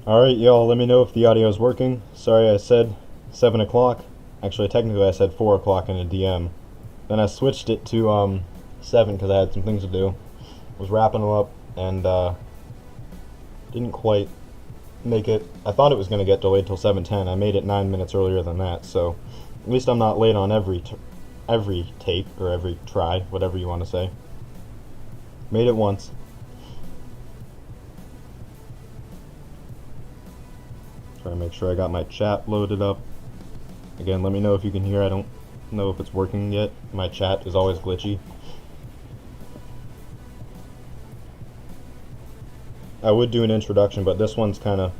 Alright, y'all, let me know if the audio is working. Sorry I said 7 o'clock. Actually, technically I said 4 o'clock in a DM. Then I switched it to 7 because I had some things to do. Was wrapping them up and didn't quite make it. I thought it was going to get delayed till 7:10. I made it 9 minutes earlier than that, so at least I'm not late on every take or every try, whatever you want to say. Made it once. Try to make sure I got my chat loaded up. Again, let me know if you can hear. I don't know if it's working yet. My chat is always glitchy. I would do an introduction, but this one's kind of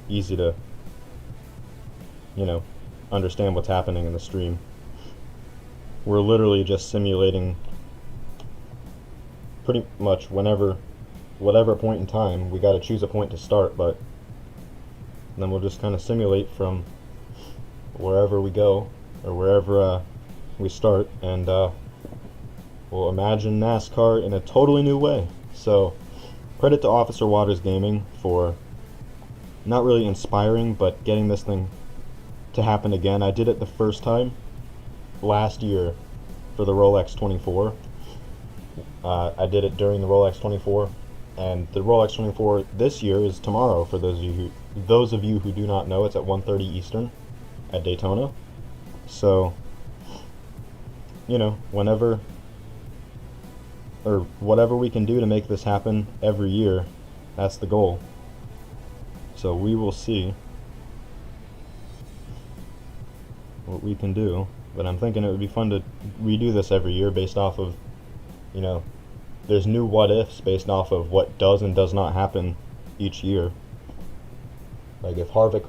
easy to, understand what's happening in the stream. We're literally just simulating pretty much whatever point in time. We got to choose a point to start, but then we'll just kind of simulate from wherever we go or wherever we start, and we'll imagine NASCAR in a totally new way. So credit to Officer Waters Gaming for not really inspiring, but getting this thing to happen again. I did it the first time last year for the Rolex 24. I did it during the Rolex 24, and the Rolex 24 this year is tomorrow. For those of you who do not know, it's at 1:30 Eastern at Daytona. So, whenever or whatever we can do to make this happen every year, that's the goal. So we will see what we can do, but I'm thinking it would be fun to redo this every year based off of, there's new what ifs based off of what does and does not happen each year. Like if Harvick,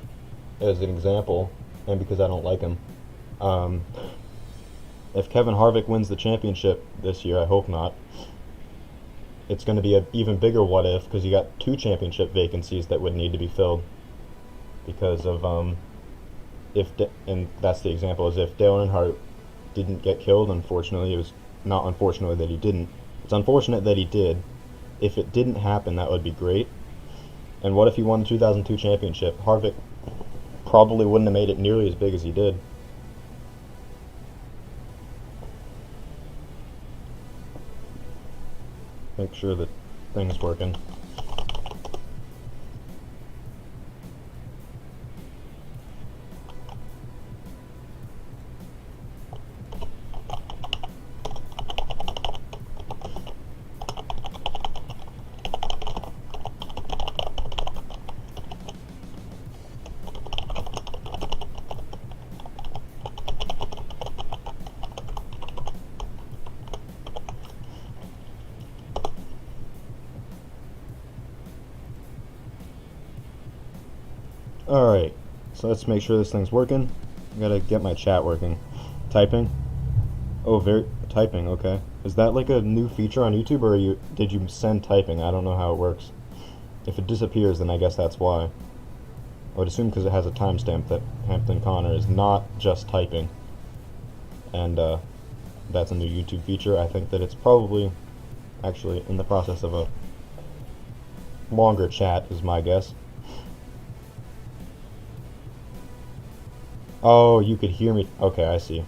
as an example, and because I don't like him, if Kevin Harvick wins the championship this year, I hope not, it's going to be an even bigger what if, because you got 2 championship vacancies that would need to be filled because of and that's the example, is if Dale Earnhardt didn't get killed. Unfortunately, it was not unfortunately that he didn't. It's unfortunate that he did. If it didn't happen, that would be great. And what if he won the 2002 championship? Harvick probably wouldn't have made it nearly as big as he did. Make sure that thing's working. Alright, so let's make sure this thing's working. I gotta get my chat working. Typing? Oh, typing, okay. Is that like a new feature on YouTube, or did you send typing? I don't know how it works. If it disappears, then I guess that's why. I would assume because it has a timestamp that Hampton Connor is not just typing. And that's a new YouTube feature. I think that it's probably actually in the process of a longer chat, is my guess. Oh, you could hear me. Okay, I see.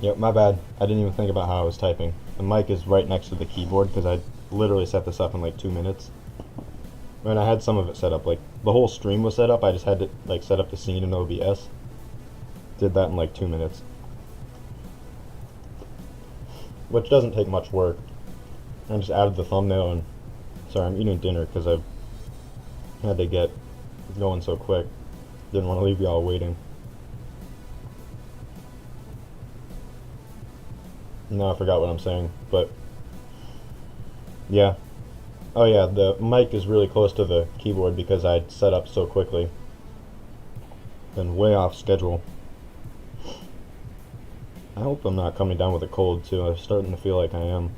Yep, my bad. I didn't even think about how I was typing. The mic is right next to the keyboard because I literally set this up in like 2 minutes. I mean, I had some of it set up. Like, the whole stream was set up. I just had to like set up the scene in OBS. Did that in like 2 minutes. Which doesn't take much work. I just added the thumbnail and... Sorry, I'm eating dinner because I had to get going so quick. Didn't want to leave y'all waiting. No, I forgot what I'm saying, but yeah. Oh yeah, the mic is really close to the keyboard because I'd set up so quickly. Been way off schedule. I hope I'm not coming down with a cold too. I'm starting to feel like I am.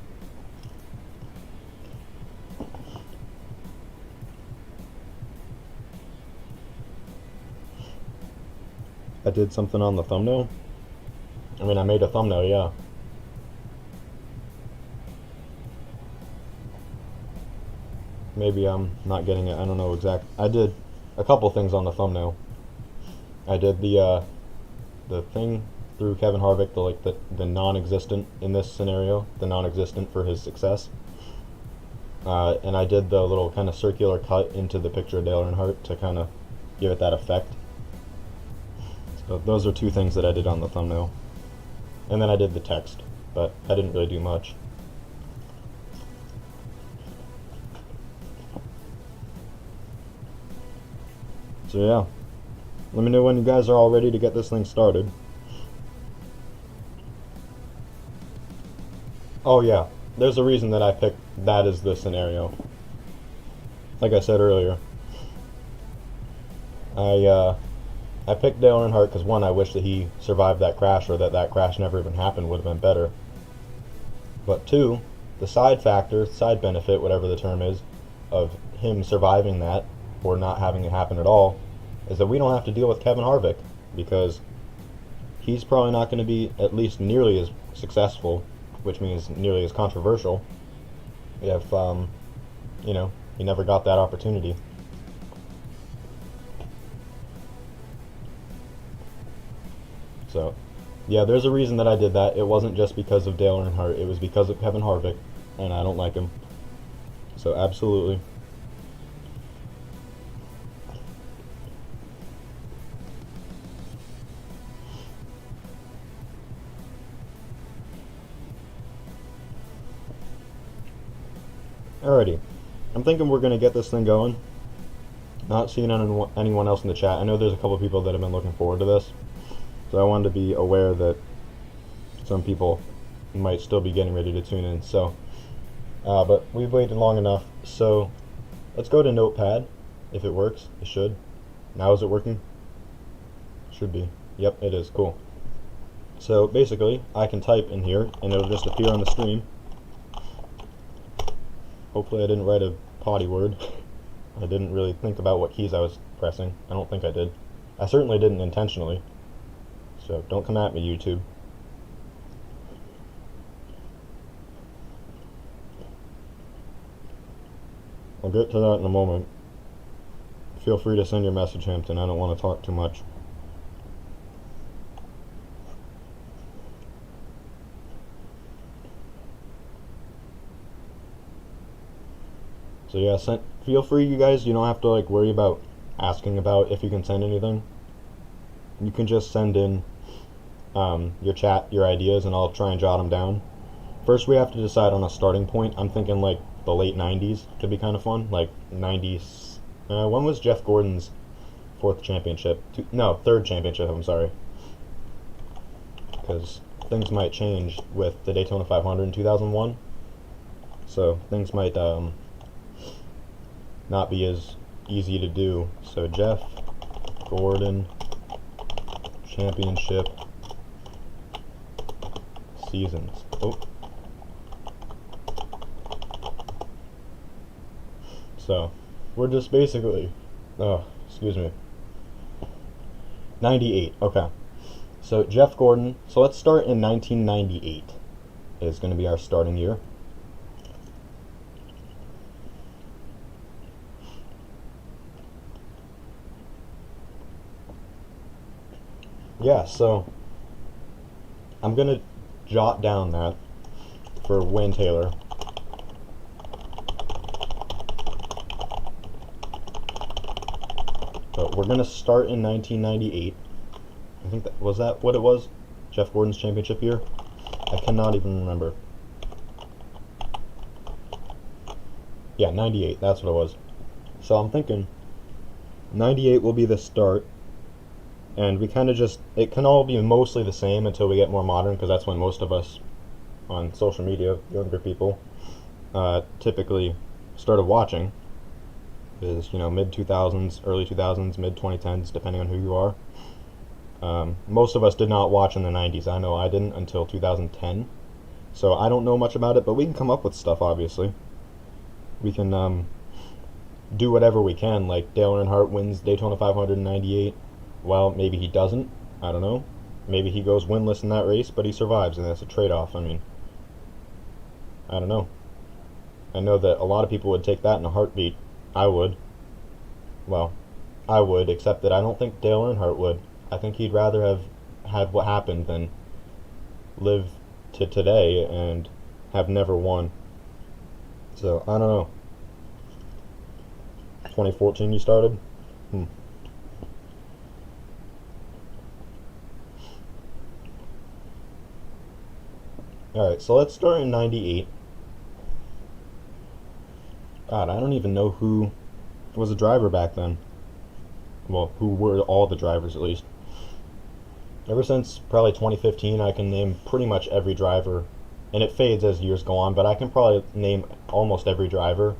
I did something on the thumbnail. I mean, I made a thumbnail, yeah. maybe I'm not getting it. I don't know exact. I did a couple things on the thumbnail. I did the thing through Kevin Harvick, the non-existent in this scenario, the non-existent for his success. And I did the little kind of circular cut into the picture of Dale Earnhardt to kind of give it that effect. So those are two things that I did on the thumbnail. And then I did the text, but I didn't really do much. So yeah, let me know when you guys are all ready to get this thing started. Oh yeah, there's a reason that I picked that as the scenario. Like I said earlier, I picked Dale Earnhardt because one, I wish that he survived that crash, or that crash never even happened would have been better. But two, the side factor, side benefit, whatever the term is, of him surviving that, or not having it happen at all, is that we don't have to deal with Kevin Harvick, because he's probably not going to be at least nearly as successful, which means nearly as controversial, if, he never got that opportunity. So, yeah, there's a reason that I did that. It wasn't just because of Dale Earnhardt, it was because of Kevin Harvick, and I don't like him. So, absolutely. Alrighty, I'm thinking we're going to get this thing going. Not seeing anyone else in the chat. I know there's a couple people that have been looking forward to this, so I wanted to be aware that some people might still be getting ready to tune in. So, but we've waited long enough, so let's go to Notepad, if it works. It should. Now is it working? Should be. Yep, it is. Cool. So basically, I can type in here, and it'll just appear on the screen. Hopefully I didn't write a potty word. I didn't really think about what keys I was pressing. I don't think I did. I certainly didn't intentionally. So don't come at me, YouTube. I'll get to that in a moment. Feel free to send your message, Hampton. I don't want to talk too much. So yeah, feel free, you guys. You don't have to worry about asking about if you can send anything. You can just send in your chat, your ideas, and I'll try and jot them down. First, we have to decide on a starting point. I'm thinking the late 90s could be kind of fun. 90s. When was Jeff Gordon's third championship? I'm sorry. Because things might change with the Daytona 500 in 2001. So things might not be as easy to do. So Jeff Gordon championship seasons. Oh. So we're just basically, excuse me, 98. Okay. So Jeff Gordon. So let's start in 1998. Is going to be our starting year. Yeah, so I'm going to jot down that for Wayne Taylor. But we're going to start in 1998. I think was that what it was? Jeff Gordon's championship year? I cannot even remember. Yeah, 98, that's what it was. So I'm thinking 98 will be the start. And we kind of it can all be mostly the same until we get more modern, because that's when most of us on social media, younger people, typically started watching. Is, mid 2000s, early 2000s, mid 2010s, depending on who you are. Most of us did not watch in the 90s. I know I didn't until 2010. So I don't know much about it, but we can come up with stuff, obviously. We can do whatever we can, like Dale Earnhardt wins Daytona 500 in 98. Well, maybe he doesn't. I don't know. Maybe he goes winless in that race, but he survives, and that's a trade-off. I mean, I don't know. I know that a lot of people would take that in a heartbeat. I would. Well, I would, except that I don't think Dale Earnhardt would. I think he'd rather have had what happened than live to today and have never won. So, I don't know. 2014 you started? Alright, so let's start in 98. God, I don't even know who was a driver back then. Well, who were all the drivers at least. Ever since probably 2015, I can name pretty much every driver, and it fades as years go on, but I can probably name almost every driver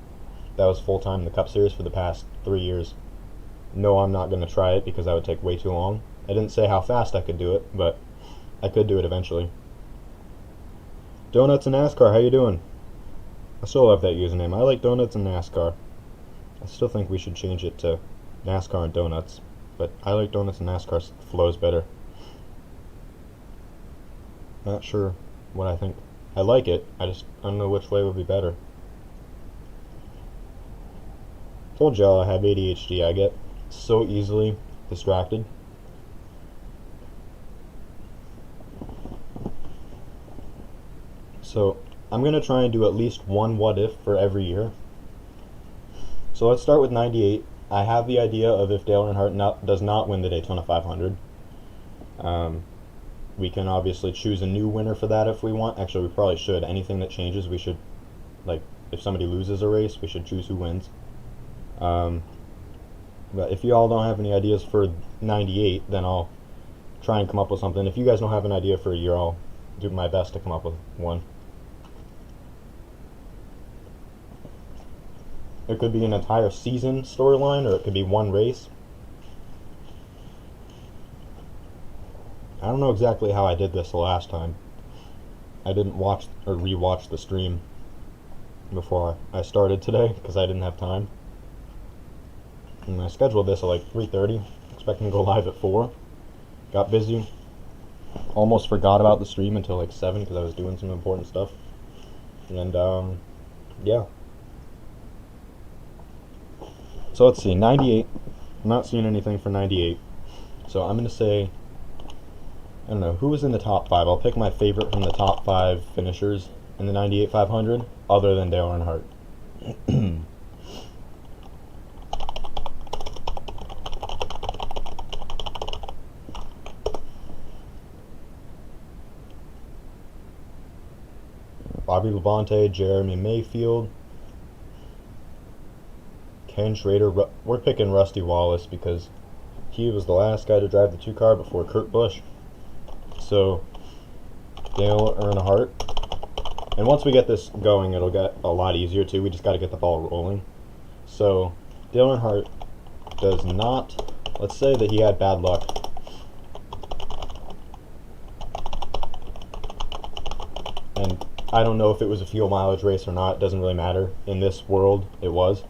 that was full-time in the Cup Series for the past 3 years. No, I'm not going to try it because that would take way too long. I didn't say how fast I could do it, but I could do it eventually. Donuts and NASCAR, how you doing? I still love that username. I like Donuts and NASCAR. I still think we should change it to NASCAR and Donuts, but I like Donuts and NASCAR flows better. Not sure what I think. I like it, I don't know which way would be better. Told y'all I have ADHD. I get so easily distracted. So I'm going to try and do at least one what if for every year. So let's start with 98. I have the idea of if Dale Earnhardt does not win the Daytona 500. We can obviously choose a new winner for that if we want. Actually, we probably should. Anything that changes, we should, like, if somebody loses a race, we should choose who wins. But if you all don't have any ideas for 98, then I'll try and come up with something. If you guys don't have an idea for a year, I'll do my best to come up with one. It could be an entire season storyline, or it could be one race. I don't know exactly how I did this the last time. I didn't watch or re-watch the stream before I started today because I didn't have time. And I scheduled this at like 3:30, expecting to go live at 4. Got busy. Almost forgot about the stream until like 7 because I was doing some important stuff. And yeah. So let's see, 98. I'm not seeing anything for 98. So I'm going to say, I don't know, who was in the top 5? I'll pick my favorite from the top 5 finishers in the 98 500, other than Dale Earnhardt. Bobby Labonte, Jeremy Mayfield, Ken Schrader. We're picking Rusty Wallace because he was the last guy to drive the 2 car before Kurt Busch. So, Dale Earnhardt. And once we get this going, it'll get a lot easier too. We just got to get the ball rolling. So, Dale Earnhardt does not, let's say that he had bad luck. And I don't know if it was a fuel mileage race or not. It doesn't really matter. In this world, it was.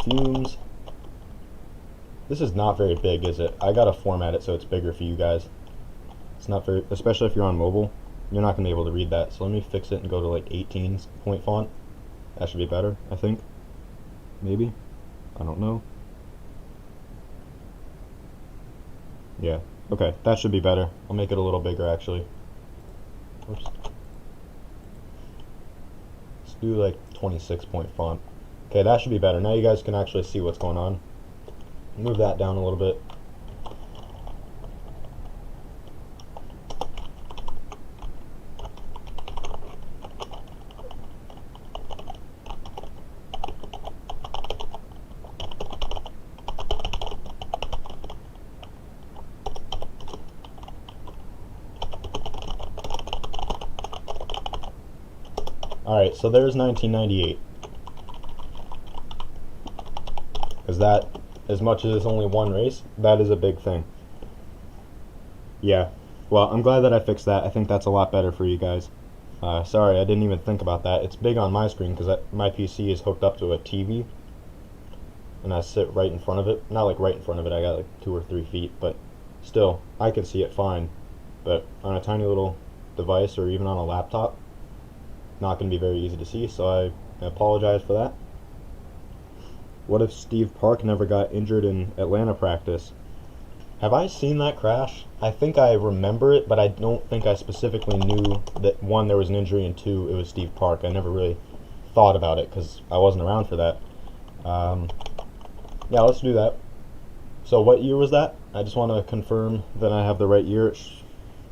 Fumes. This is not very big, is it? I gotta format it so it's bigger for you guys. It's not very, especially if you're on mobile, you're not gonna be able to read that. So let me fix it and go to like 18 point font. That should be better, I think. Maybe. I don't know. Yeah. Okay, that should be better. I'll make it a little bigger actually. Oops. Let's do like 26 point font. Okay, that should be better. Now you guys can actually see what's going on. Move that down a little bit. Alright, so there's 1998. Is that, as much as it's only one race, that is a big thing. Yeah, well, I'm glad that I fixed that. I think that's a lot better for you guys. Sorry, I didn't even think about that. It's big on my screen because my PC is hooked up to a TV, and I sit right in front of it. Not like right in front of it, I got like 2 or 3 feet, but still, I can see it fine. But on a tiny little device or even on a laptop, not going to be very easy to see, so I apologize for that. What if Steve Park never got injured in Atlanta practice? Have I seen that crash? I think I remember it, but I don't think I specifically knew that, one, there was an injury, and two, it was Steve Park. I never really thought about it because I wasn't around for that. Yeah, let's do that. So what year was that? I just want to confirm that I have the right year.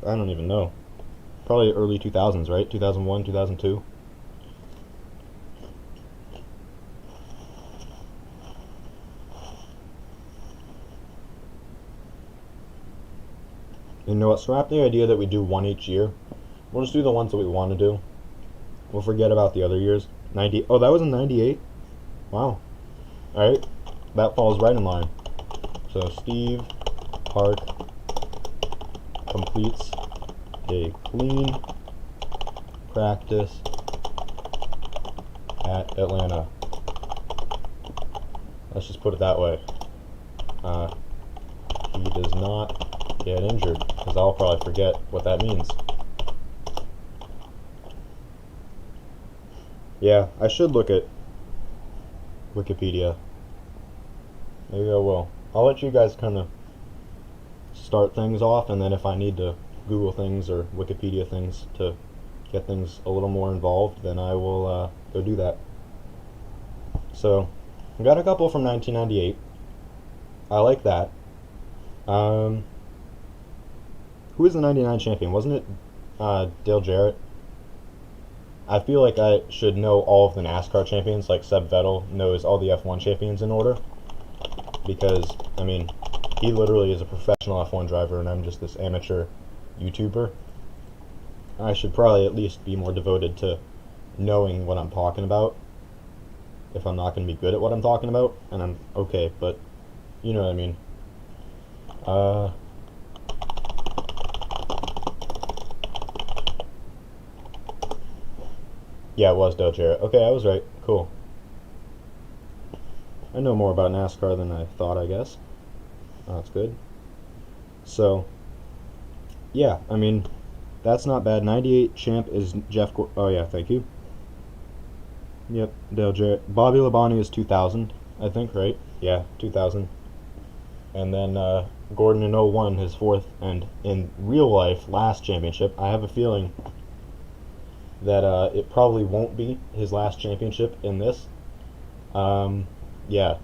I don't even know. Probably early 2000s, right? 2001, 2002. You know what? Scrap the idea that we do one each year. We'll just do the ones that we want to do. We'll forget about the other years. 90. Oh, that was in 98? Wow. Alright. That falls right in line. So, Steve Park completes a clean practice at Atlanta. Let's just put it that way. He does not get injured, because I'll probably forget what that means. Yeah, I should look at Wikipedia. Maybe I will. I'll let you guys kind of start things off, and then if I need to Google things or Wikipedia things to get things a little more involved, then I will go do that. So, I got a couple from 1998. I like that. Who was the 99 champion? Wasn't it Dale Jarrett? I feel like I should know all of the NASCAR champions, like Seb Vettel knows all the F1 champions in order. Because, I mean, he literally is a professional F1 driver and I'm just this amateur YouTuber. I should probably at least be more devoted to knowing what I'm talking about. If I'm not going to be good at what I'm talking about, and I'm okay, but you know what I mean. Yeah, it was Dale Jarrett. Okay, I was right. Cool. I know more about NASCAR than I thought, I guess. Oh, that's good. So, yeah, I mean, that's not bad. 98 champ is Jeff. Oh, yeah, thank you. Yep, Dale Jarrett. Bobby Labonte is 2000, I think, right? Yeah, 2000. And then Gordon in 01, his fourth, and in real life, last championship. I have a feeling that it probably won't be his last championship in this. Yeah.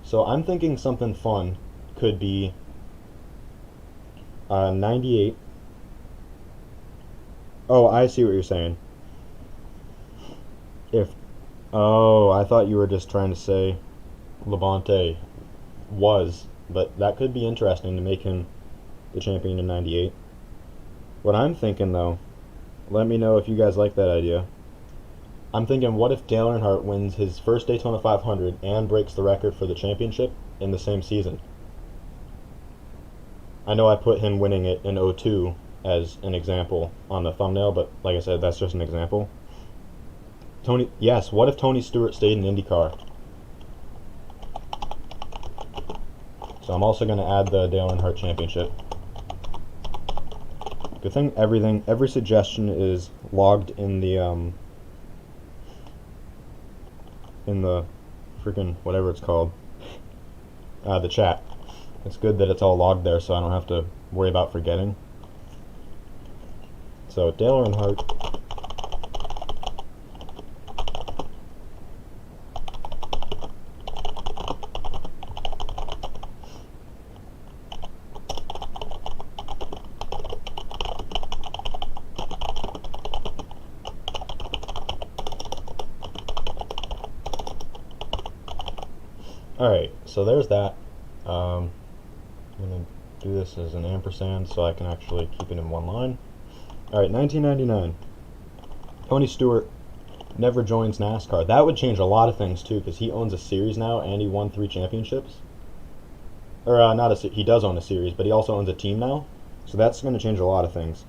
So I'm thinking something fun could be 98. Oh, I see what you're saying. Oh, I thought you were just trying to say Labonte was, but that could be interesting to make him the champion in 98. What I'm thinking, though, let me know if you guys like that idea. I'm thinking, what if Dale Earnhardt wins his first Daytona 500 and breaks the record for the championship in the same season? I know I put him winning it in 02 as an example on the thumbnail, but like I said, that's just an example. Yes, what if Tony Stewart stayed in IndyCar? So I'm also going to add the Dale Earnhardt Championship. Good thing every suggestion is logged in the freaking whatever it's called, the chat. It's good that it's all logged there, so I don't have to worry about forgetting. So Dale Earnhardt. Alright, so there's that. I'm going to do this as an ampersand so I can actually keep it in one line. Alright, 1999. Tony Stewart never joins NASCAR. That would change a lot of things too, because he owns a series now and he won 3 championships. Or, he does own a series, but he also owns a team now. So that's going to change a lot of things.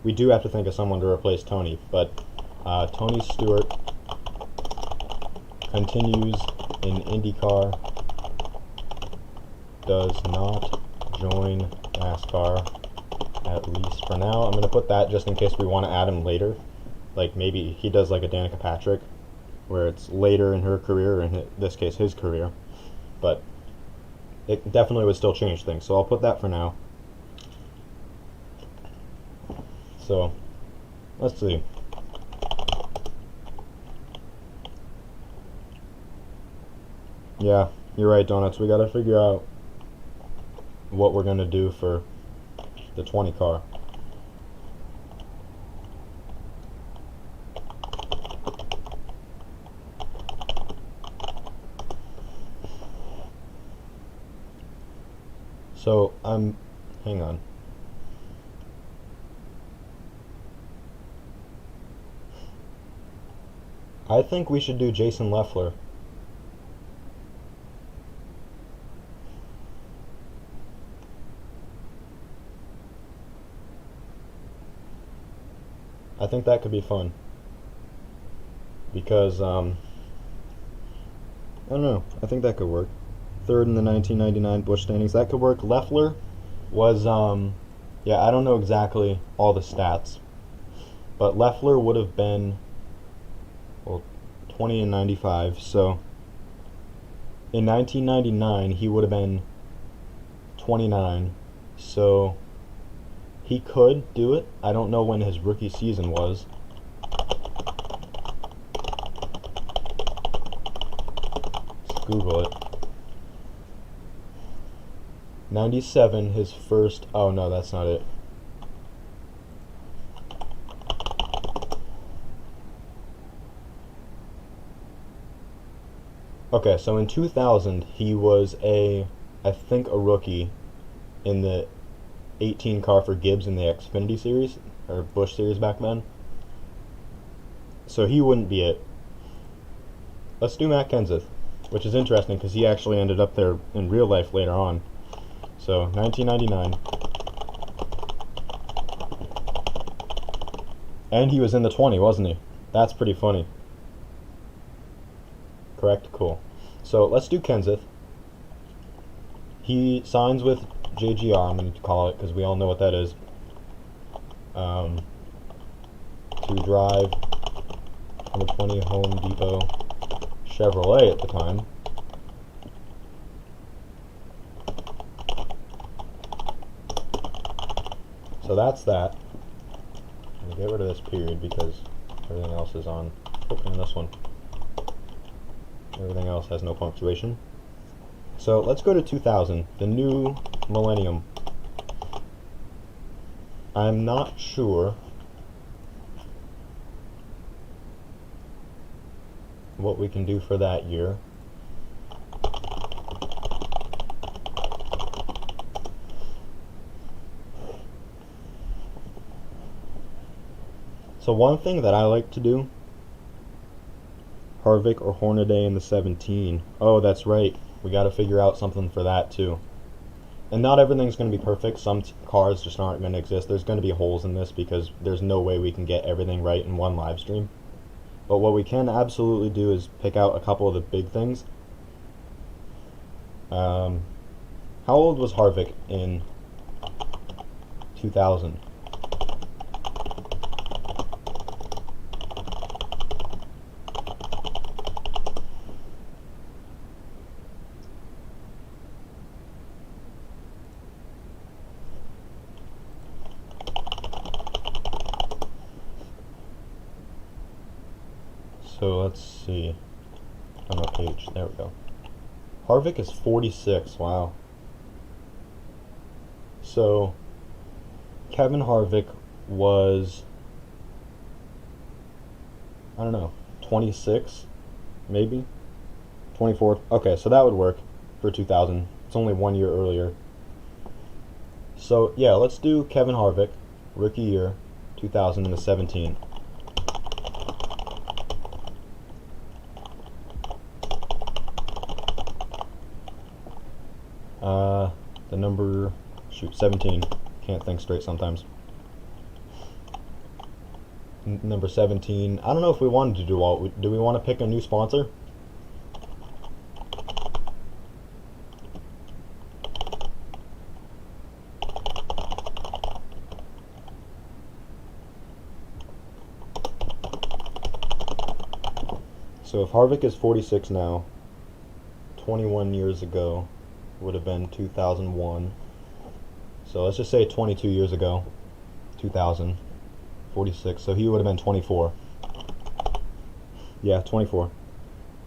We do have to think of someone to replace Tony, but Tony Stewart continues in IndyCar, does not join NASCAR at least for now. I'm going to put that just in case we want to add him later. Like maybe he does like a Danica Patrick, where it's later in her career, or in this case his career. But it definitely would still change things, so I'll put that for now. So, let's see. Yeah, you're right, Donuts. We gotta figure out what we're gonna do for the 20 car. So, hang on. I think we should do Jason Leffler. I think that could be fun. Because, I don't know. I think that could work. Third in the 1999 Busch standings. That could work. Leffler was, yeah, I don't know exactly all the stats. But Leffler would have been, well, 20 and 95. So, in 1999, he would have been 29. So, he could do it. I don't know when his rookie season was. Let's Google it. 97, his first... Oh, no, that's not it. Okay, so in 2000, he was I think a rookie in the 18 car for Gibbs in the Xfinity series, or Busch series back then. So he wouldn't be it. Let's do Matt Kenseth, which is interesting because he actually ended up there in real life later on. So 1999. And he was in the 20, wasn't he? That's pretty funny. Correct? Cool. So let's do Kenseth. He signs with JGR, I'm going to call it, because we all know what that is, to drive number 20 Home Depot Chevrolet at the time. So that's that. I'm going to get rid of this period because everything else is on. And this one. Everything else has no punctuation. So let's go to 2000, the new millennium. I'm not sure what we can do for that year. So one thing that I like to do, Harvick or Hornaday in the 17. Oh, that's right. We got to figure out something for that too. And not everything's going to be perfect. Some cars just aren't going to exist. There's going to be holes in this because there's no way we can get everything right in one live stream. But what we can absolutely do is pick out a couple of the big things. How old was Harvick in 2000? So let's see. On the page. There we go. Harvick is 46. Wow. So Kevin Harvick was, I don't know, 26, maybe 24. Okay, so that would work for 2000. It's only 1 year earlier. So yeah, let's do Kevin Harvick, rookie year, 2017. The number, 17. Can't think straight sometimes. Number 17. I don't know if we wanted to do all. Do we want to pick a new sponsor? So if Harvick is 46 now, 21 years ago would have been 2001. So let's just say 22 years ago, 2000, 46. So he would have been 24. Yeah, 24.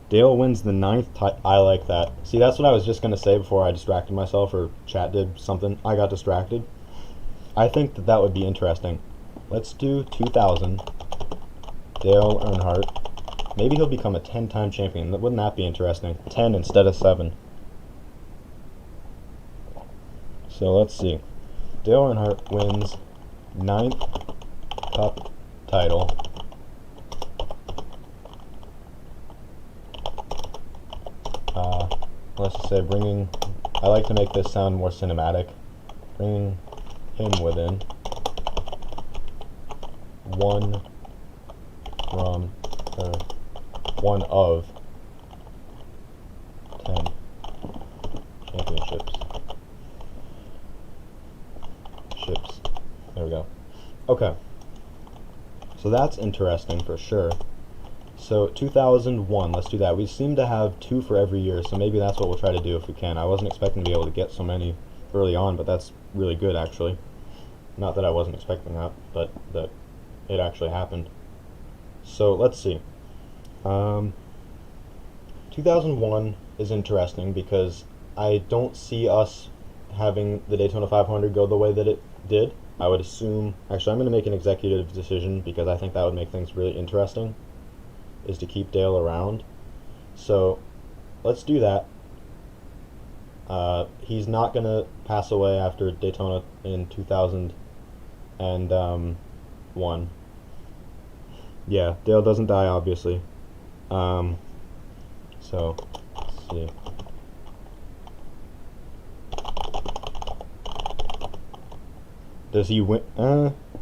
Dale wins the 9th I like that. See, that's what I was just going to say before I distracted myself, or chat did something. I got distracted. I think that that would be interesting. Let's do 2000. Dale Earnhardt. Maybe he'll become a 10-time champion. Wouldn't that be interesting? 10 instead of 7. So let's see. Dale Earnhardt wins 9th Cup title. Let's just say bringing, I like to make this sound more cinematic, bringing him within one of 10 championships. There we go. Okay. So that's interesting for sure. So 2001, let's do that. We seem to have 2 for every year, so maybe that's what we'll try to do if we can. I wasn't expecting to be able to get so many early on, but that's really good actually. Not that I wasn't expecting that, but that it actually happened. So let's see. 2001 is interesting because I don't see us having the Daytona 500 go the way that it did. I would assume, actually I'm going to make an executive decision because I think that would make things really interesting, is to keep Dale around. So let's do that. He's not going to pass away after Daytona in 2001. Yeah, Dale doesn't die, obviously. So let's see. Does he win?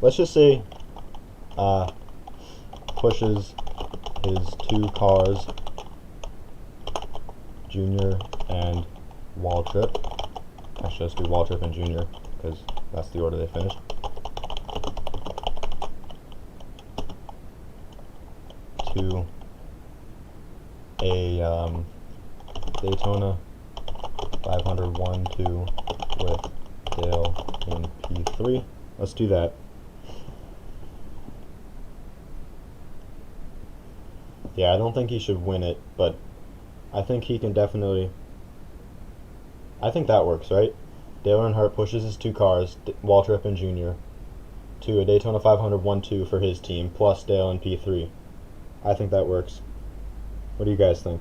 Let's just say pushes his 2 cars, Junior and Waltrip. Actually, let's do Waltrip and Junior because that's the order they finished. To a Daytona 500 1-2 with Dale in P3. Let's do that. Yeah, I don't think he should win it, but I think he can definitely. I think that works, right? Dale Earnhardt pushes his 2 cars, Waltrip and Junior, to a Daytona 500 1-2 for his team, plus Dale in P3. I think that works. What do you guys think?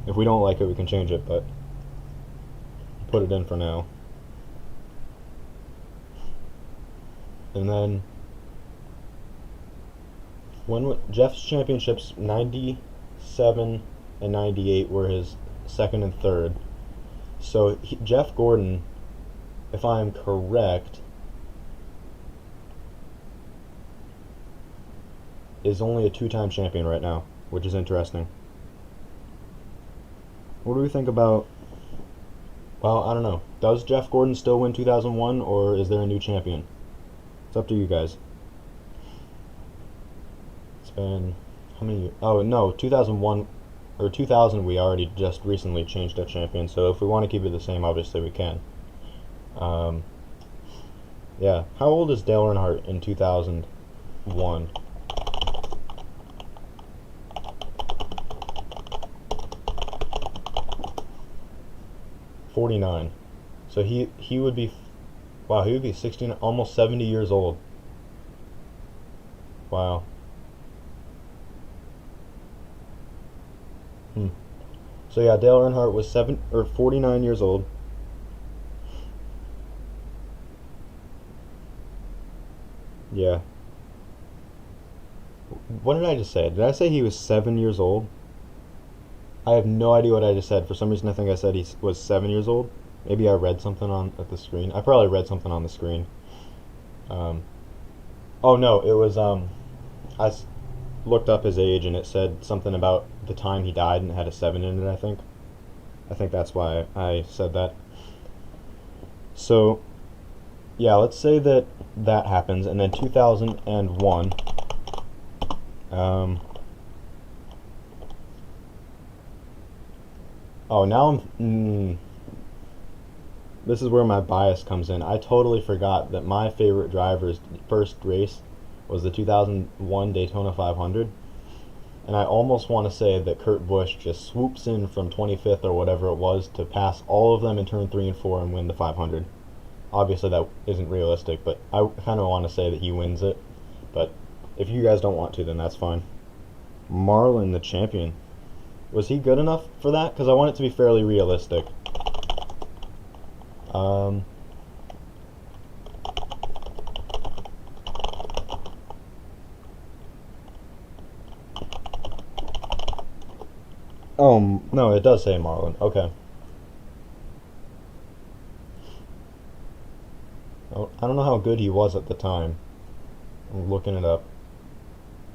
If we don't like it, we can change it, but put it in for now. And then when Jeff's championships, 97 and 98 were his 2nd and 3rd. So Jeff Gordon, if I'm correct, is only a 2-time champion right now, which is interesting. What do we think about, well, I don't know. Does Jeff Gordon still win 2001, or is there a new champion? It's up to you guys. It's been, how many years? Oh, no, 2001, or 2000, we already just recently changed our champion, so if we want to keep it the same, obviously we can. Yeah, how old is Dale Earnhardt in 2001? .49. So he would be, wow, he would be 16, almost 70 years old. Wow. So yeah, Dale Earnhardt was 49 years old. Yeah. What did I just say? Did I say he was 7 years old? I have no idea what I just said. For some reason I think I said he was 7 years old. Maybe I read something at the screen. I probably read something on the screen. Oh no, it was, I looked up his age and it said something about the time he died and it had a 7 in it, I think. I think that's why I said that. So, yeah, let's say that happens, and then 2001, Um, oh, now this is where my bias comes in. I totally forgot that my favorite driver's first race was the 2001 Daytona 500. And I almost want to say that Kurt Busch just swoops in from 25th or whatever it was to pass all of them in turn 3 and 4 and win the 500. Obviously, that isn't realistic, but I kind of want to say that he wins it. But if you guys don't want to, then that's fine. Marlin, the champion. Was he good enough for that? Because I want it to be fairly realistic. Um, oh, no, it does say Marlin. Okay. Oh, I don't know how good he was at the time. I'm looking it up.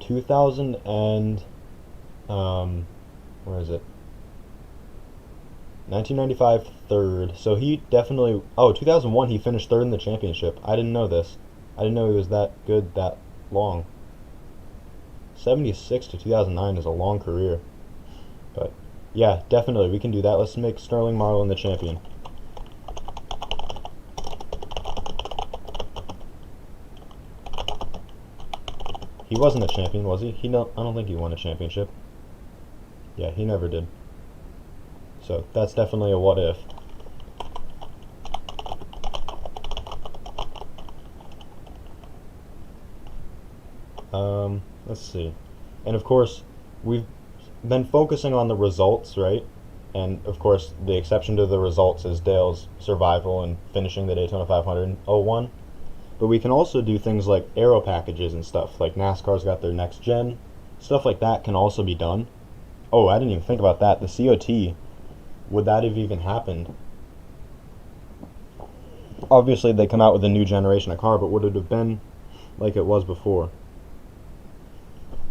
2000 and, where is it? 1995 third. So he definitely. Oh, 2001 he finished third in the championship. I didn't know this. I didn't know he was that good that long. 76 to 2009 is a long career. But yeah, definitely we can do that. Let's make Sterling Marlin the champion. He wasn't a champion, was he? I don't think he won a championship. Yeah, he never did. So that's definitely a what if. Let's see. And of course, we've been focusing on the results, right? And of course, the exception to the results is Dale's survival and finishing the Daytona 500 in 01. But we can also do things like aero packages and stuff. Like NASCAR's got their next gen. Stuff like that can also be done. Oh, I didn't even think about that. The COT, would that have even happened? Obviously, they come out with a new generation of car, but would it have been like it was before?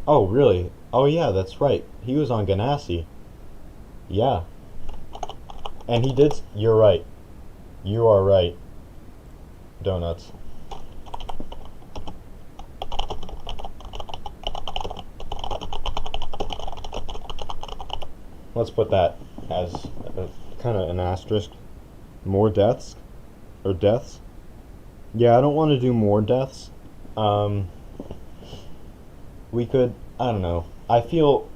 Oh, really? Oh, yeah, that's right. He was on Ganassi. Yeah. And he did. You're right. You are right. Donuts. Let's put that as kind of an asterisk. More deaths? Or deaths? Yeah, I don't want to do more deaths. We could, I don't know. I feel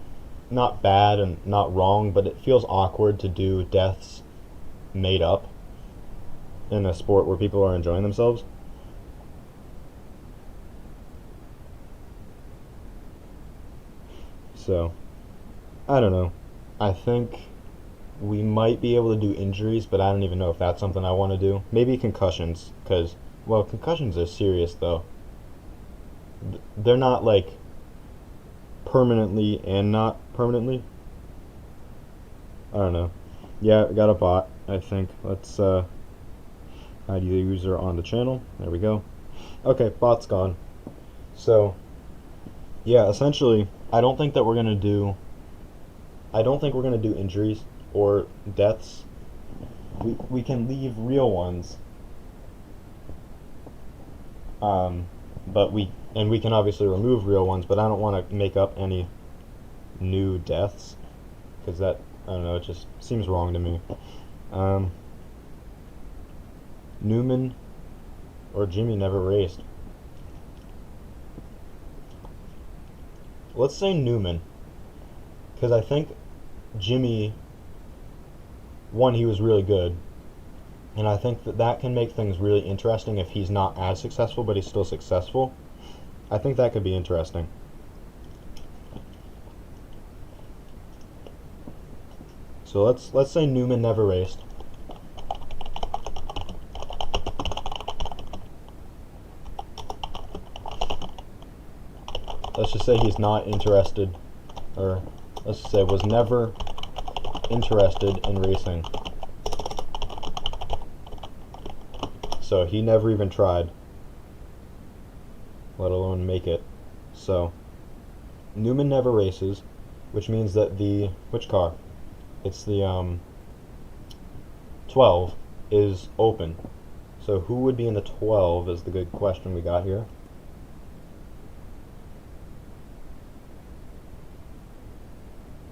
not bad and not wrong, but it feels awkward to do deaths made up in a sport where people are enjoying themselves. So, I don't know. I think we might be able to do injuries, but I don't even know if that's something I want to do. Maybe concussions, because, well, concussions are serious, though. They're not, like, permanently and not permanently. I don't know. Yeah, got a bot, I think. Let's hide the user on the channel. There we go. Okay, bot's gone. So, yeah, essentially, I don't think we're gonna do injuries or deaths. We can leave real ones. But we can obviously remove real ones, but I don't want to make up any new deaths, because that, I don't know, it just seems wrong to me. Newman or Jimmy never raced. Let's say Newman, because I think Jimmy, one, he was really good, and I think that can make things really interesting if he's not as successful, but he's still successful. I think that could be interesting. So let's say Newman never raced. Let's just say he's not interested, or let's just say was never interested in racing. So he never even tried, let alone make it. So Newman never races, which means that which car? It's the 12 is open. So who would be in the 12 is the good question we got here.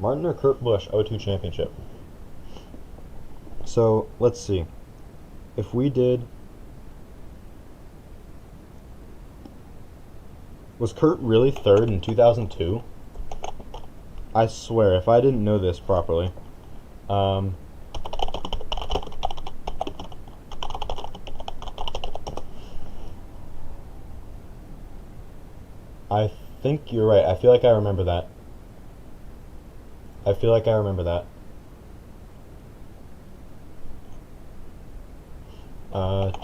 Martin or Kurt Busch, 02 championship. So, let's see. If we did... Was Kurt really third in 2002? I swear, if I didn't know this properly. I think you're right. I feel like I remember that.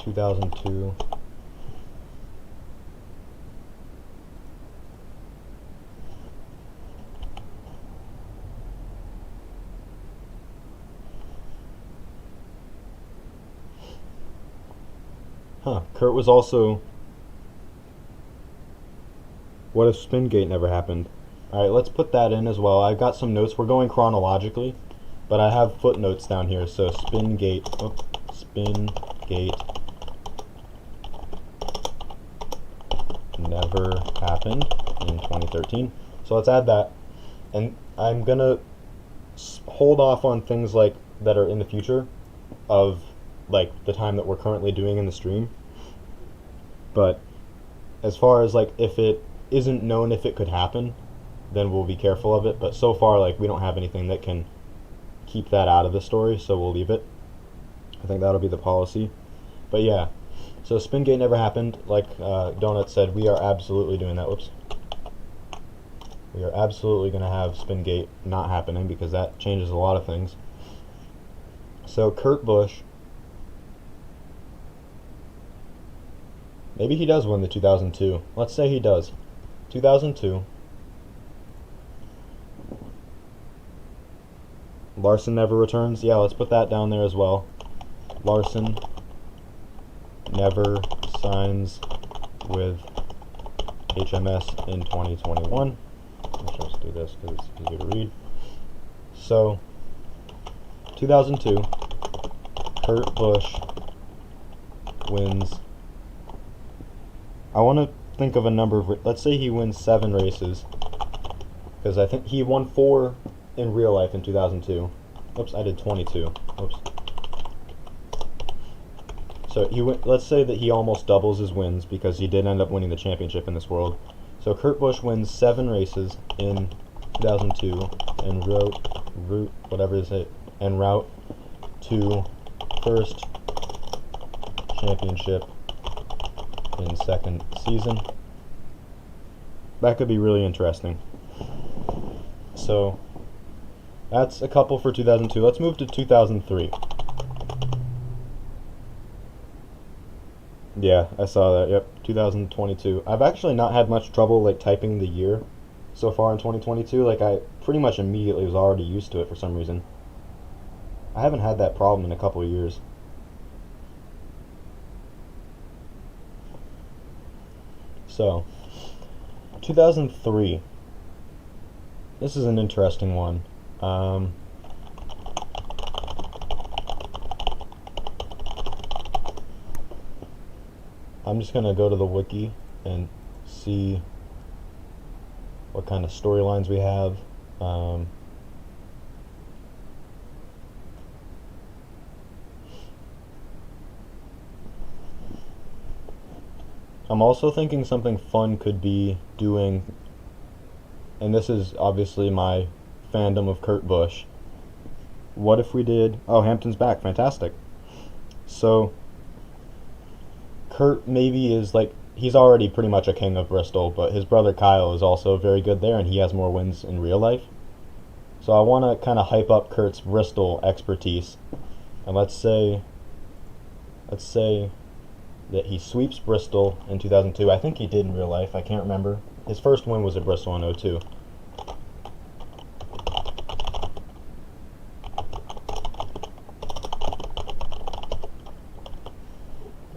2002. Huh. Kurt was also... What if Spingate never happened? Alright, let's put that in as well. I've got some notes. We're going chronologically, but I have footnotes down here. So Spingate never happened in 2013. So let's add that. And I'm going to hold off on things like that are in the future of like the time that we're currently doing in the stream. But as far as like if it isn't known if it could happen, then we'll be careful of it. But so far, like, we don't have anything that can keep that out of the story, so we'll leave it. I think that'll be the policy. But yeah, so Spingate never happened. Like Donut said, we are absolutely doing that. Whoops. We are absolutely going to have Spingate not happening because that changes a lot of things. So Kurt Busch, maybe he does win the 2002. Let's say he does. 2002. Larson never returns. Yeah, let's put that down there as well. Larson never signs with HMS in 2021. Let's just do this because it's easier to read. So, 2002, Kurt Busch wins. I want to think of a number of... Let's say he wins 7 races. Because I think he won 4 in real life in 2002. Oops, I did 22. Oops. So let's say that he almost doubles his wins because he did end up winning the championship in this world. So Kurt Busch wins 7 races in 2002 and en route to first championship in second season. That could be really interesting. So that's a couple for 2002. Let's move to 2003. Yeah, I saw that. Yep, 2022. I've actually not had much trouble like typing the year so far in 2022. Like I pretty much immediately was already used to it for some reason. I haven't had that problem in a couple of years. So, 2003. This is an interesting one. I'm just going to go to the wiki and see what kind of storylines we have. I'm also thinking something fun could be doing, and this is obviously my fandom of Kurt Busch. What if we did... Oh, Hampton's back. Fantastic. So, Kurt maybe is like... He's already pretty much a king of Bristol, but his brother Kyle is also very good there, and he has more wins in real life. So I want to kind of hype up Kurt's Bristol expertise. And let's say that he sweeps Bristol in 2002. I think he did in real life. I can't remember. His first win was at Bristol in 2002.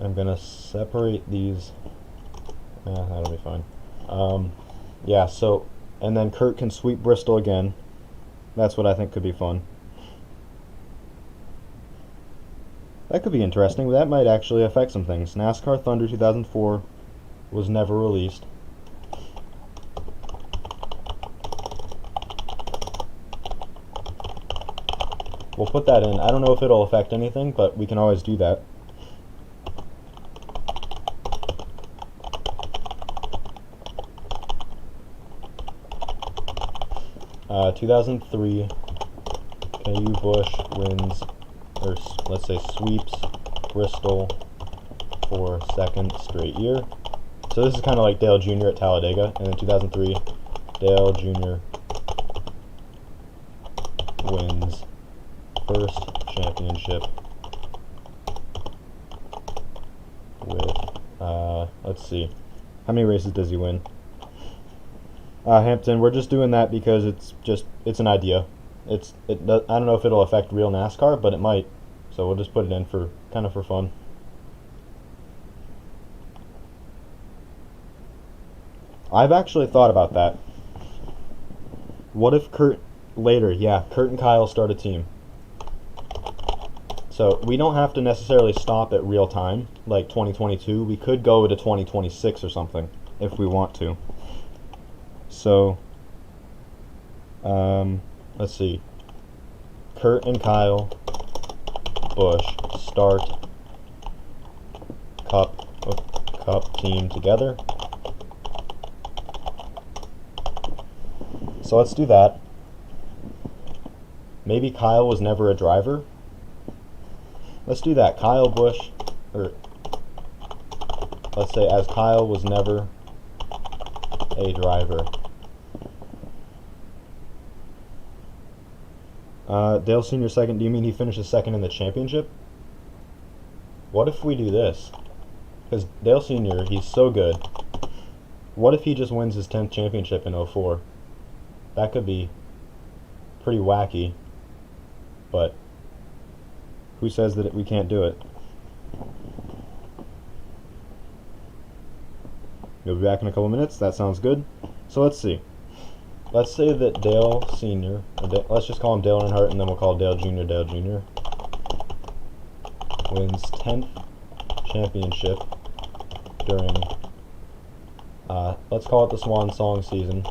I'm going to separate these. That'll be fine. Yeah, so, and then Kurt can sweep Bristol again. That's what I think could be fun. That could be interesting. That might actually affect some things. NASCAR Thunder 2004 was never released. we'll put that in. I don't know if it'll affect anything, but we can always do that. Uh, 2003, KU Busch wins, or let's say sweeps Bristol for second straight year. So this is kind of like Dale Jr. at Talladega, and then 2003, Dale Jr. wins first championship with, let's see, how many races does he win? Hampton, we're just doing that because it's an idea. I don't know if it'll affect real NASCAR, but it might. So we'll just put it in for kind of for fun. I've actually thought about that. What if Kurt and Kyle start a team. So we don't have to necessarily stop at real time, like 2022. We could go to 2026 or something if we want to. So, let's see. Kurt and Kyle Busch start Cup team together. So let's do that. Maybe Kyle was never a driver. Let's do that. Kyle Busch, or let's say as Kyle was never a driver. Dale Sr. second, do you mean he finishes second in the championship? What if we do this? Because Dale Sr., he's so good. What if he just wins his 10th championship in 04? That could be pretty wacky, but who says that we can't do it? You'll be back in a couple minutes. That sounds good. So let's see. Let's say that Dale Sr., let's just call him Dale Earnhardt, and then we'll call Dale Jr. Dale Jr. wins 10th championship during, let's call it the Swan Song season.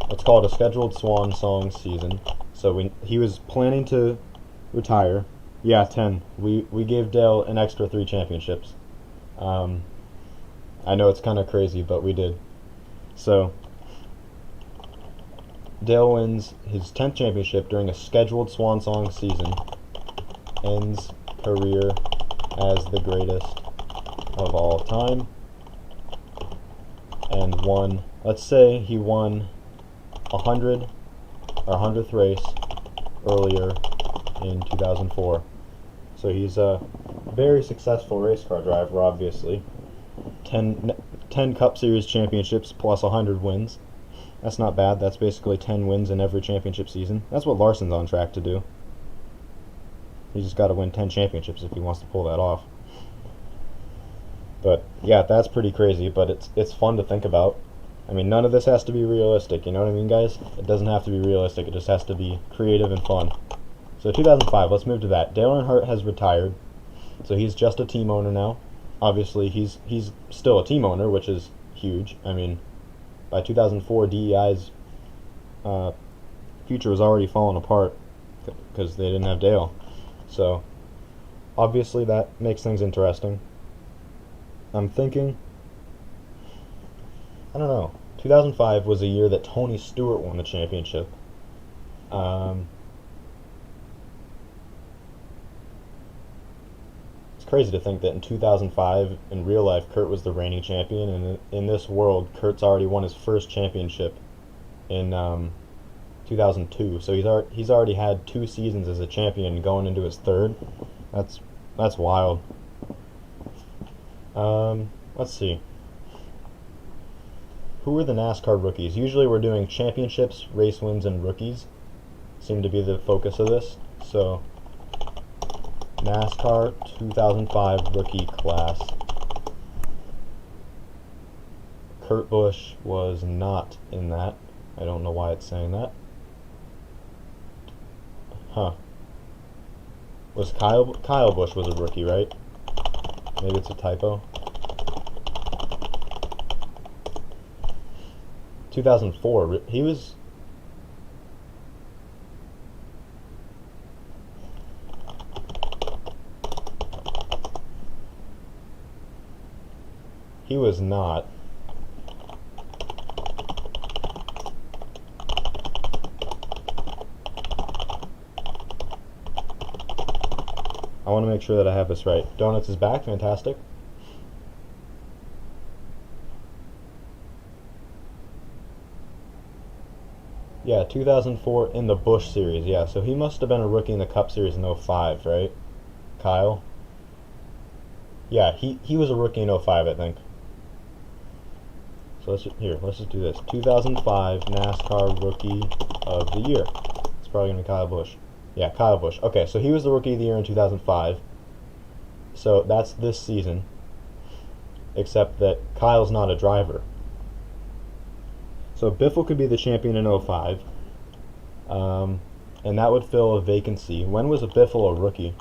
Let's call it a scheduled Swan Song season. So he was planning to retire. Yeah, 10. We gave Dale an extra 3 championships. I know it's kind of crazy, but we did. So Dale wins his 10th championship during a scheduled Swan Song season. Ends career as the greatest of all time. And won. Let's say he won 100th race earlier in 2004. So he's a very successful race car driver, obviously. 10 Cup Series championships plus 100 wins. That's not bad. That's basically 10 wins in every championship season. That's what Larson's on track to do. He's just got to win 10 championships if he wants to pull that off. But yeah, that's pretty crazy, but it's fun to think about. I mean, none of this has to be realistic, you know what I mean, guys? It doesn't have to be realistic, it just has to be creative and fun. So 2005, let's move to that. Dale Earnhardt has retired, so he's just a team owner now. Obviously, he's still a team owner, which is huge. I mean, by 2004, DEI's future was already falling apart because they didn't have Dale. So, obviously, that makes things interesting. I'm thinking, I don't know. 2005 was a year that Tony Stewart won the championship. It's crazy to think that in 2005, in real life, Kurt was the reigning champion, and in this world, Kurt's already won his first championship in 2002. So he's already had 2 seasons as a champion, going into his 3rd. That's wild. Let's see. Who are the NASCAR rookies? Usually we're doing championships, race wins, and rookies. Seem to be the focus of this. So, NASCAR 2005 rookie class. Kurt Busch was not in that. I don't know why it's saying that. Was Kyle Busch was a rookie, right? Maybe it's a typo. 2004. He was... He was not. I want to make sure that I have this right. Donuts is back. Fantastic. Yeah, 2004 in the Busch Series. Yeah, so he must have been a rookie in the Cup Series in 05, right? Kyle? Yeah, he was a rookie in 05, I think. So let's just do this. 2005 NASCAR Rookie of the Year. It's probably going to be Kyle Busch. Yeah, Kyle Busch. Okay, so he was the Rookie of the Year in 2005. So that's this season. Except that Kyle's not a driver. So Biffle could be the champion in 05. And that would fill a vacancy. When was a Biffle a rookie?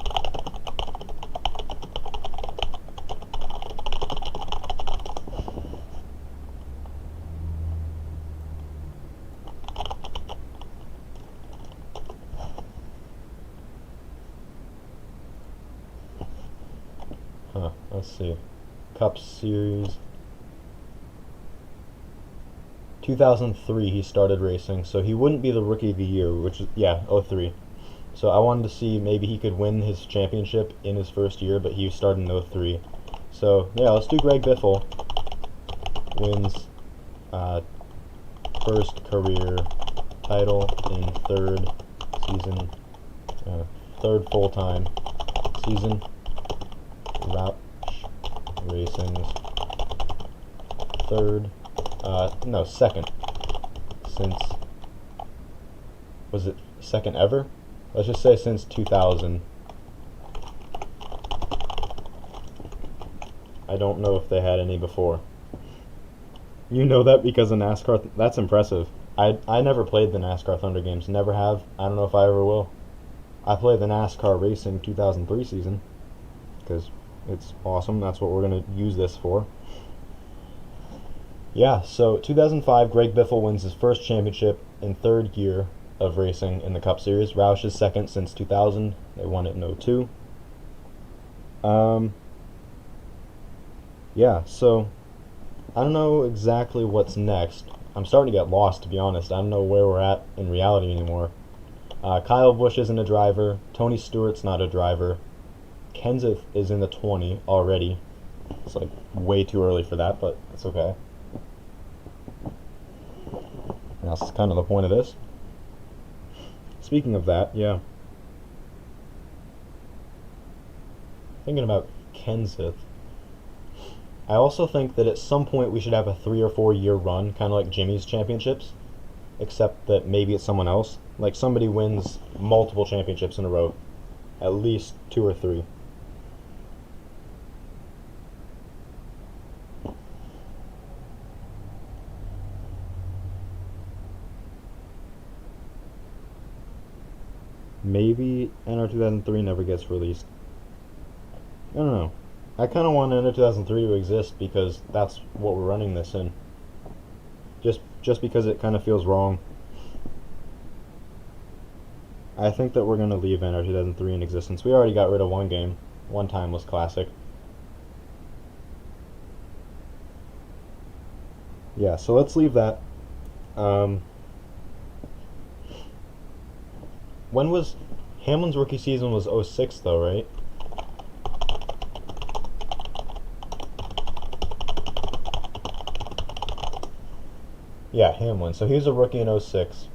Let's see. Cup Series. 2003 he started racing, so he wouldn't be the Rookie of the Year, which is, yeah, 03. So I wanted to see maybe he could win his championship in his first year, but he started in 03. So, yeah, let's do Greg Biffle. Wins first career title in third full-time season. Roush Racing's second. Since, was it second ever? Let's just say since 2000. I don't know if they had any before. You know that because of NASCAR? That's impressive. I never played the NASCAR Thunder games. Never have. I don't know if I ever will. I played the NASCAR Racing 2003 season because it's awesome. That's what we're going to use this for. Yeah, so 2005, Greg Biffle wins his first championship in third year of racing in the Cup Series. Roush is second since 2000. They won it in 02. Yeah, so I don't know exactly what's next. I'm starting to get lost, to be honest. I don't know where we're at in reality anymore. Kyle Busch isn't a driver. Tony Stewart's not a driver. Kenseth is in the 20 already. It's like way too early for that, but it's okay. That's kind of the point of this. Speaking of that, yeah. Thinking about Kenseth. I also think that at some point we should have a 3 or 4 year run, kind of like Jimmy's championships, except that maybe it's someone else. Like somebody wins multiple championships in a row, at least 2 or 3. Maybe NR 2003 never gets released. I don't know. I kind of want NR 2003 to exist because that's what we're running this in. Just because it kind of feels wrong. I think that we're going to leave NR 2003 in existence. We already got rid of one game. One Timeless Classic. Yeah, so let's leave that. When was Hamlin's rookie season? Was 06 though, right? Yeah, Hamlin. So he was a rookie in 06.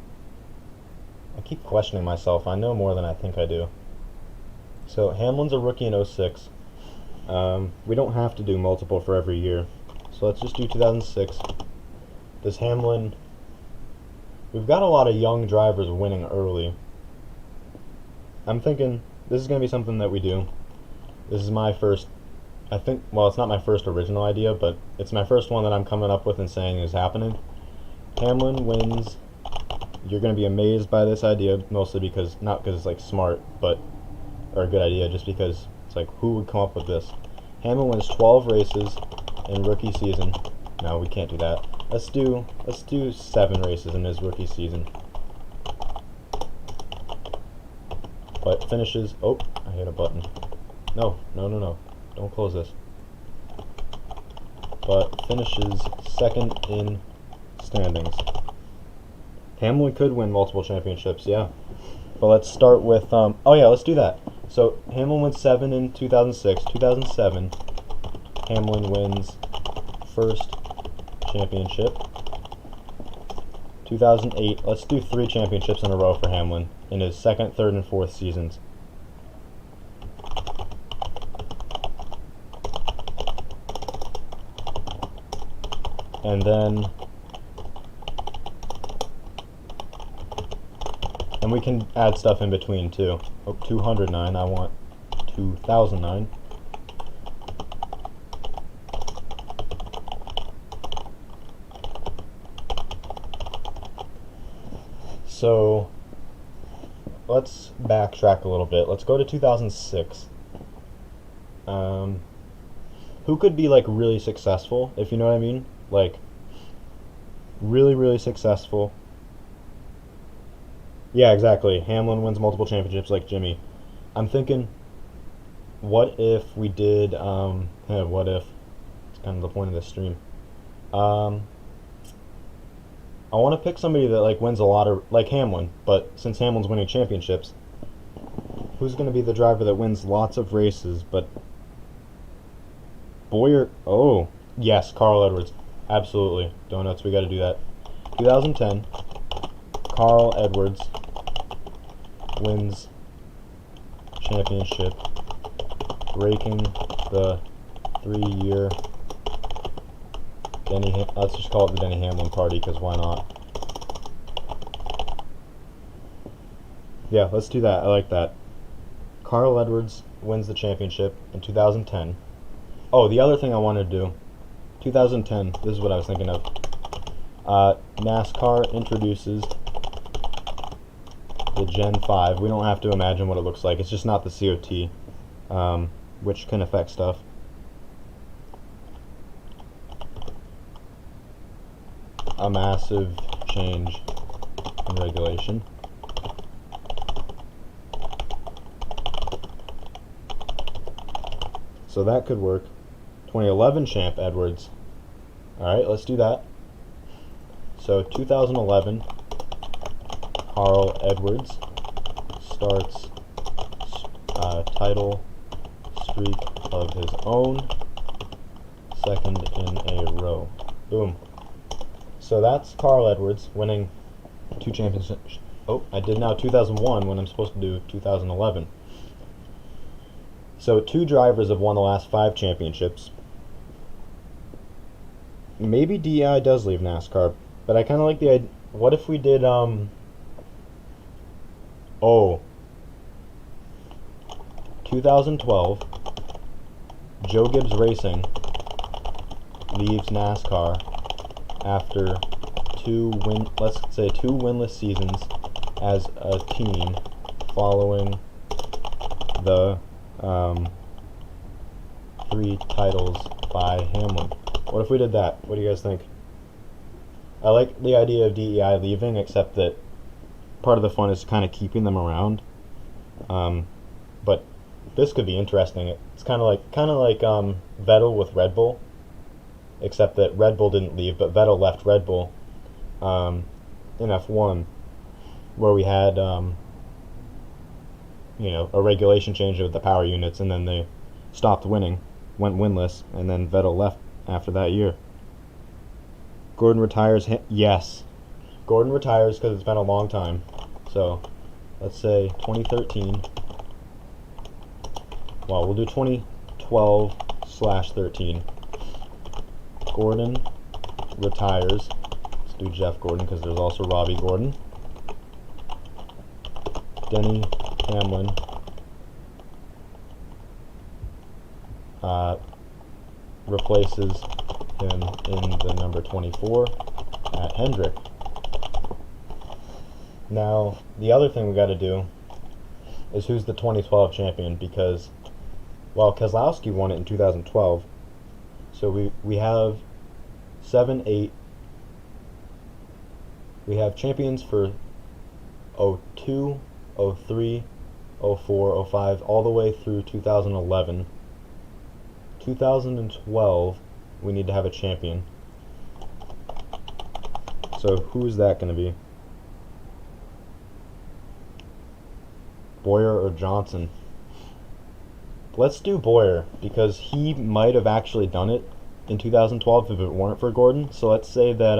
I keep questioning myself. I know more than I think I do. So Hamlin's a rookie in 06. We don't have to do multiple for every year. So let's just do 2006. Does Hamlin... We've got a lot of young drivers winning early. I'm thinking this is going to be something that we do. This is my first, I think, well, it's not my first original idea, but it's my first one that I'm coming up with and saying is happening. Hamlin wins. You're going to be amazed by this idea, mostly because, not because it's like smart, but, or a good idea, just because it's like, who would come up with this? Hamlin wins 12 races in rookie season. No, we can't do that. Let's do 7 races in his rookie season. But finishes. Oh, I hit a button. No. Don't close this. But finishes second in standings. Hamlin could win multiple championships, yeah. But let's start with, oh yeah, let's do that. So Hamlin wins 7 in 2006. 2007, Hamlin wins first championship. 2008, let's do 3 championships in a row for Hamlin in his second, third, and fourth seasons. And then, and we can add stuff in between too. Oh, 209, I want 2009. So, let's backtrack a little bit. Let's go to 2006. Who could be like really successful, if you know what I mean? Like, really successful. Yeah, exactly. Hamlin wins multiple championships like Jimmy. I'm thinking, what if we did, what if, it's kind of the point of this stream. I want to pick somebody that like wins a lot of, like Hamlin, but since Hamlin's winning championships, who's going to be the driver that wins lots of races, but Boyer, oh, yes, Carl Edwards. Absolutely. Donuts, we got to do that. 2010, Carl Edwards wins championship, breaking the 3-year let's just call it the Denny Hamlin party, because why not? Yeah, let's do that. I like that. Carl Edwards wins the championship in 2010. Oh, the other thing I wanted to do, 2010, this is what I was thinking of. NASCAR introduces the Gen 5. We don't have to imagine what it looks like. It's just not the COT, which can affect stuff. A massive change in regulation. So that could work. 2011 champ Edwards. Alright, let's do that. So 2011, Carl Edwards starts title streak of his own, second in a row. Boom. So that's Carl Edwards winning 2 championships. Oh, I did now 2001 when I'm supposed to do 2011. So 2 drivers have won the last 5 championships. Maybe DEI does leave NASCAR, but I kind of like the idea. What if we did, oh, 2012, Joe Gibbs Racing leaves NASCAR after 2 winless seasons as a team following the 3 titles by Hamlin. What if we did that? What do you guys think? I like the idea of DEI leaving, except that part of the fun is kind of keeping them around. But this could be interesting. It's kind of like Vettel with Red Bull, except that Red Bull didn't leave, but Vettel left Red Bull in F1, where we had a regulation change with the power units, and then they stopped winning, went winless, and then Vettel left after that year. Gordon retires. Yes, Gordon retires because it's been a long time. So let's say 2013. Well, we'll do 2012/13. Gordon retires. Let's do Jeff Gordon because there's also Robbie Gordon. Denny Hamlin replaces him in the number 24 at Hendrick. Now, the other thing we got to do is who's the 2012 champion, because Well, Keselowski won it in 2012. So we have 7, 8. We have champions for 02, 03, 04, 05, all the way through 2011. 2012, we need to have a champion. So who's that going to be? Boyer or Johnson? Let's do Boyer, because he might have actually done it in 2012 if it weren't for Gordon. So let's say that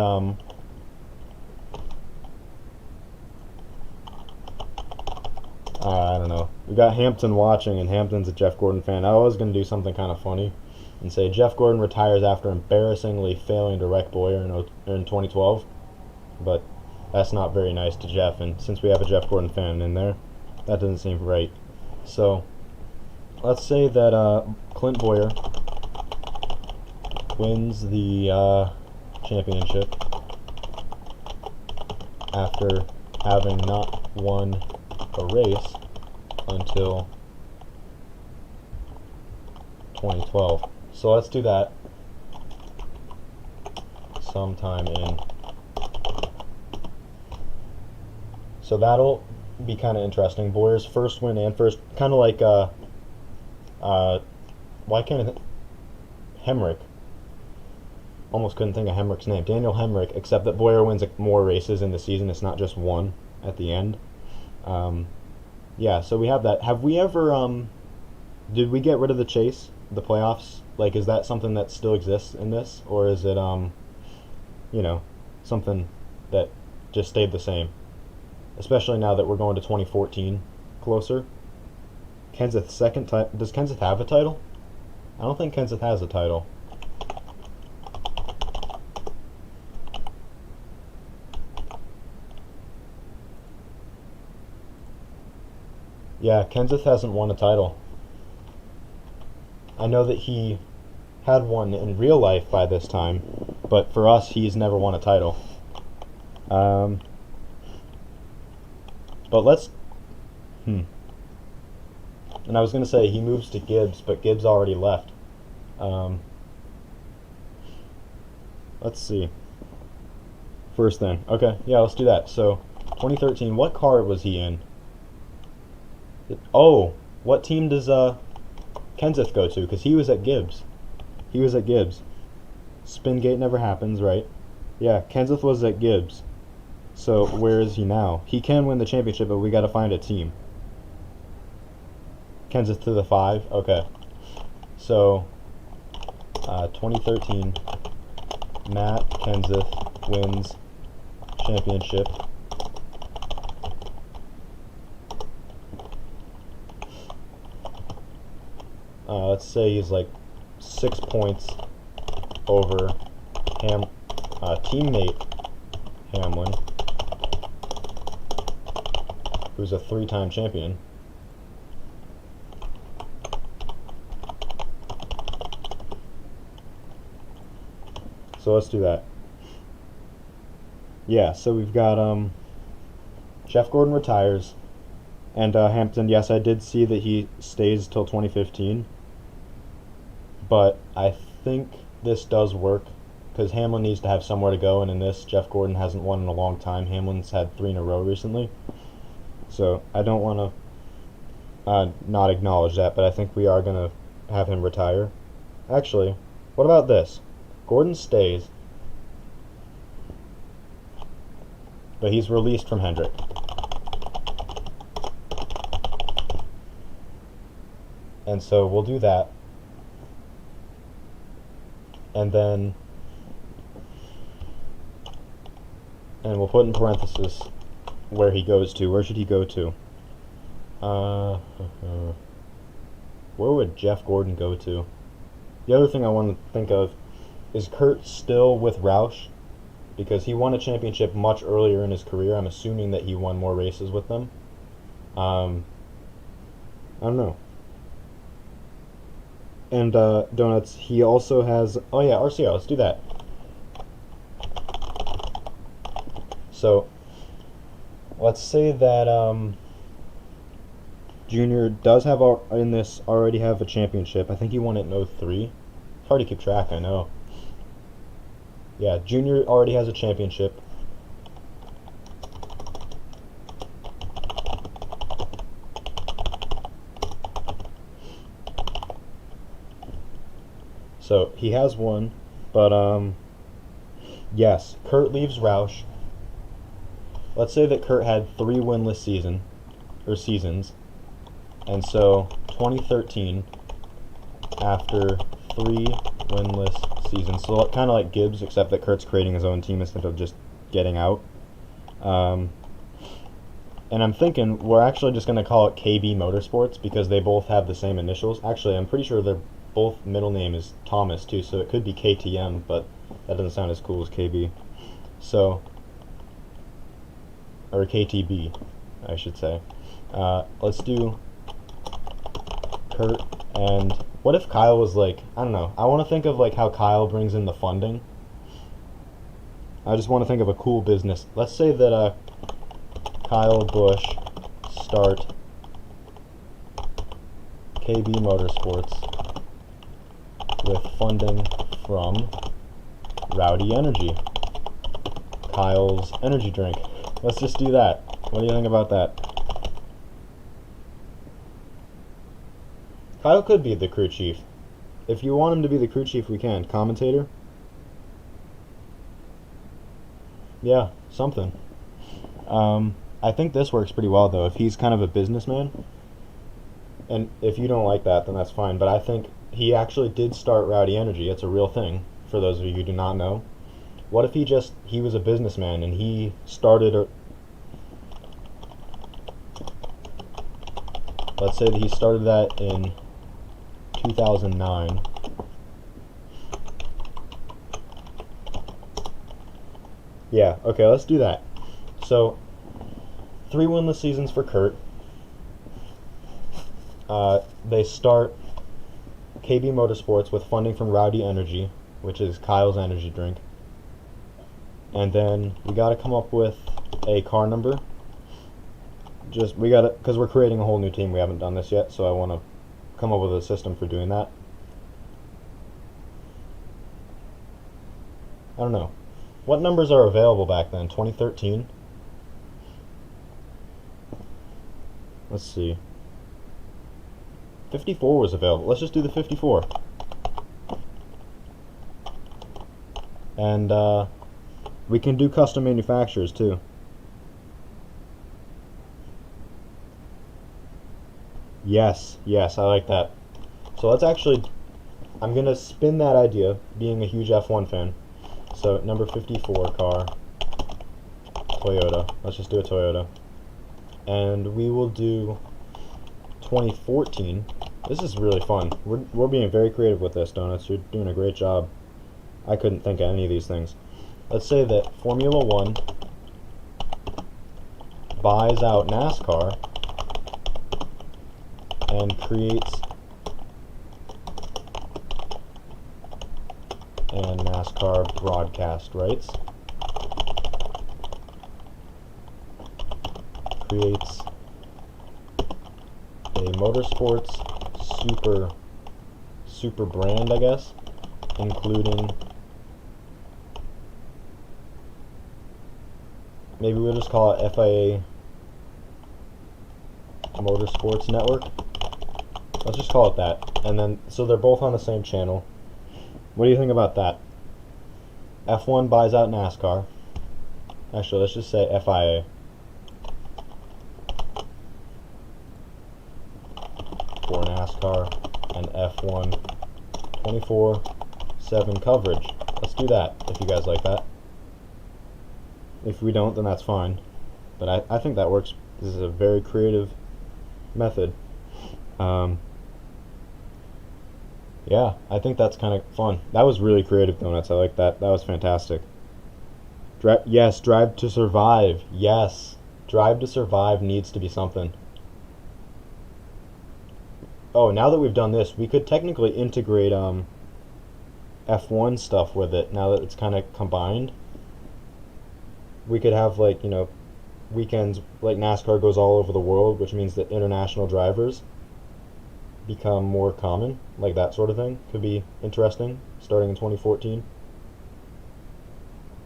I don't know. We got Hampton watching, and Hampton's a Jeff Gordon fan. I was going to do something kind of funny and say Jeff Gordon retires after embarrassingly failing to wreck Boyer in 2012. But that's not very nice to Jeff, and since we have a Jeff Gordon fan in there, that doesn't seem right. So let's say that Clint Boyer wins the championship after having not won a race until 2012. So let's do that sometime in. So that'll be kind of interesting. Boyer's first win and first, kind of like why can't I Hemrick? Almost couldn't think of Hemrick's name. Daniel Hemrick, except that Boyer wins more races in the season. It's not just one at the end. Yeah, so we have that. Have we ever, did we get rid of the chase, the playoffs? Like, is that something that still exists in this? Or is it, you know, something that just stayed the same? Especially now that we're going to 2014 closer. Kenseth's second title. Does Kenseth have a title? I don't think Kenseth has a title. Yeah, Kenseth hasn't won a title. I know that he had one in real life by this time, but for us, he's never won a title. But let's... And I was going to say he moves to Gibbs, but Gibbs already left. Let's see. First then. Okay, yeah, let's do that. So, 2013, what car was he in? Oh, what team does Kenseth go to? Because he was at Gibbs. He was at Gibbs. Spingate never happens, right? Yeah, Kenseth was at Gibbs. So, where is he now? He can win the championship, but we got to find a team. Kenseth to the 5? Okay. So, 2013, Matt Kenseth wins championship. Let's say he's like 6 points over teammate Hamlin, who's a 3-time champion. So let's do that. Yeah, so we've got Jeff Gordon retires, and Hampton, yes, I did see that he stays till 2015. But I think this does work, because Hamlin needs to have somewhere to go, and in this, Jeff Gordon hasn't won in a long time. Hamlin's had 3 in a row recently. So I don't want to not acknowledge that, but I think we are going to have him retire. Actually, what about this? Gordon stays, but he's released from Hendrick. And so we'll do that. And then, and we'll put in parentheses where he goes to. Where should he go to? Where would Jeff Gordon go to? The other thing I want to think of, is Kurt still with Roush? Because he won a championship much earlier in his career. I'm assuming that he won more races with them. I don't know. And Donuts, he also has... Oh yeah, RCO, let's do that. So, let's say that Junior does have in this already have a championship. I think he won it in '03. It's hard to keep track, I know. Yeah, Junior already has a championship. So he has one, but yes, Kurt leaves Roush. Let's say that Kurt had 3 winless seasons, and so 2013, after 3 winless seasons, so kind of like Gibbs, except that Kurt's creating his own team instead of just getting out. And I'm thinking we're actually just going to call it KB Motorsports because they both have the same initials. Actually, I'm pretty sure their both middle name is Thomas too, so it could be KTM, but that doesn't sound as cool as KB. So, or KTB, I should say. Let's do Kurt, and what if Kyle was like, I don't know, I want to think of like how Kyle brings in the funding. I just want to think of a cool business. Let's say that Kyle Busch start KB Motorsports with funding from Rowdy Energy, Kyle's energy drink. Let's just do that. What do you think about that? Kyle could be the crew chief. If you want him to be the crew chief, we can. Commentator? Yeah, something. I think this works pretty well, though, if he's kind of a businessman. And if you don't like that, then that's fine. But I think he actually did start Rowdy Energy. It's a real thing, for those of you who do not know. What if he was a businessman and he started let's say that he started that in 2009. Yeah, okay, let's do that. So, 3 winless seasons for Kurt. They start KB Motorsports with funding from Rowdy Energy, which is Kyle's energy drink. And then we gotta come up with a car number. Because we're creating a whole new team, we haven't done this yet, so I want to come up with a system for doing that. I don't know. What numbers are available back then? 2013? Let's see. 54 was available. Let's just do the 54. And we can do custom manufacturers too. Yes, I like that. So let's I'm going to spin that idea, being a huge F1 fan. So number 54 car, Toyota. Let's just do a Toyota. And we will do 2014. This is really fun. We're being very creative with this, Donuts. You're doing a great job. I couldn't think of any of these things. Let's say that Formula One buys out NASCAR and creates and NASCAR broadcast rights. Creates a motorsports super brand, I guess, including, maybe we'll just call it FIA Motorsports Network. Let's just call it that. And then, so they're both on the same channel. What do you think about that? F1 buys out NASCAR. Actually, let's just say FIA. For NASCAR and F1 24/7 coverage. Let's do that, if you guys like that. If we don't, then that's fine. But I think that works. This is a very creative method. Yeah, I think that's kind of fun. That was really creative, Donuts. I like that. That was fantastic. Yes, Drive to Survive. Yes. Drive to Survive needs to be something. Oh, now that we've done this, we could technically integrate F1 stuff with it, now that it's kind of combined. We could have, like, weekends like NASCAR goes all over the world, which means that international drivers become more common, like that sort of thing could be interesting starting in 2014.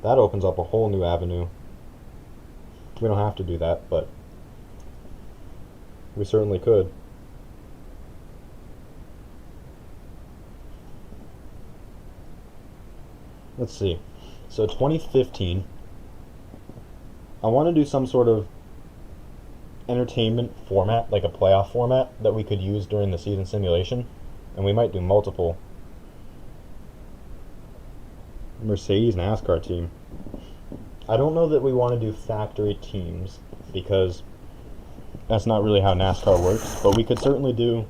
That opens up a whole new avenue. We don't have to do that, but we certainly could. Let's see. So 2015, I want to do some sort of entertainment format, like a playoff format that we could use during the season simulation, and we might do multiple. Mercedes NASCAR team. I don't know that we want to do factory teams because that's not really how NASCAR works, but we could certainly do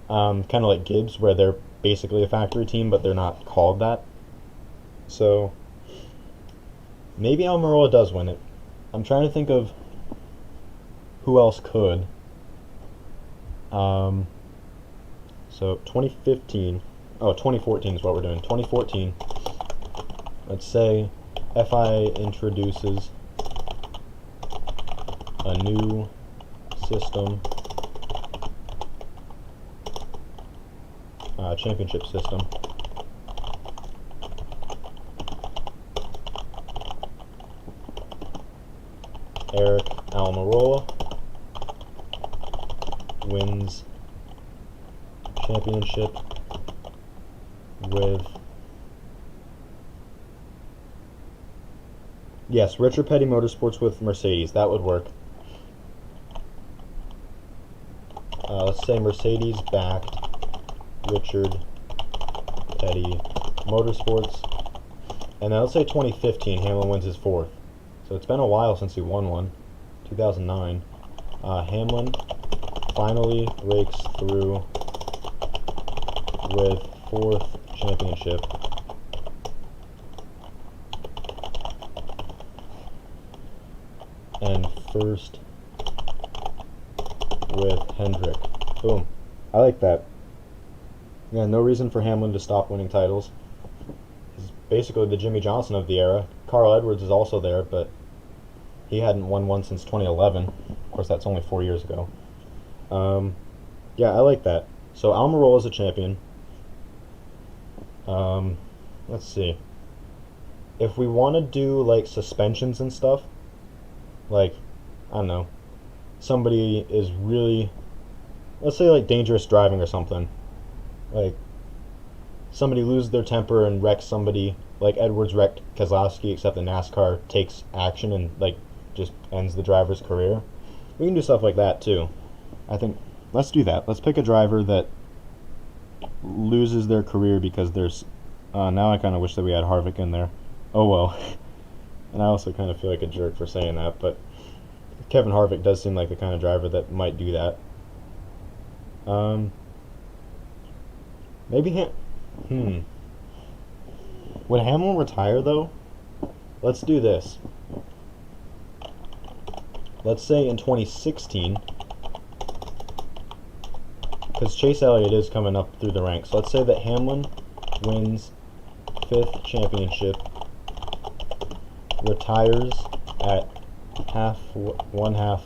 kind of like Gibbs, where they're basically a factory team, but they're not called that. So maybe Almirola does win it. I'm trying to think of who else could. So 2015. Oh, 2014 is what we're doing. 2014. Let's say FI introduces a new system, championship system. Eric Almirola wins championship with, yes, Richard Petty Motorsports with Mercedes. That would work. Let's say Mercedes backed Richard Petty Motorsports. And then let's say 2015, Hamlin wins his fourth. So it's been a while since he won one. 2009. Hamlin finally breaks through with fourth championship. And first with Hendrick. Boom. I like that. Yeah, no reason for Hamlin to stop winning titles. He's basically the Jimmy Johnson of the era. Carl Edwards is also there, but he hadn't won one since 2011. Of course, that's only 4 years ago. Yeah, I like that. So Almirola is a champion. Let's see. If we want to do like suspensions and stuff, like, I don't know, somebody is really, let's say like dangerous driving or something. Like, somebody loses their temper and wrecks somebody, like Edwards wrecked Keselowski, except the NASCAR takes action and like just ends the driver's career. We can do stuff like that too. I think, let's do that. Let's pick a driver that loses their career because there's, now I kind of wish that we had Harvick in there. Oh well. And I also kind of feel like a jerk for saying that, but Kevin Harvick does seem like the kind of driver that might do that. Maybe would Hamlin retire though? Let's do this. Let's say in 2016, because Chase Elliott is coming up through the ranks. Let's say that Hamlin wins 5th championship, retires at one half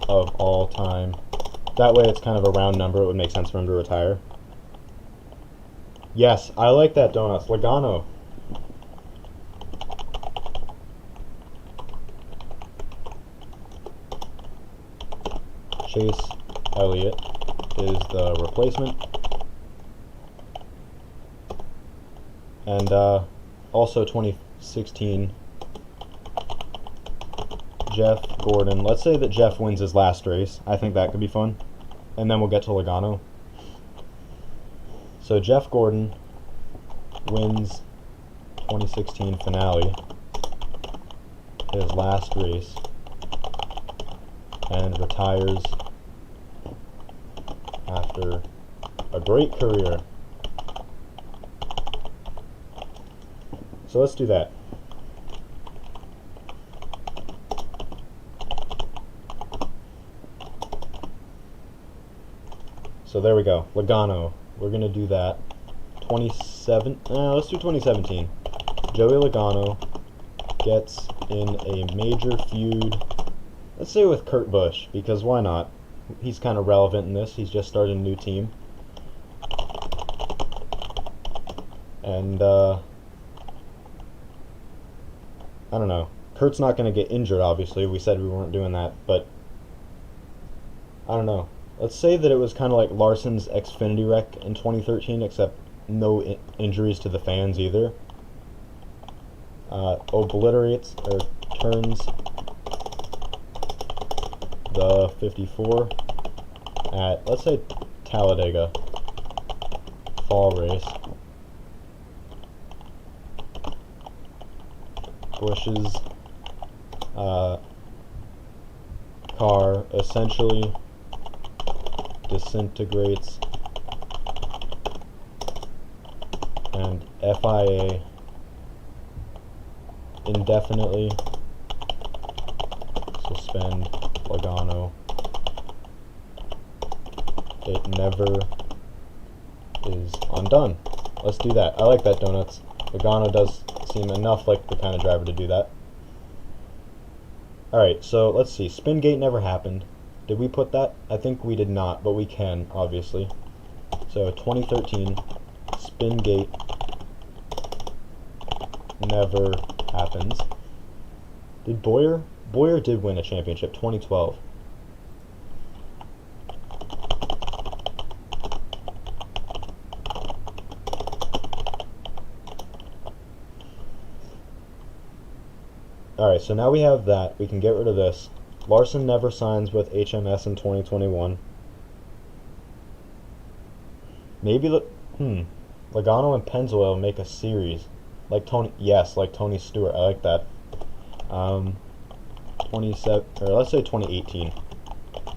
of all time. That way it's kind of a round number. It would make sense for him to retire. Yes, I like that, Donuts. Logano. Chase Elliott is the replacement. And also 2016, Jeff Gordon. Let's say that Jeff wins his last race. I think that could be fun. And then we'll get to Logano. So Jeff Gordon wins 2016 finale, his last race, and retires after a great career. So let's do that. So there we go, Logano. We're gonna do that. Let's do 2017. Joey Logano gets in a major feud, let's say with Kurt Busch, because why not? He's kind of relevant in this. He's just started a new team. And, I don't know. Kurt's not going to get injured, obviously. We said we weren't doing that, but I don't know. Let's say that it was kind of like Larson's Xfinity wreck in 2013, except no injuries to the fans either. Obliterates, or turns the 54 at, let's say, Talladega fall race. Bush's car essentially disintegrates, and FIA indefinitely suspend Logano. It never is undone. Let's do that. I like that, Donuts. Logano does seem enough like the kind of driver to do that. Alright, so let's see. Spingate never happened. Did we put that? I think we did not, but we can, obviously. So 2013, Spingate never happens. Did Boyer? Boyer did win a championship, 2012. Alright, so now we have that. We can get rid of this. Larson never signs with HMS in 2021. Maybe Logano and Pennzoil make a series. Like Tony, yes, like Tony Stewart. I like that. 27, or let's say 2018.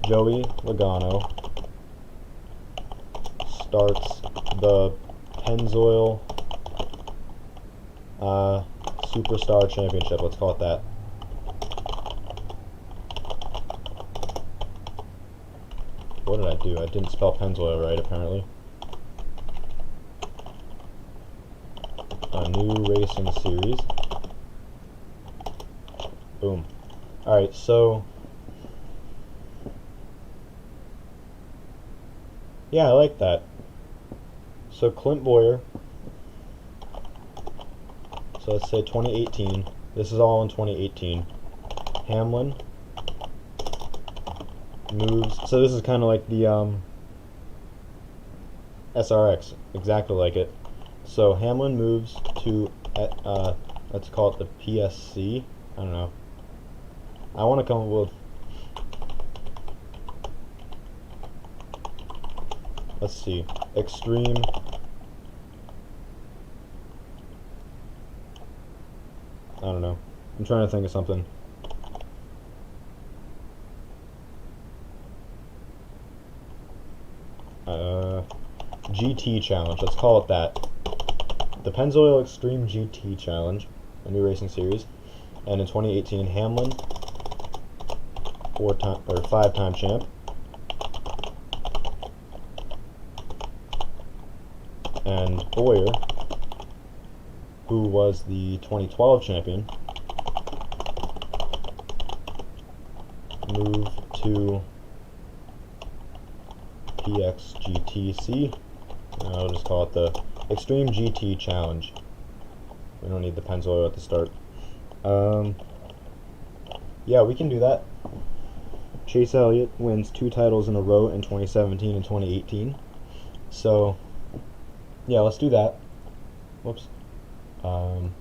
Joey Logano starts the Pennzoil Superstar Championship. Let's call it that. What did I do? I didn't spell Pennzoil right, apparently. A new racing series. Boom. Alright, so yeah, I like that. So Clint Boyer. So let's say 2018. This is all in 2018. Hamlin moves. So this is kind of like the SRX, exactly like it. So Hamlin moves to let's call it the PSC. I don't know. I want to come up with, let's see, Extreme I don't know. I'm trying to think of something. GT Challenge. Let's call it that. The Pennzoil Extreme GT Challenge, a new racing series. And in 2018, Hamlin, 5-time champ. And Boyer, who was the 2012 champion, move to PXGTC. I'll just call it the Extreme GT Challenge. We don't need the Pennzoil at the start. Yeah, we can do that. Chase Elliott wins 2 titles in a row in 2017 and 2018. So, yeah, let's do that. Whoops. Or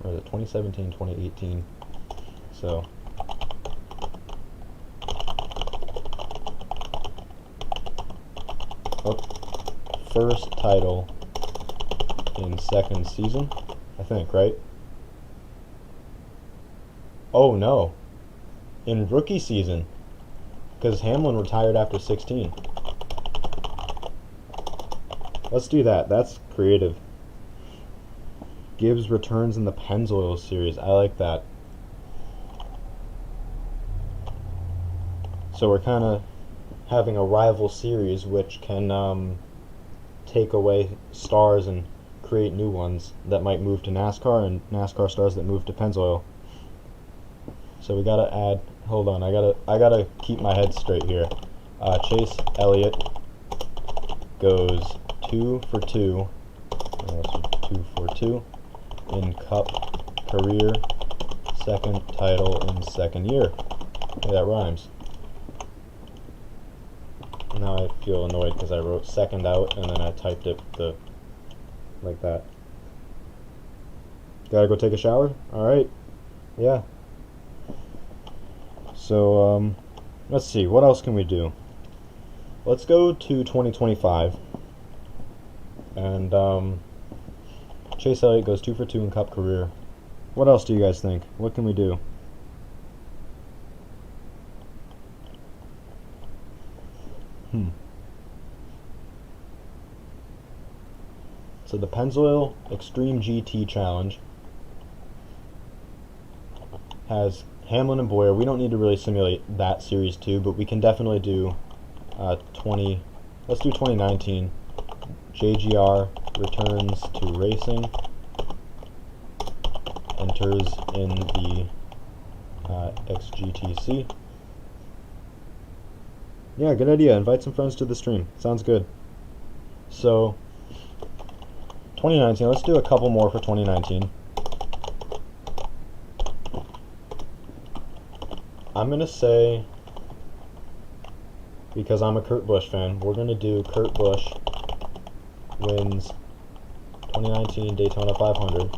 is it 2017, 2018? So, first title in second season, I think, right? Oh no, in rookie season, because Hamlin retired after 16. Let's do that. That's creative. Gibbs returns in the Pennzoil series. I like that. So we're kind of having a rival series which can take away stars and create create new ones that might move to NASCAR, and NASCAR stars that move to Pennzoil. So we gotta add. Hold on, I gotta keep my head straight here. Chase Elliott goes 2 for 2. 2 for 2 in Cup career, second title in second year. Hey, that rhymes. Now I feel annoyed because I wrote second out and then I typed it like that. Gotta go take a shower? Alright. Yeah. So, let's see. What else can we do? Let's go to 2025. And, Chase Elliott goes 2 for 2 in Cup career. What else do you guys think? What can we do? So the Pennzoil Extreme GT Challenge has Hamlin and Boyer. We don't need to really simulate that series 2, but we can definitely do let's do 2019. JGR returns to racing, enters in the XGTC. Yeah, good idea. Invite some friends to the stream. Sounds good. So 2019, let's do a couple more for 2019. I'm going to say, because I'm a Kurt Busch fan, we're going to do Kurt Busch wins 2019 Daytona 500.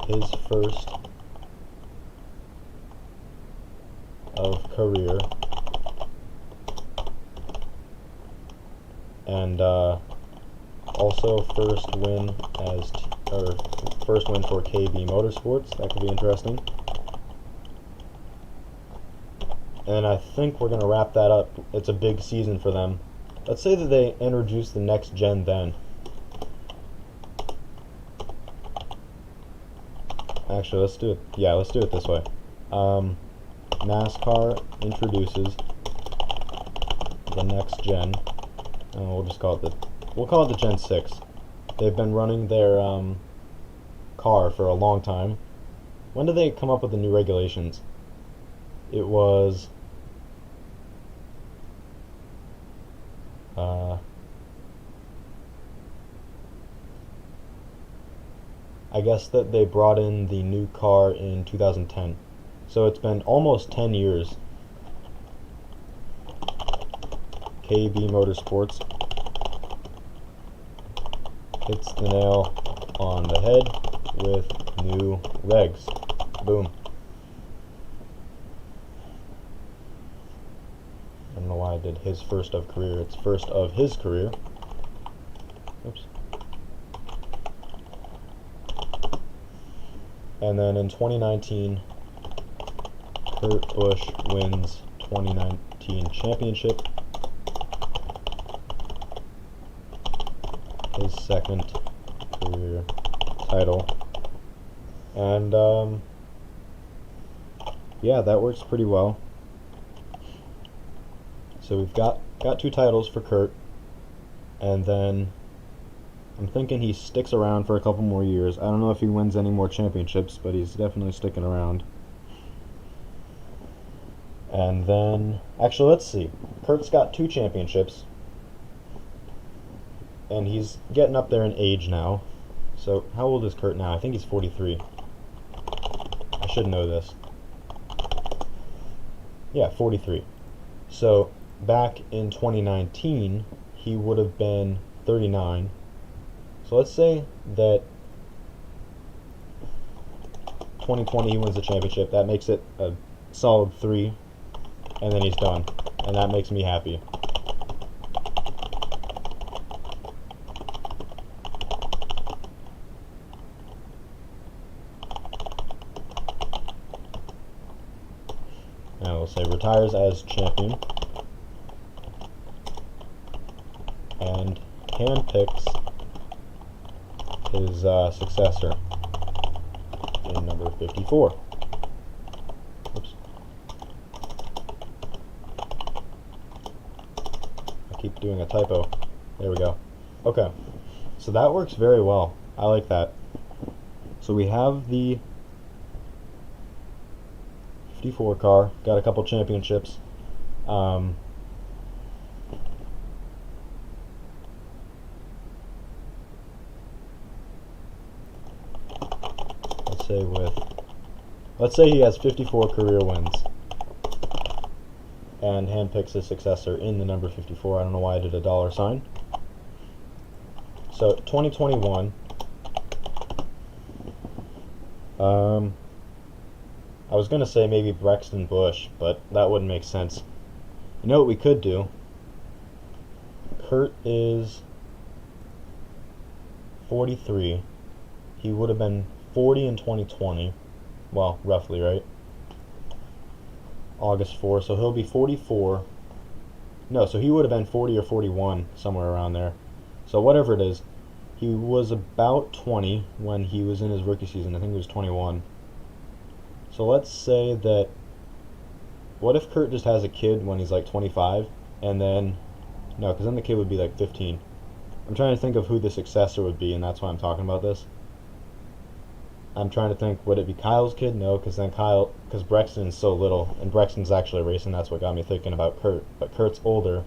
His first of career. And also first win first win for KB Motorsports. That could be interesting. And I think we're going to wrap that up. It's a big season for them. Let's say that they introduce the next gen then. Actually, let's do it. Yeah, let's do it this way. NASCAR introduces the next gen. And we'll just call it the Gen 6. They've been running their car for a long time. When did they come up with the new regulations? It was I guess that they brought in the new car in 2010. So it's been almost 10 years. KB Motorsports hits the nail on the head with new regs. Boom. I don't know why I did his first of career. It's first of his career. Oops. And then in 2019, Kurt Busch wins 2019 championship. His second career title. And yeah, that works pretty well. So we've got 2 titles for Kurt, and then I'm thinking he sticks around for a couple more years. I don't know if he wins any more championships, but he's definitely sticking around. And then, actually, let's see. Kurt's got 2 championships, and he's getting up there in age now. So how old is Kurt now? I think he's 43. I should know this. Yeah, 43. So back in 2019, he would have been 39. So let's say that 2020 he wins the championship. That makes it a solid 3, and then he's done. And that makes me happy. Now we'll say retires as champion. And handpicks his successor in number 54. Oops. I keep doing a typo. There we go. Okay. So that works very well. I like that. So we have the 54 car, got a couple championships. Let's say he has 54 career wins and handpicks his successor in the number 54. I don't know why I did a dollar sign. So 2021, I was gonna say maybe Braxton Bush, but that wouldn't make sense. You know what we could do? Kurt is 43. He would have been 40 in 2020. Well, roughly, right? August 4, so he'll be 44. No, so he would have been 40 or 41, somewhere around there. So whatever it is, he was about 20 when he was in his rookie season. I think he was 21. So let's say that, what if Kurt just has a kid when he's like 25, and then, no, because then the kid would be like 15. I'm trying to think of who the successor would be, and that's why I'm talking about this. I'm trying to think, would it be Kyle's kid? No, because Brexton is so little, and Brexton's actually racing. That's what got me thinking about Kurt. But Kurt's older,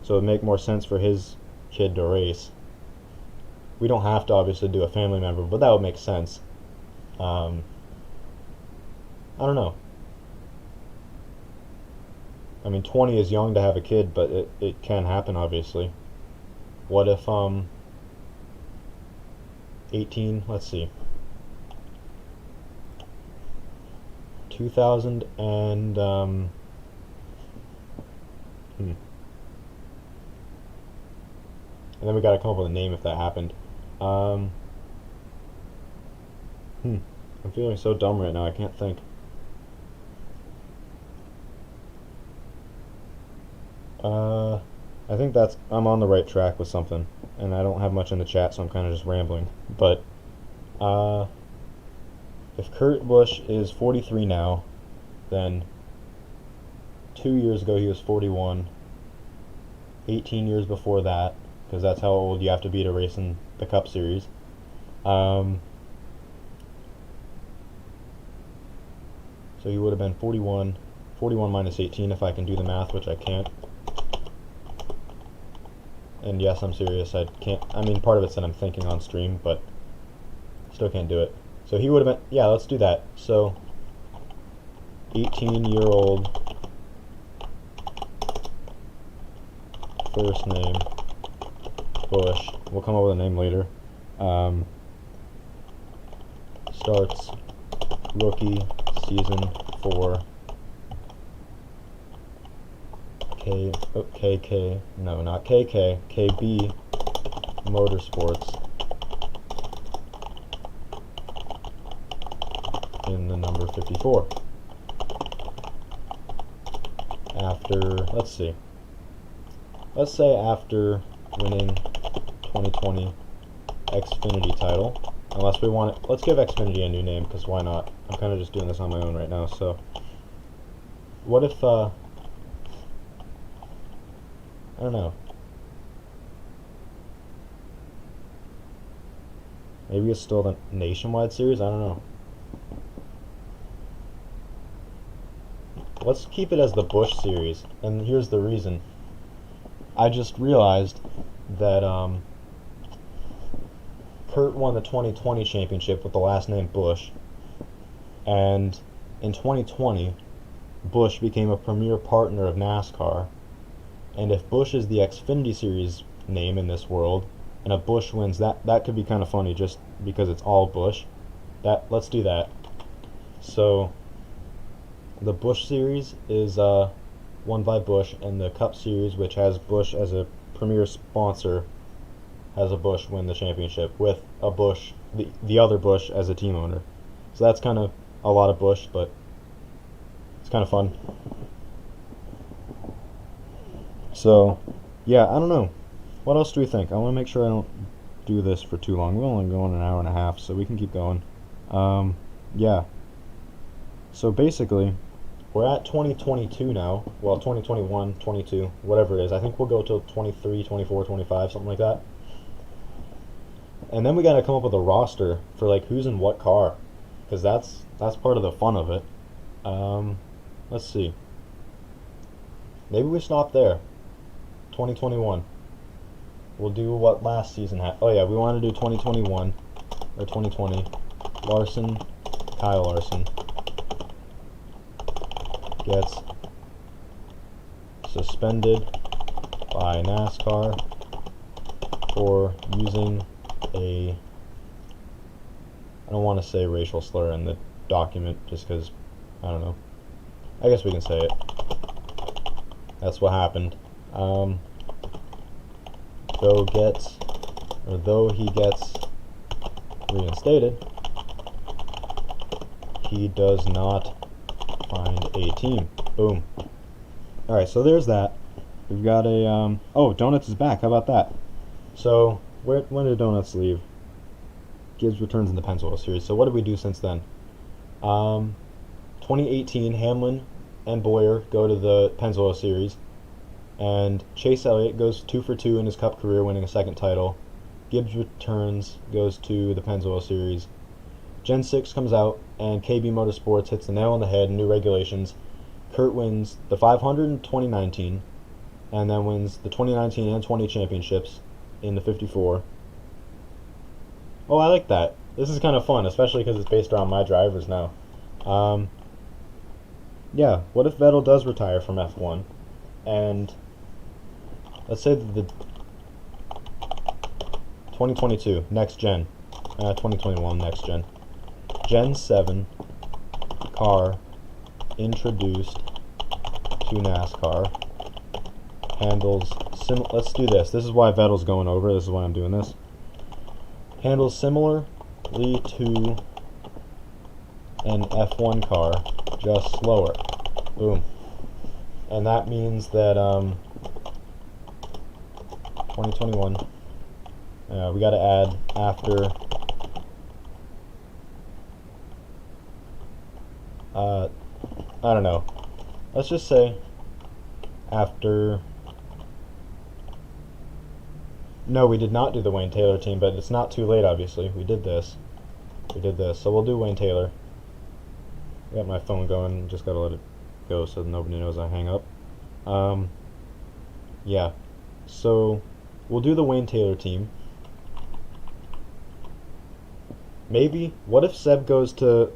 so it would make more sense for his kid to race. We don't have to obviously do a family member, but that would make sense. I don't know. I mean, 20 is young to have a kid, but it can happen, obviously. What if 18? Let's see. 2000 and and then we gotta come up with a name if that happened. I'm feeling so dumb right now, I can't think. I think I'm on the right track with something, and I don't have much in the chat, so I'm kind of just rambling. But if Kurt Busch is 43 now, then 2 years ago he was 41. 18 years before that, because that's how old you have to be to race in the Cup Series. So he would have been 41. 41 minus 18, if I can do the math, which I can't. And yes, I'm serious. I can't. I mean, part of it's that I'm thinking on stream, but still can't do it. So he would have been, yeah, let's do that. So 18-year-old, first name, Bush. We'll come up with a name later. Starts rookie season for KB Motorsports in the number 54. After, let's say after winning 2020 Xfinity title, unless we want it, let's give Xfinity a new name, because why not? I'm kind of just doing this on my own right now. So what if I don't know, maybe it's still the Nationwide Series, I don't know. Let's keep it as the Busch Series, and here's the reason. I just realized that Kurt won the 2020 championship with the last name Busch, and in 2020 Busch became a premier partner of NASCAR, and if Busch is the Xfinity Series name in this world, and a Busch wins, that could be kind of funny just because it's all Busch. Let's do that. So the Busch Series is won by Busch, and the Cup Series, which has Busch as a premier sponsor, has a Busch win the championship with a Busch, the other Busch as a team owner. So that's kind of a lot of Busch, but it's kind of fun. So yeah, I don't know. What else do we think? I want to make sure I don't do this for too long. We're only going an hour and a half, so we can keep going. Yeah. So basically, we're at 2022 now. Well, 2021, 22, whatever it is. I think we'll go till 23, 24, 25, something like that. And then we gotta come up with a roster for like who's in what car, because that's part of the fun of it. Let's see. Maybe we stop there. 2021. We'll do what last season had. Oh yeah, we want to do 2021 or 2020. Larson, Kyle Larson gets suspended by NASCAR for using I don't want to say racial slur in the document just because, I don't know. I guess we can say it. That's what happened. Though he gets reinstated, he does not find a team. Boom. Alright, so there's that. We've got a, oh, Donuts is back. How about that? So, when did Donuts leave? Gibbs returns in the Pensacola Series. So what did we do since then? 2018, Hamlin and Boyer go to the Pensacola Series, and Chase Elliott goes 2 for 2 in his Cup career, winning a second title. Gibbs returns, goes to the Pensacola Series. Gen 6 comes out, and KB Motorsports hits the nail on the head in new regulations. Kurt wins the 500 in 2019, and then wins the 2019 and 20 championships in the 54. Oh, I like that. This is kind of fun, especially because it's based around my drivers now. Yeah, what if Vettel does retire from F1? And let's say that the 2022, next gen. 2021, next gen. Gen 7 car introduced to NASCAR handles let's do this. This is why Vettel's going over. This is why I'm doing this. Handles similarly to an F1 car, just slower. Boom. And that means that 2021, we got to add after I don't know. Let's just say after. No, we did not do the Wayne Taylor team, but it's not too late, obviously. We did this. So we'll do Wayne Taylor. I got my phone going, just gotta let it go so nobody knows I hang up. Yeah. So we'll do the Wayne Taylor team. Maybe, what if Seb Vettel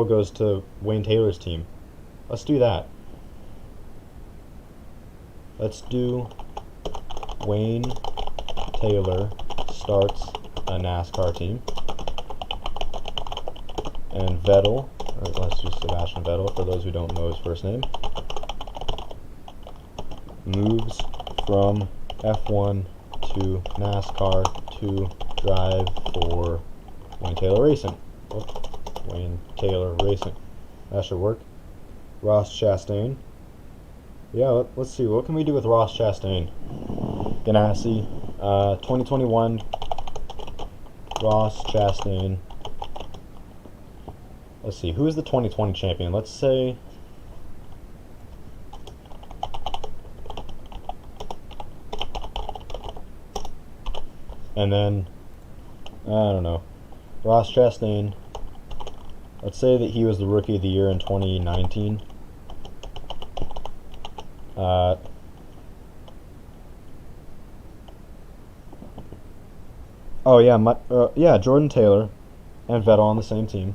goes to Wayne Taylor's team? Let's do that. Let's do Wayne Taylor starts a NASCAR team, and Vettel, or let's do Sebastian Vettel for those who don't know his first name, moves from F1 to NASCAR to drive for Wayne Taylor Racing. Wayne Taylor Racing. That should work. Ross Chastain. Yeah, let's see. What can we do with Ross Chastain? Ganassi. 2021. Ross Chastain. Let's see. Who is the 2020 champion? Let's say. And then, I don't know. Ross Chastain. Let's say that he was the Rookie of the Year in 2019. Oh yeah, yeah, Jordan Taylor and Vettel on the same team.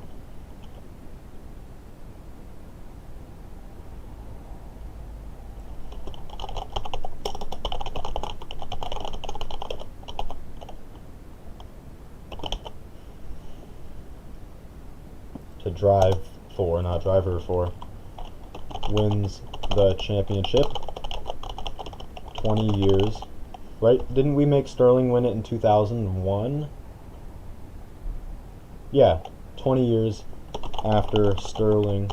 To drive for, not driver for, wins the championship. 20 years. Right? Didn't we make Sterling win it in 2001? Yeah, 20 years after Sterling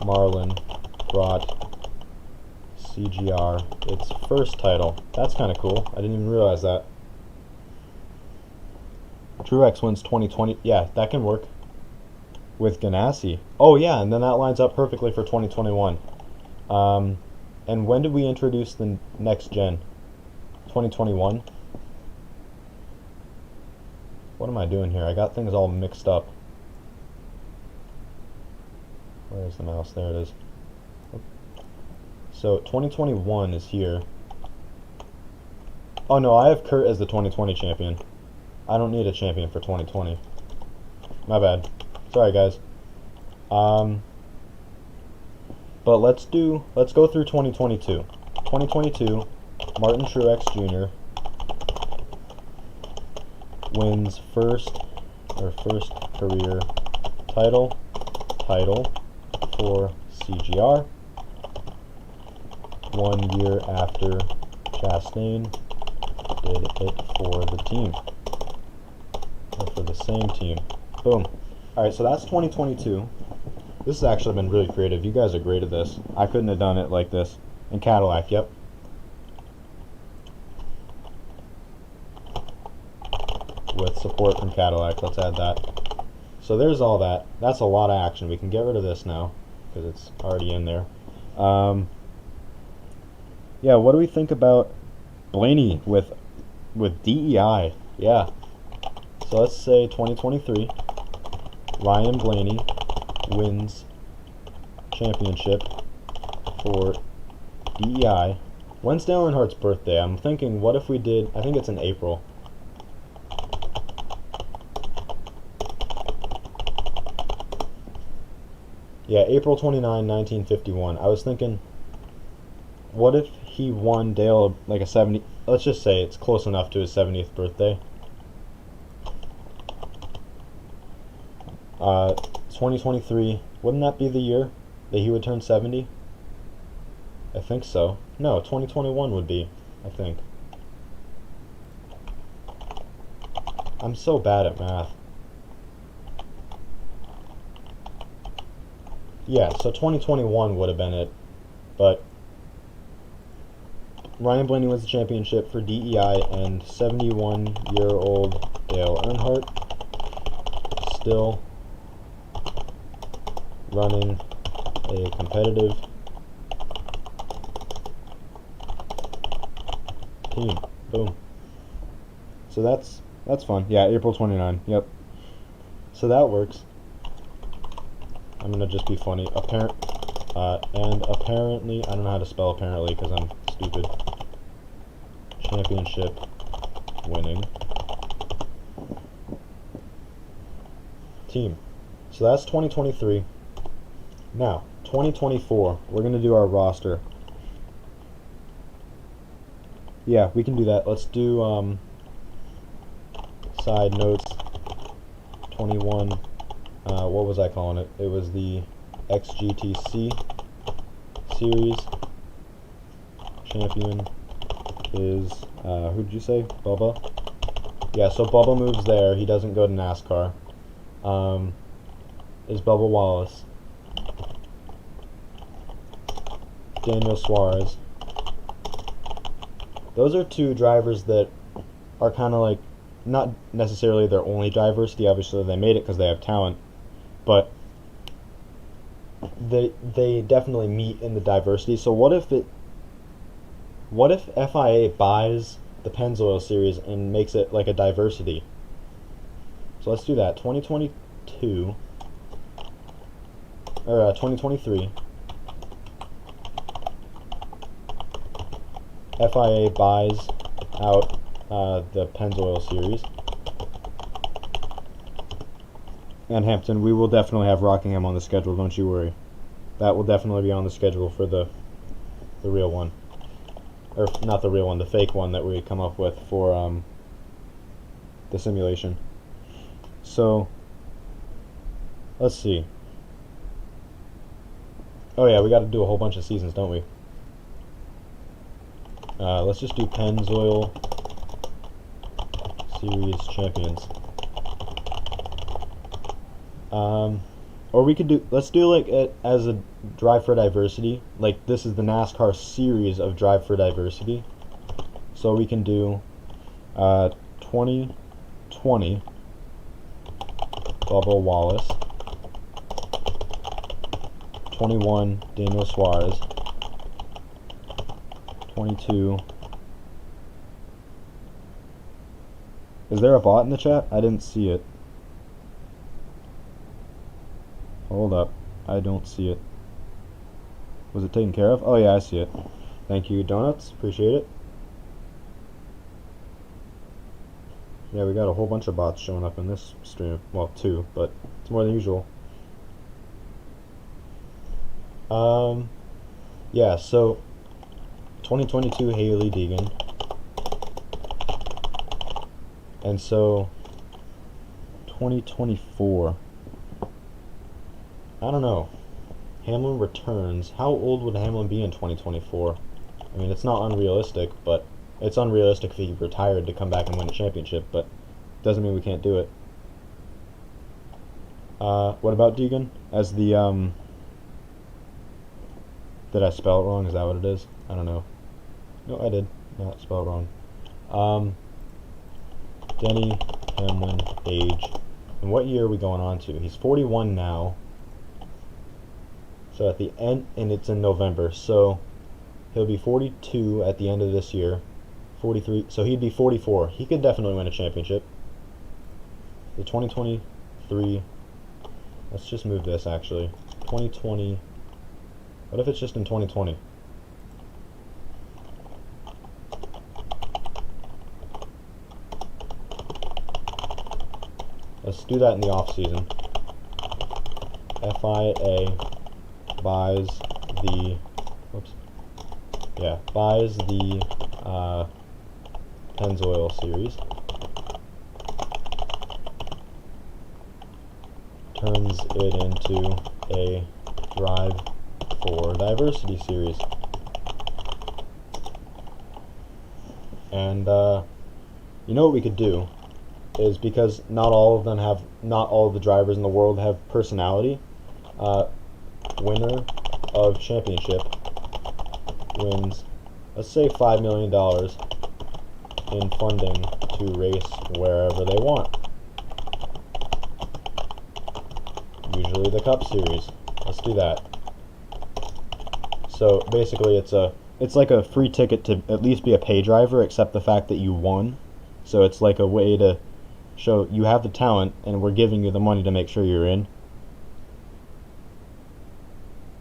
Marlin brought CGR its first title. That's kind of cool. I didn't even realize that. Truex wins 2020. Yeah, that can work. With Ganassi. Oh yeah, and then that lines up perfectly for 2021. And when did we introduce the next gen? 2021. What am I doing here? I got things all mixed up. Where's the mouse? There it is. So 2021 is here. Oh no, I have Kurt as the 2020 champion. I don't need a champion for 2020. My bad. Sorry guys. But let's go through 2022. 2022, Martin Truex Jr. wins first career title for CGR 1 year after Chastain did it for the team, or for the same team. Boom. Alright, so that's 2022. This has actually been really creative. You guys are great at this. I couldn't have done it like this. And Cadillac, yep. With support from Cadillac, let's add that. So there's all that. That's a lot of action. We can get rid of this now, because it's already in there. Yeah, what do we think about Blaney with DEI? Yeah. So let's say 2023, Ryan Blaney wins championship for DEI. When's Dale Earnhardt's birthday? I'm thinking, what if we did, I think it's in April. Yeah, April 29, 1951. I was thinking, what if he won Dale like a 70, let's just say it's close enough to his 70th birthday. 2023, wouldn't that be the year that he would turn 70? I think so. No, 2021 would be, I think. I'm so bad at math. Yeah, so 2021 would have been it, but Ryan Blaney wins the championship for DEI, and 71-year-old Dale Earnhardt still running a competitive team. Boom. So that's fun. Yeah, April 29. Yep. So that works. I'm gonna just be funny. And apparently, I don't know how to spell apparently because I'm stupid. Championship winning team. So that's 2023. Now, 2024, we're going to do our roster. Yeah, we can do that. Let's do side notes 21. What was I calling it? It was the XGTC series. Champion is, who did you say? Bubba? Yeah, so Bubba moves there. He doesn't go to NASCAR. Is Bubba Wallace. Daniel Suarez. Those are two drivers that are kind of like, not necessarily their only diversity. Obviously, they made it because they have talent, but they definitely meet in the diversity. So what if FIA buys the Pennzoil series and makes it like a diversity? So let's do that. 2022 or 2023. FIA buys out the Pennzoil series. And Hampton, we will definitely have Rockingham on the schedule, don't you worry. That will definitely be on the schedule for the real one. Or not the real one, the fake one that we come up with for the simulation. So, let's see. Oh yeah, we got to do a whole bunch of seasons, don't we? Let's just do Pennzoil Series Champions. Or we could do, let's do like it as a Drive for Diversity. Like this is the NASCAR series of Drive for Diversity. So we can do 2020 Bubba Wallace, 21 Daniel Suarez, 22 Is there a bot in the chat? I didn't see it. Hold up. I don't see it. Was it taken care of? Oh yeah, I see it. Thank you, Donuts. Appreciate it. Yeah, we got a whole bunch of bots showing up in this stream. Well, 2, but it's more than usual. Yeah, so 2022 Haley Deegan. And so 2024. I don't know. Hamlin returns. How old would Hamlin be in 2024? I mean, it's not unrealistic, but it's unrealistic if he retired to come back and win a championship, but doesn't mean we can't do it. What about Deegan? As the, did I spell it wrong? Is that what it is? I don't know. No, I did not spell it wrong. Denny Hamlin, age. And what year are we going on to? He's 41 now. So at the end, and it's in November, so he'll be 42 at the end of this year. 43, so he'd be 44. He could definitely win a championship. The 2023, let's just move this actually. 2020, what if it's just in 2020? Let's do that in the off season. FIA buys the, buys the Pennzoil series, turns it into a Drive for Diversity series, and you know what we could do is, because not all of the drivers in the world have personality, winner of championship wins, let's say $5 million in funding to race wherever they want. Usually the Cup Series. Let's do that. So basically it's like a free ticket to at least be a pay driver, except the fact that you won. So it's like a way to show you have the talent and we're giving you the money to make sure you're in.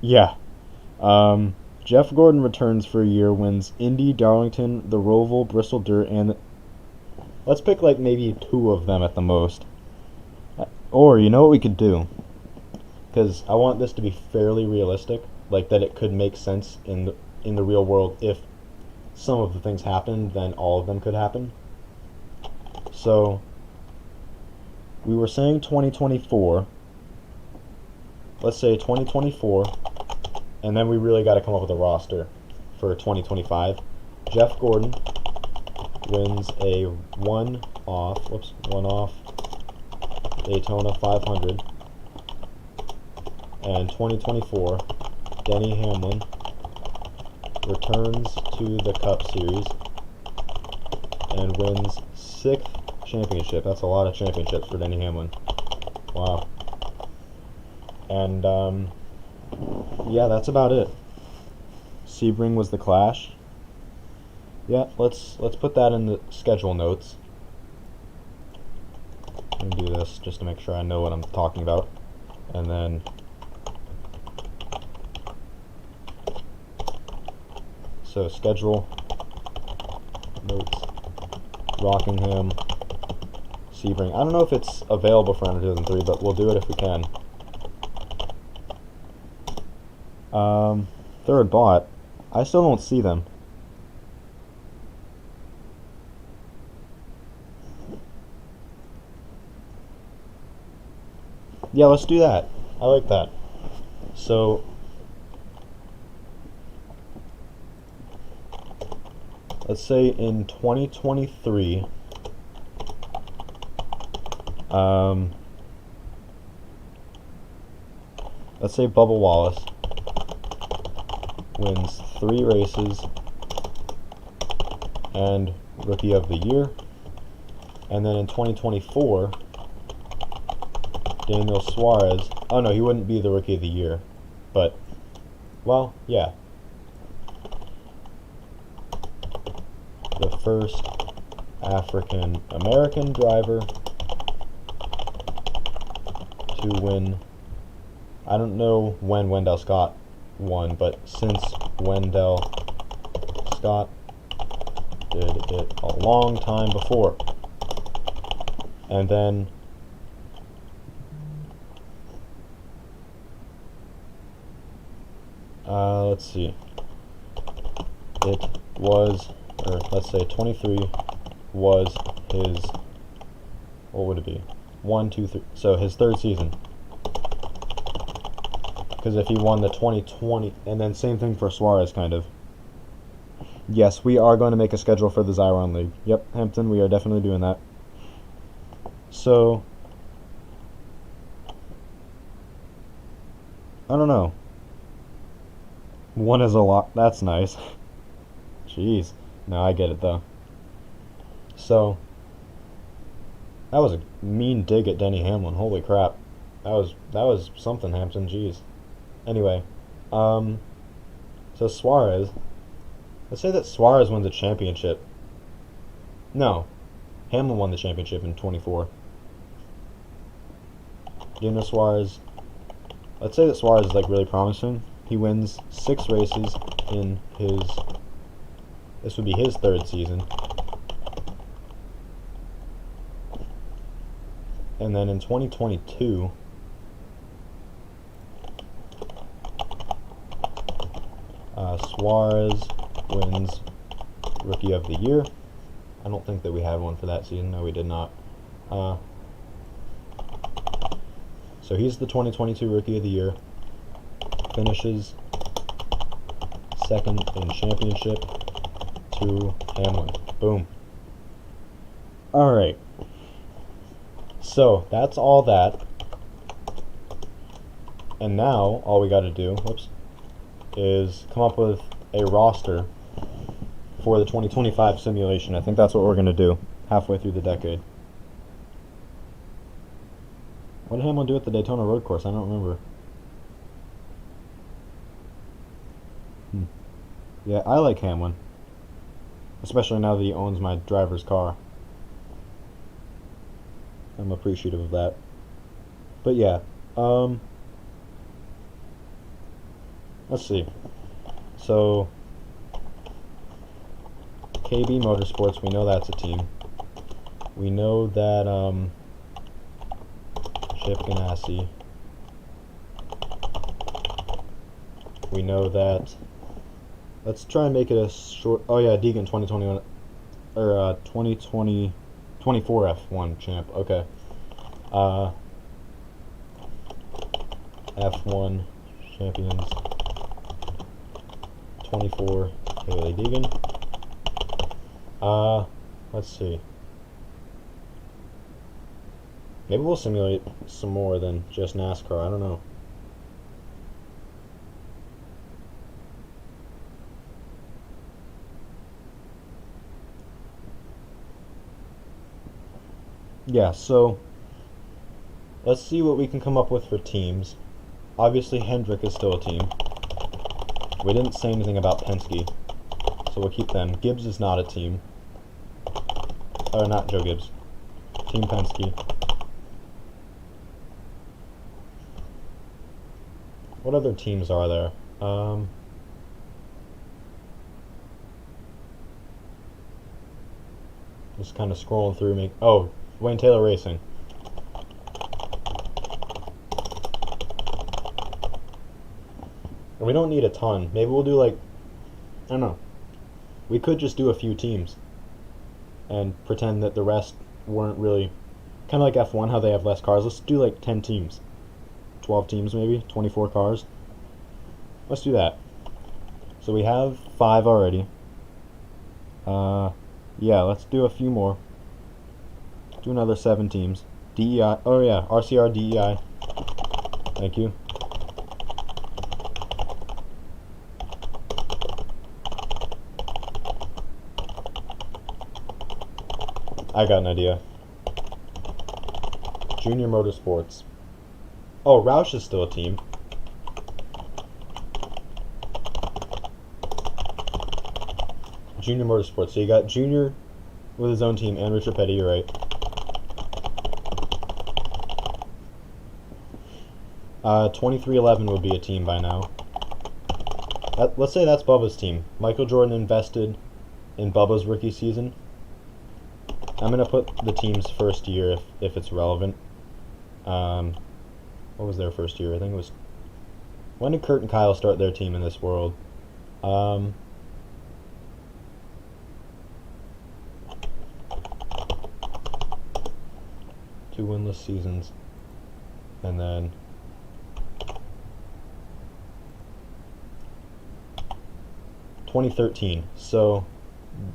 Yeah. Jeff Gordon returns for a year, wins Indy, Darlington, the Roval, Bristol Dirt, and let's pick like maybe 2 of them at the most. Or you know what we could do? Because I want this to be fairly realistic, like that it could make sense in the real world. If some of the things happened, then all of them could happen. So we were saying 2024. Let's say 2024. And then we really got to come up with a roster for 2025. Jeff Gordon wins a one-off Daytona 500. And 2024, Denny Hamlin returns to the Cup Series and wins 6th championship. That's a lot of championships for Denny Hamlin. Wow. And yeah, that's about it. Sebring was the Clash. Yeah, let's put that in the schedule notes. Let me do this just to make sure I know what I'm talking about. And then so schedule notes, Rockingham, Sebring. I don't know if it's available for under 2003, but we'll do it if we can. Third bot. I still don't see them. Yeah, let's do that. I like that. So let's say in 2023, let's say Bubba Wallace wins 3 races and Rookie of the Year. And then in 2024, Daniel Suarez, oh no, he wouldn't be the Rookie of the Year, but, well, yeah. The first African American driver to win. I don't know when Wendell Scott won, but since Wendell Scott did it a long time before. And then let's see. It was, or let's say 23 was his, what would it be? 1, 2, 3, so his third season. Because if he won the 2020, and then same thing for Suarez, kind of. Yes, we are going to make a schedule for the Xiron League. Yep, Hampton, we are definitely doing that. So, I don't know. One is a lot. That's nice. Jeez. No, I get it though. So, that was a mean dig at Denny Hamlin. Holy crap. That was something, Hampton. Jeez. Anyway, so Suarez. Let's say that Suarez wins the championship. No, Hamlin won the championship in 24. Daniel Suarez. Let's say that Suarez is like really promising. He wins 6 races in his. This would be his third season. And then in 2022, Suarez wins Rookie of the Year. I don't think that we had one for that season. No, we did not. So he's the 2022 Rookie of the Year. Finishes second in championship to Hamlin. Boom. Alright. So, that's all that. And now, all we gotta do, is come up with a roster for the 2025 simulation. I think that's what we're gonna do halfway through the decade. What did Hamlin do at the Daytona road course? I don't remember. Yeah, I like Hamlin. Especially now that he owns my driver's car. I'm appreciative of that. But yeah, let's see. So, KB Motorsports, we know that's a team. We know that, Chip Ganassi. We know that. Let's try and make it a short. Oh yeah, Deegan 2021 or 2020 24 F1 champ. Okay. F1 champions 24 Haley Deegan. Let's see. Maybe we'll simulate some more than just NASCAR. I don't know. Yeah, so let's see what we can come up with for teams. Obviously, Hendrick is still a team. We didn't say anything about Penske, so we'll keep them. Gibbs is not a team. Oh, not Joe Gibbs. Team Penske. What other teams are there? Just kind of scrolling through. Oh, Wayne Taylor Racing. And we don't need a ton. Maybe we'll do like, I don't know. We could just do a few teams and pretend that the rest weren't really, kind of like F1, how they have less cars. Let's do like 10 teams. 12 teams maybe, 24 cars. Let's do that. So we have 5 already. Yeah, let's do a few more. Do another 7 teams. DEI, oh yeah, RCR DEI. Thank you. I got an idea. Junior Motorsports. Oh, Roush is still a team. Junior Motorsports. So you got Junior with his own team, and Richard Petty, you're right. 2311 would be a team by now. Let's say that's Bubba's team. Michael Jordan invested in Bubba's rookie season. I'm going to put the team's first year if it's relevant. What was their first year? I think it was... When did Kurt and Kyle start their team in this world? 2 winless seasons. And then... 2013. So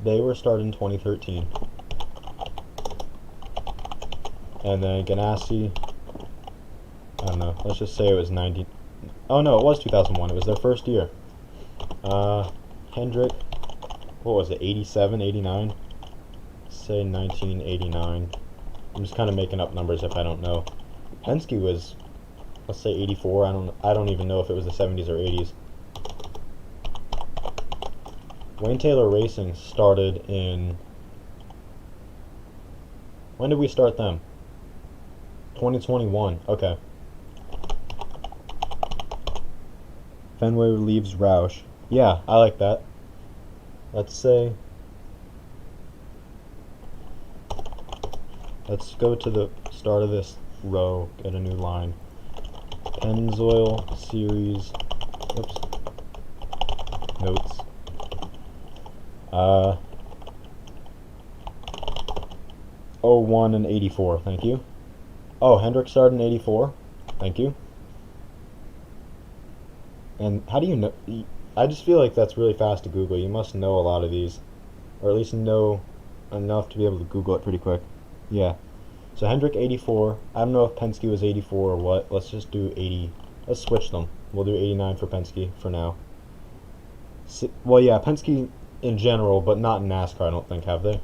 they were started in 2013. And then Ganassi, I don't know, let's just say it was 90. Oh no, it was 2001. It was their first year. Hendrick, what was it, 87, 89? Say 1989. I'm just kind of making up numbers if I don't know. Penske was, let's say 84. I don't even know if it was the 70s or 80s. Wayne Taylor Racing started in... When did we start them? 2021. Okay. Fenway leaves Roush. Yeah, I like that. Let's say... Let's go to the start of this row, get a new line. Pennzoil Series... Oops. Notes. 01 and 84, thank you. Oh, Hendrick started in 84, thank you. And how do you know? I just feel like that's really fast to Google. You must know a lot of these, or at least know enough to be able to Google it pretty quick. Yeah. So Hendrick 84. I don't know if Penske was 84 or what. Let's just do 80. Let's switch them. We'll do 89 for Penske for now. Well, yeah, Penske in general, but not in NASCAR, I don't think, have they?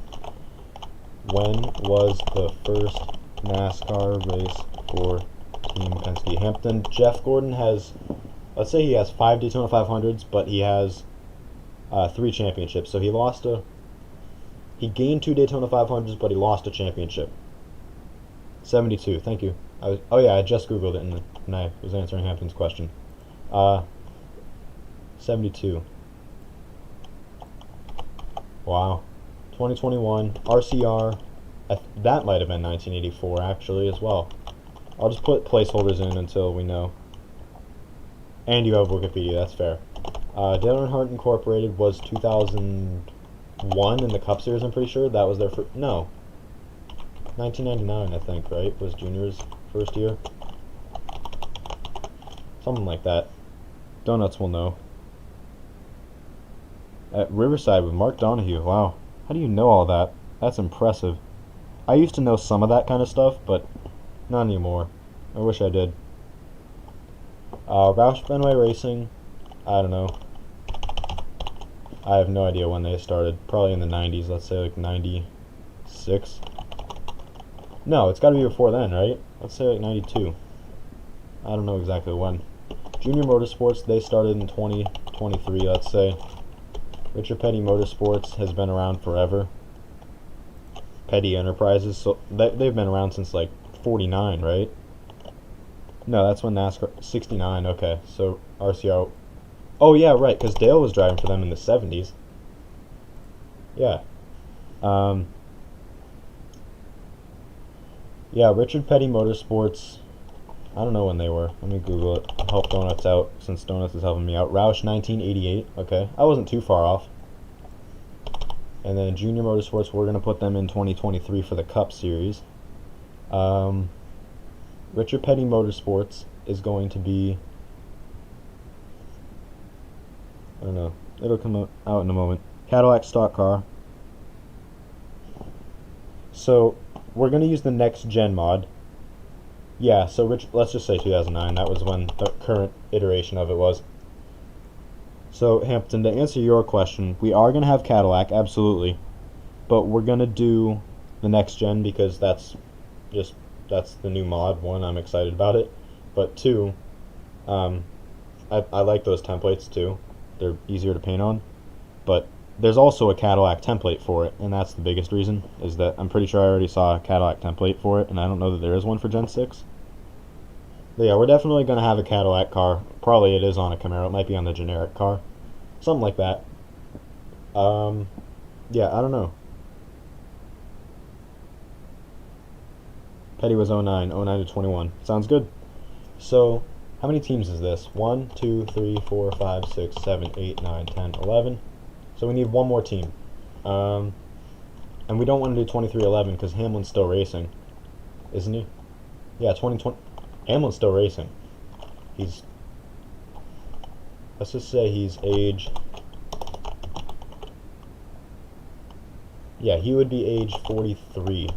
When was the first NASCAR race for Team Penske? Hampton. Jeff Gordon has, let's say he has 5 Daytona 500s, but he has 3 championships. So he gained 2 Daytona 500s, but he lost a championship. 72, thank you. Oh yeah, I just Googled it and I was answering Hampton's question. 72. Wow. 2021, RCR, that might have been 1984 actually as well. I'll just put placeholders in until we know. And you have Wikipedia, that's fair. Dale Earnhardt Incorporated was 2001 in the Cup Series, I'm pretty sure. That was their first, no. 1999, I think, right? Was Junior's first year? Something like that. Donuts will know. At Riverside with Mark Donahue, wow. How do you know all that? That's impressive. I used to know some of that kind of stuff, but not anymore. I wish I did. Roush Fenway Racing, I don't know. I have no idea when they started. Probably in the 90s, let's say like 96. No, it's got to be before then, right? Let's say like 92. I don't know exactly when. Junior Motorsports, they started in 2023, let's say. Richard Petty Motorsports has been around forever. Petty Enterprises, so they've been around since like 49, right? No, that's when NASCAR, 69, okay. So RCR, oh yeah, right, because Dale was driving for them in the 70s. Yeah. Yeah, Richard Petty Motorsports, I don't know when they were. Let me Google it. I'll help Donuts out since Donuts is helping me out. Roush 1988. Okay, I wasn't too far off. And then Junior Motorsports, we're going to put them in 2023 for the Cup Series. Richard Petty Motorsports is going to be... I don't know. It'll come out in a moment. Cadillac Stock Car. So, we're going to use the next gen mod. Yeah, so let's just say 2009. That was when the current iteration of it was. So, Hampton, to answer your question, we are going to have Cadillac, absolutely. But we're going to do the next gen because that's the new mod. 1, I'm excited about it. But 2, I like those templates too. They're easier to paint on. But there's also a Cadillac template for it, and that's the biggest reason, is that I'm pretty sure I already saw a Cadillac template for it, and I don't know that there is one for Gen 6. But yeah, we're definitely going to have a Cadillac car. Probably it is on a Camaro. It might be on the generic car. Something like that. Yeah, I don't know. Petty was 09 to 21. Sounds good. So, how many teams is this? 1, 2, 3, 4, 5, 6, 7, 8, 9, 10, 11. So we need one more team. And we don't want to do 23-11 because Hamlin's still racing. Isn't he? Yeah, 2020. Hamlin's still racing. He's... Let's just say he's age... Yeah, he would be age 43.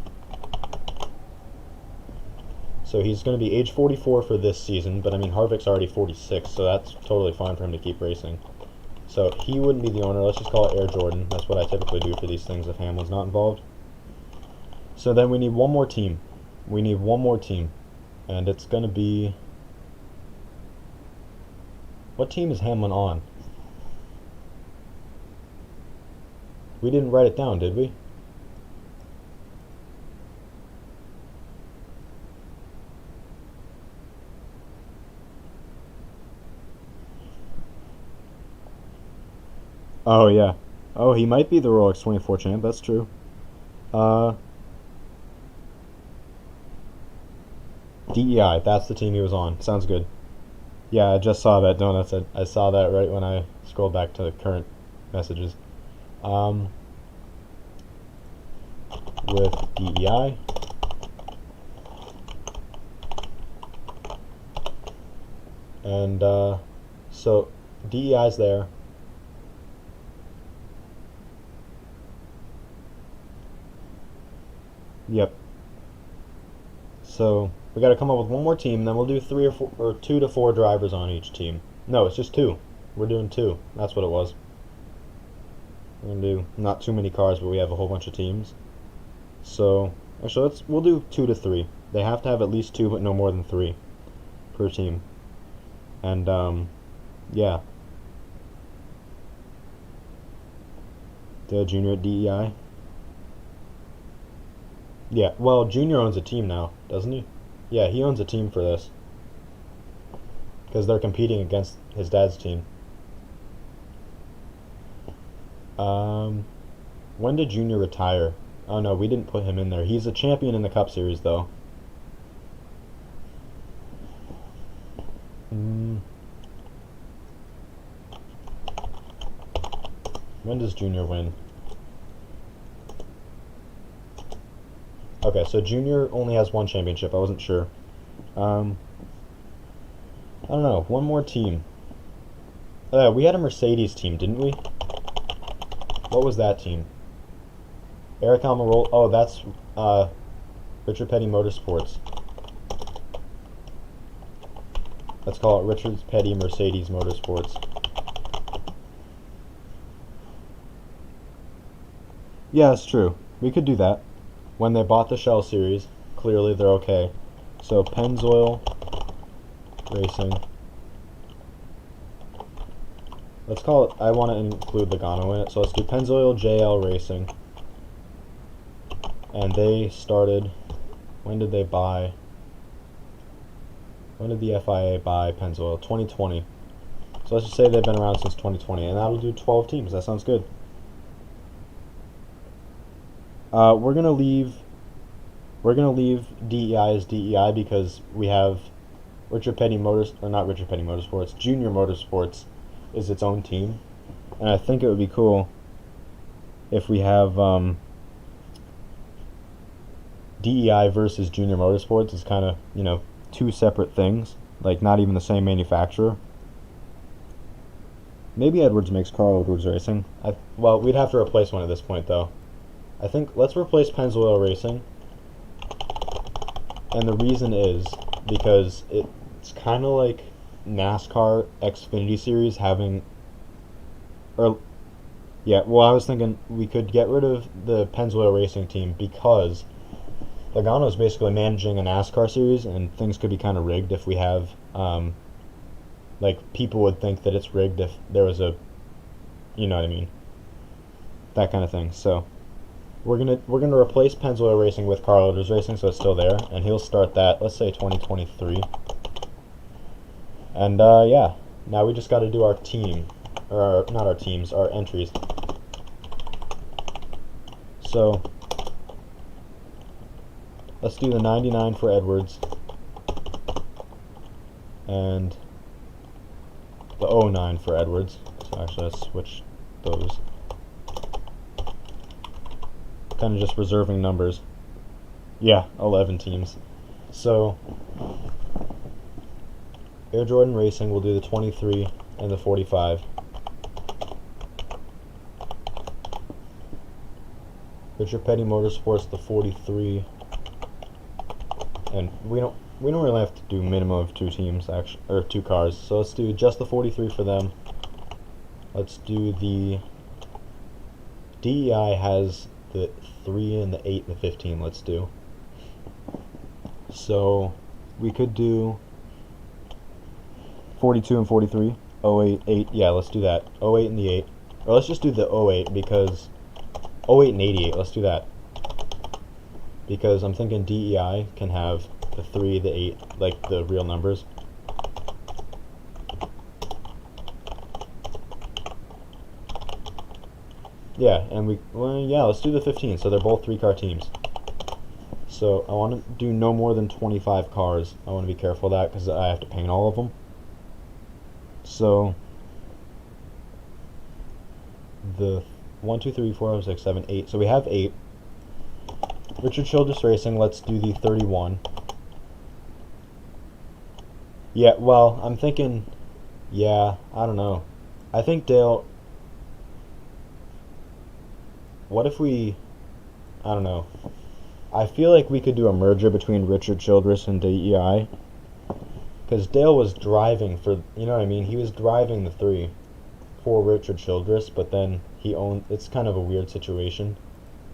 So he's going to be age 44 for this season, but I mean, Harvick's already 46, so that's totally fine for him to keep racing. So he wouldn't be the owner. Let's just call it Air Jordan. That's what I typically do for these things if Hamlin's not involved. So then we need one more team. We need one more team. And it's going to be... What team is Hamlin on? We didn't write it down, did we? Oh, yeah. Oh, he might be the Rolex 24 champ. That's true. DEI. That's the team he was on. Sounds good. Yeah, I just saw that, Donuts. I saw that right when I scrolled back to the current messages. With DEI. And, so, DEI's there. Yep. So we got to come up with one more team, then we'll do 3 or 4 or 2 to 4 drivers on each team. No, it's just 2. We're doing 2. That's what it was. We're gonna do not too many cars, but we have a whole bunch of teams. So actually, we'll do 2 to 3. They have to have at least 2, but no more than 3 per team. And yeah. The Junior at DEI. Yeah, well, Junior owns a team now, doesn't he? Yeah, he owns a team for this. Because they're competing against his dad's team. When did Junior retire? Oh no, we didn't put him in there. He's a champion in the Cup Series, though. When does Junior win? Okay, so Junior only has 1 championship. I wasn't sure. I don't know. One more team. We had a Mercedes team, didn't we? What was that team? Eric Almirola. Oh, that's Richard Petty Motorsports. Let's call it Richard Petty Mercedes Motorsports. Yeah, that's true. We could do that. When they bought the Shell Series, clearly they're okay. So Pennzoil Racing. Let's call it, I want to include Logano in it, so let's do Pennzoil JL Racing. And they started, when did they buy? When did the FIA buy Pennzoil? 2020. So let's just say they've been around since 2020, and that'll do 12 teams. That sounds good. We're gonna leave DEI as DEI because we have Richard Petty not Richard Petty Motorsports. Junior Motorsports is its own team, and I think it would be cool if we have DEI versus Junior Motorsports. It's kind of, you know, 2 separate things, like not even the same manufacturer. Maybe Edwards makes Carl Edwards Racing. Well, we'd have to replace one at this point, though. I think let's replace Pennzoil Racing, and the reason is because it's kind of like NASCAR Xfinity Series having, yeah, well, I was thinking we could get rid of the Pennzoil Racing team because Logano is basically managing a NASCAR series, and things could be kind of rigged if we have, like, people would think that it's rigged if there was a, you know what I mean. that kind of thing. So we're gonna replace Pennzoil Racing with Car Loaders Racing, so it's still there, and he'll start that. Let's say 2023. And yeah, now we just got to do our team, or not our teams, our entries. So let's do the 99 for Edwards and the 09 for Edwards. So actually, let's switch those. Kind of just reserving numbers. Yeah, 11 teams. So Air Jordan Racing will do the 23 and the 45. Richard Petty Motorsports the 43. And we don't really have to do minimum of 2 teams actually, or 2 cars. So let's do just the 43 for them. Let's do the DEI has the 3 and the 8 and the 15. Let's do. So we could do 42 and 43. 08, 8. Yeah, let's do that. 08 and the 8. Or let's just do the 08 because 08 and 88. Let's do that. Because I'm thinking DEI can have the 3, the 8, like the real numbers. Yeah, and yeah, let's do the 15. So they're both 3-car teams. So I want to do no more than 25 cars. I want to be careful of that because I have to paint all of them. So the 1, 2, 3, 4, 5, 6, 7, 8. So we have 8. Richard Childress Racing, let's do the 31. Yeah, well, I'm thinking, yeah, I don't know. I think Dale, what if we, I don't know. I feel like we could do a merger between Richard Childress and DEI. Because Dale was driving for, you know what I mean? He was driving the 3 for Richard Childress, but then he owned, it's kind of a weird situation.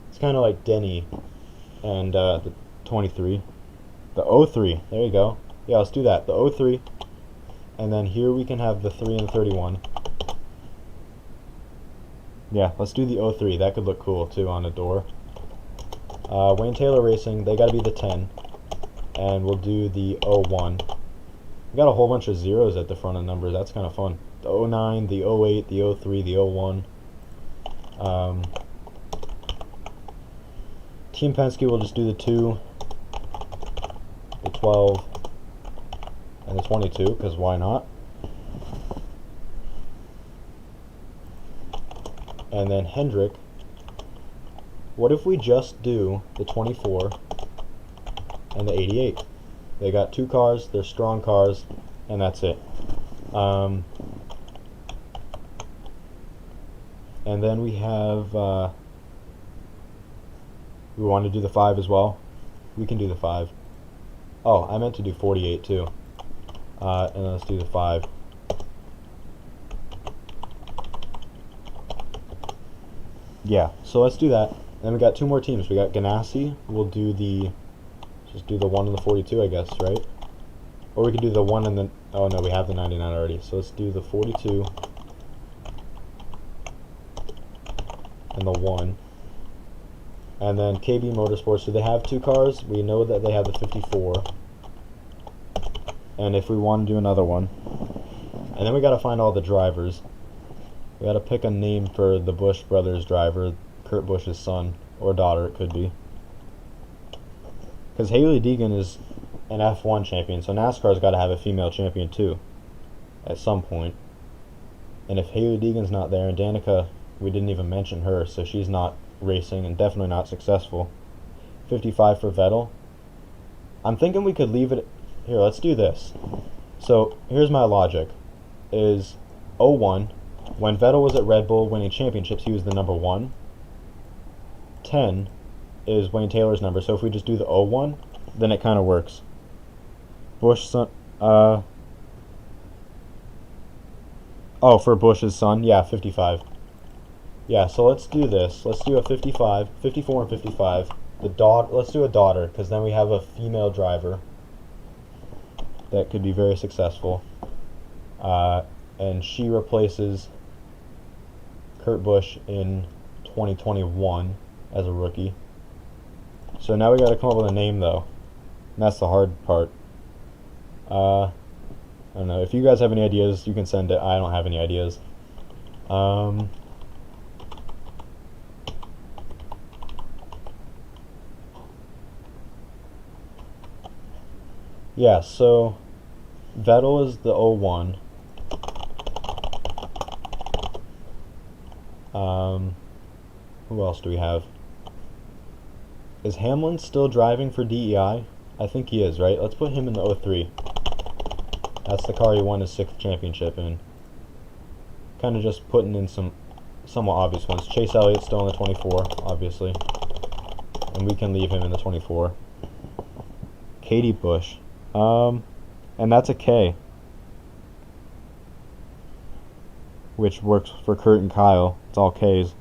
It's kind of like Denny and the 23. The 03, there you go. Yeah, let's do that. The 03. And then here we can have the 3 and 31. Yeah, let's do the 03. That could look cool too on a door. Wayne Taylor Racing, they got to be the 10. And we'll do the 01. We got a whole bunch of zeros at the front of numbers. That's kind of fun. The 09, the 08, the 03, the 01. Team Penske will just do the 2, the 12, and the 22, because why not? And then Hendrick, what if we just do the 24 and the 88? They got 2 cars, they're strong cars, and that's it. And then we have, we want to do the 5 as well. We can do the 5. Oh, I meant to do 48 too. And then let's do the 5. Yeah, so let's do that. Then we got 2 more teams. We got Ganassi. We'll do the, just do the 1 and the 42, I guess, right? Or we could do the 1 and the, oh no, we have the 99 already. So let's do the 42 and the 1. And then KB Motorsports, do they have 2 cars? We know that they have the 54. And if we want to do another one. And then we got to find all the drivers. We got to pick a name for the Busch brothers driver, Kurt Busch's son, or daughter it could be. Because Hailie Deegan is an F1 champion, so NASCAR's got to have a female champion too, at some point. And if Hailie Deegan's not there, and Danica, we didn't even mention her, so she's not racing and definitely not successful. 55 for Vettel. I'm thinking we could leave it, here, let's do this. So, here's my logic, is 01, when Vettel was at Red Bull winning championships, he was the number 1. 10 is Wayne Taylor's number, so if we just do the 01, then it kind of works. Busch son, oh, for Busch's son, yeah, 55. Yeah, so let's do this. Let's do a 55, 54 and 55. The let's do a daughter, because then we have a female driver that could be very successful. And she replaces Kurt Busch in 2021 as a rookie. So now we got to come up with a name, though. And that's the hard part. I don't know. If you guys have any ideas, you can send it. I don't have any ideas. Yeah, so Vettel is the 01. Who else do we have? Is Hamlin still driving for DEI? I think he is, right? Let's put him in the 03. That's the car he won his 6th championship in. Kind of just putting in some somewhat obvious ones. Chase Elliott's still in the 24, obviously. And we can leave him in the 24. Katie Bush. And that's a K. Which works for Kurt and Kyle. It's all Ks.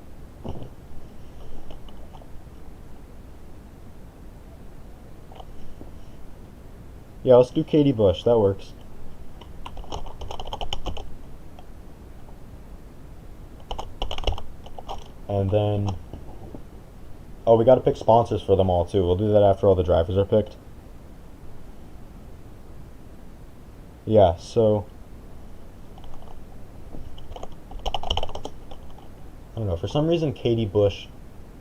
Yeah, let's do Katie Bush. That works. And then... oh, we gotta pick sponsors for them all, too. We'll do that after all the drivers are picked. Yeah, so... I don't know, for some reason Katie Bush...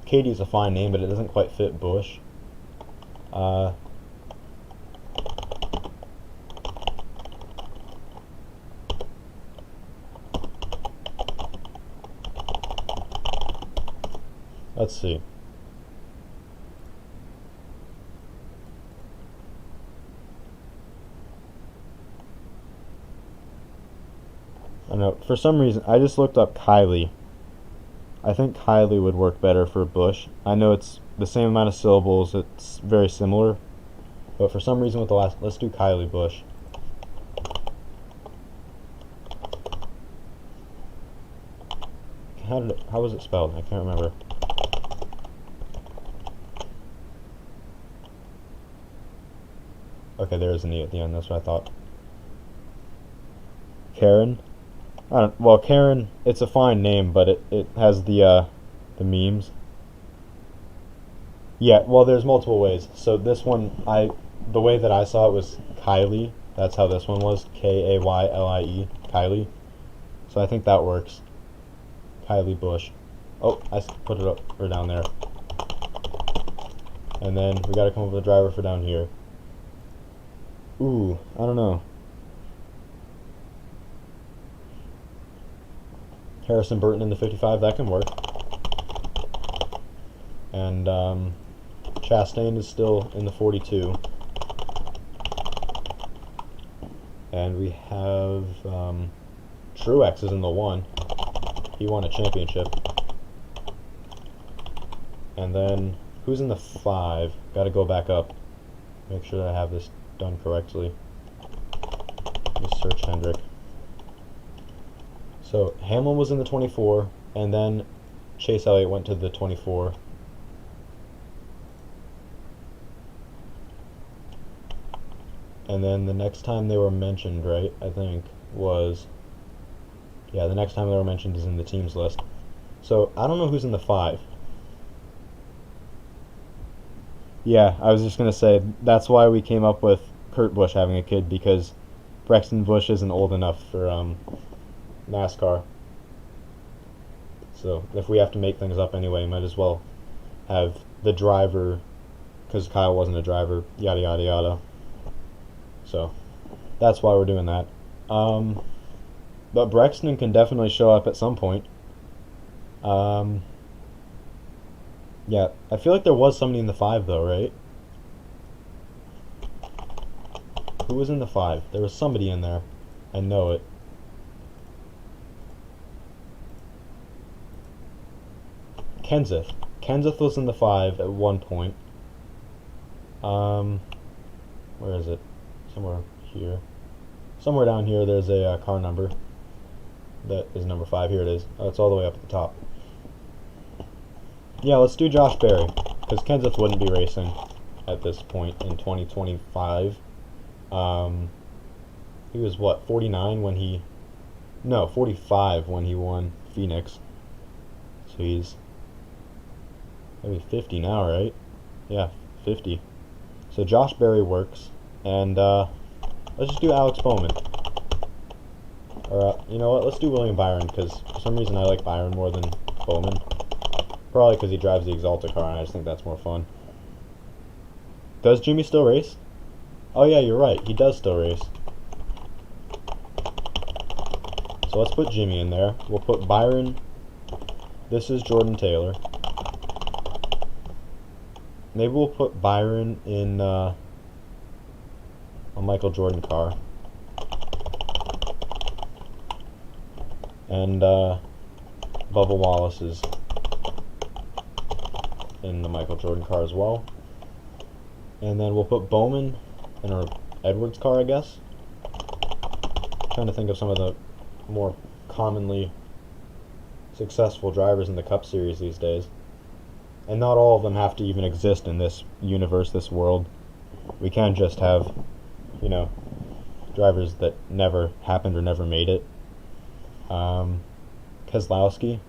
Katie's a fine name, but it doesn't quite fit Bush. Let's see. I don't know, for some reason, I just looked up Kylie. I think Kylie would work better for Bush. I know it's the same amount of syllables, it's very similar. But for some reason with the last, let's do Kylie Bush. How was it spelled? I can't remember. Okay, there is an E at the end, that's what I thought. Karen? Well, Karen, it's a fine name, but it has the memes. Yeah, well, there's multiple ways. So this one, the way that I saw it was Kylie. That's how this one was, K-A-Y-L-I-E, Kylie. So I think that works. Kylie Bush. Oh, I put it up or down there. And then we gotta come up with a driver for down here. Ooh, I don't know. Harrison Burton in the 55, that can work. And Chastain is still in the 42. And we have Truex is in the 1. He won a championship. And then who's in the 5? Gotta go back up. Make sure that I have this done correctly. Let's search Hendrick. So Hamlin was in the 24, and then Chase Elliott went to the 24. And then the next time they were mentioned, right, I think, was... yeah, the next time they were mentioned is in the teams list. So I don't know who's in the 5. Yeah, I was just going to say, that's why we came up with Kurt Busch having a kid, because Braxton Busch isn't old enough for NASCAR. So if we have to make things up anyway, might as well have the driver, because Kyle wasn't a driver, yada yada yada. So that's why we're doing that. But Braxton can definitely show up at some point. Yeah, I feel like there was somebody in the 5 though, right? Who was in the 5? There was somebody in there. I know it. Kenseth. Kenseth was in the 5 at one point. Where is it? Somewhere here. Somewhere down here there's a car number. That is number 5. Here it is. Oh, it's all the way up at the top. Yeah, let's do Josh Berry, because Kenseth wouldn't be racing at this point in 2025. He was, what, 49 when he... no, 45 when he won Phoenix. So he's Maybe 50 now, right? Yeah, 50. So Josh Berry works, and let's just do Alex Bowman. Or, you know what, let's do William Byron, because for some reason I like Byron more than Bowman. Probably because he drives the Exalta car, and I just think that's more fun. Does Jimmy still race? Oh yeah, you're right, he does still race. So let's put Jimmy in there. We'll put Byron. This is Jordan Taylor. Maybe we'll put Byron in a Michael Jordan car. And Bubba Wallace is in the Michael Jordan car as well. And then we'll put Bowman in our Edwards car, I guess. Trying to think of some of the more commonly successful drivers in the Cup Series these days. And not all of them have to even exist in this universe, this world. We can just have, you know, drivers that never happened or never made it. Keselowski.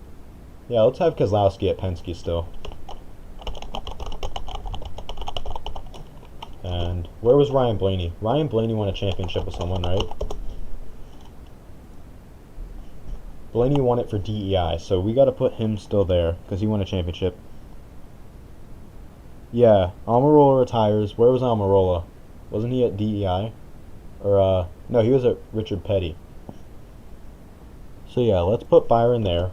Yeah, let's have Keselowski at Penske still. And where was Ryan Blaney? Ryan Blaney won a championship with someone, right? Blaney won it for DEI, so we gotta put him still there, because he won a championship. Yeah, Almirola retires. Where was Almirola? Wasn't he at DEI? Or, no, he was at Richard Petty. So yeah, let's put Byron there.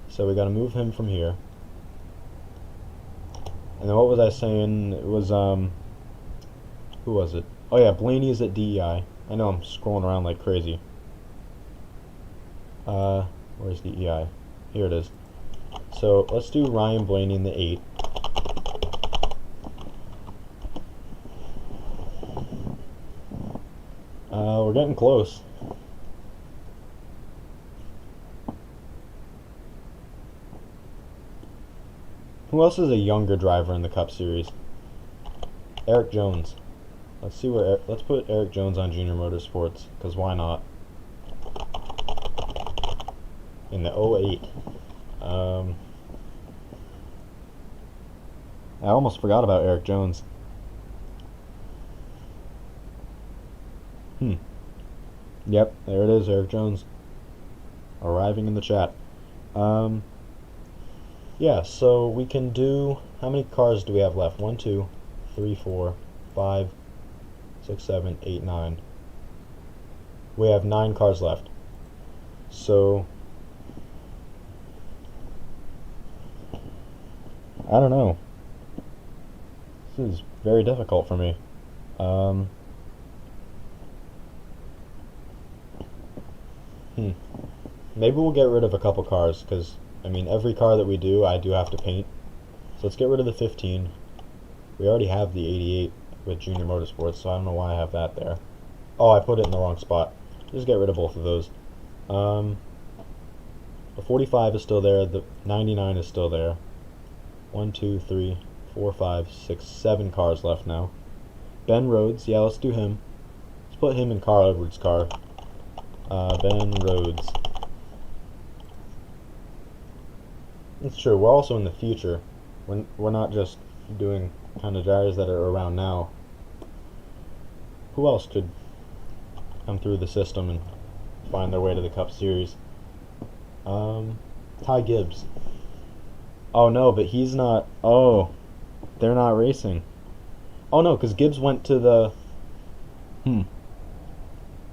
So we gotta move him from here. And then what was I saying? It was, who was it? Oh yeah, Blaney is at DEI. I know I'm scrolling around like crazy. Where's DEI? Here it is. So let's do Ryan Blaney in the 8. We're getting close. Who else is a younger driver in the Cup Series? Eric Jones. Let's see where. Let's put Eric Jones on Junior Motorsports, because why not? In the 08. I almost forgot about Eric Jones. Yep, there it is, Eric Jones. Arriving in the chat. Yeah, so we can do, how many cars do we have left? 1, 2, 3, 4, 5, 6, 7, 8, 9. We have 9 cars left. So, I don't know. This is very difficult for me. Maybe we'll get rid of a couple cars, because I mean, every car that we do, I do have to paint. So let's get rid of the 15. We already have the 88 with Junior Motorsports, so I don't know why I have that there. Oh, I put it in the wrong spot. Just get rid of both of those. The 45 is still there. The 99 is still there. 1, 2, 3, 4, 5, 6, 7 cars left now. Ben Rhodes, yeah, let's do him. Let's put him in Carl Edwards' car. Ben Rhodes. It's true, we're also in the future. We're not just doing kind of drivers that are around now. Who else could come through the system and find their way to the Cup Series? Ty Gibbs. Oh no, but he's not. Oh, they're not racing. Oh no, because Gibbs went to the.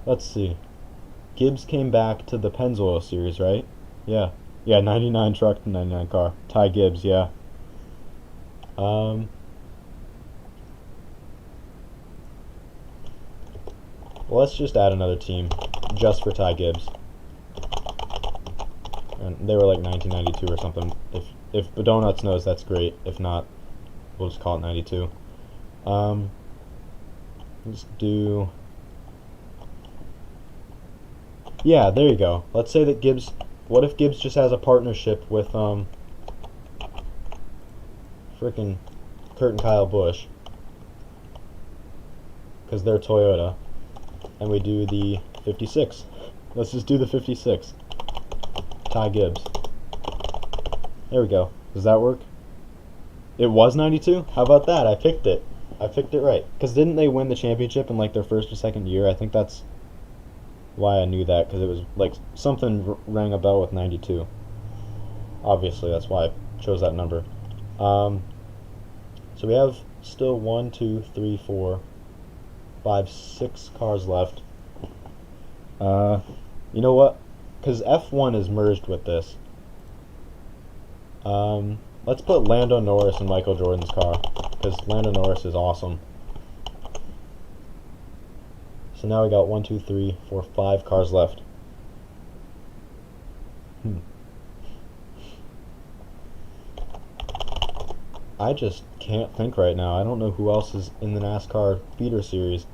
Let's see. Gibbs came back to the Pennzoil Series, right? Yeah. Yeah, 99 truck to 99 car. Ty Gibbs, yeah. Well, let's just add another team just for Ty Gibbs. And they were like 1992 or something. If Donuts knows, that's great. If not, we'll just call it 92. Let's do. Yeah, there you go. Let's say that Gibbs. What if Gibbs just has a partnership with frickin' Kurt and Kyle Busch, because they're Toyota, and we do the 56. Let's just do the 56. Ty Gibbs. There we go. Does that work? It was 92? How about that? I picked it. I picked it right. Because didn't they win the championship in like their first or second year? I think that's why I knew that, because it was like something rang a bell with 92. Obviously, that's why I chose that number. So we have still 1, 2, 3, 4, 5, 6 cars left. You know what? Because F1 is merged with this. Let's put Lando Norris in Michael Jordan's car, because Lando Norris is awesome. So now we got 1, 2, 3, 4, 5 cars left. I just can't think right now. I don't know who else is in the NASCAR feeder series.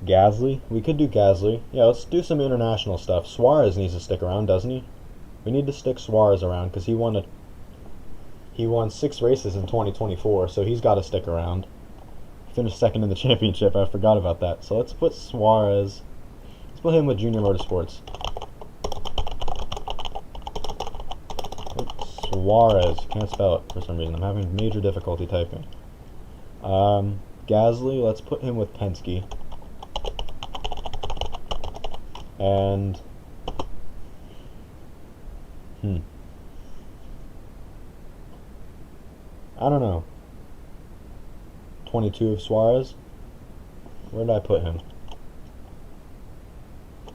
Gasly? We could do Gasly. Yeah, let's do some international stuff. Suarez needs to stick around, doesn't he? We need to stick Suarez around because he won 6 races in 2024, so he's got to stick around. Finished second in the championship. I forgot about that. So let's put Suarez. Let's put him with Junior Motorsports. Suarez. Can't spell it for some reason. I'm having major difficulty typing. Gasly. Let's put him with Penske. And I don't know. 22 of Suarez. Where did I put him?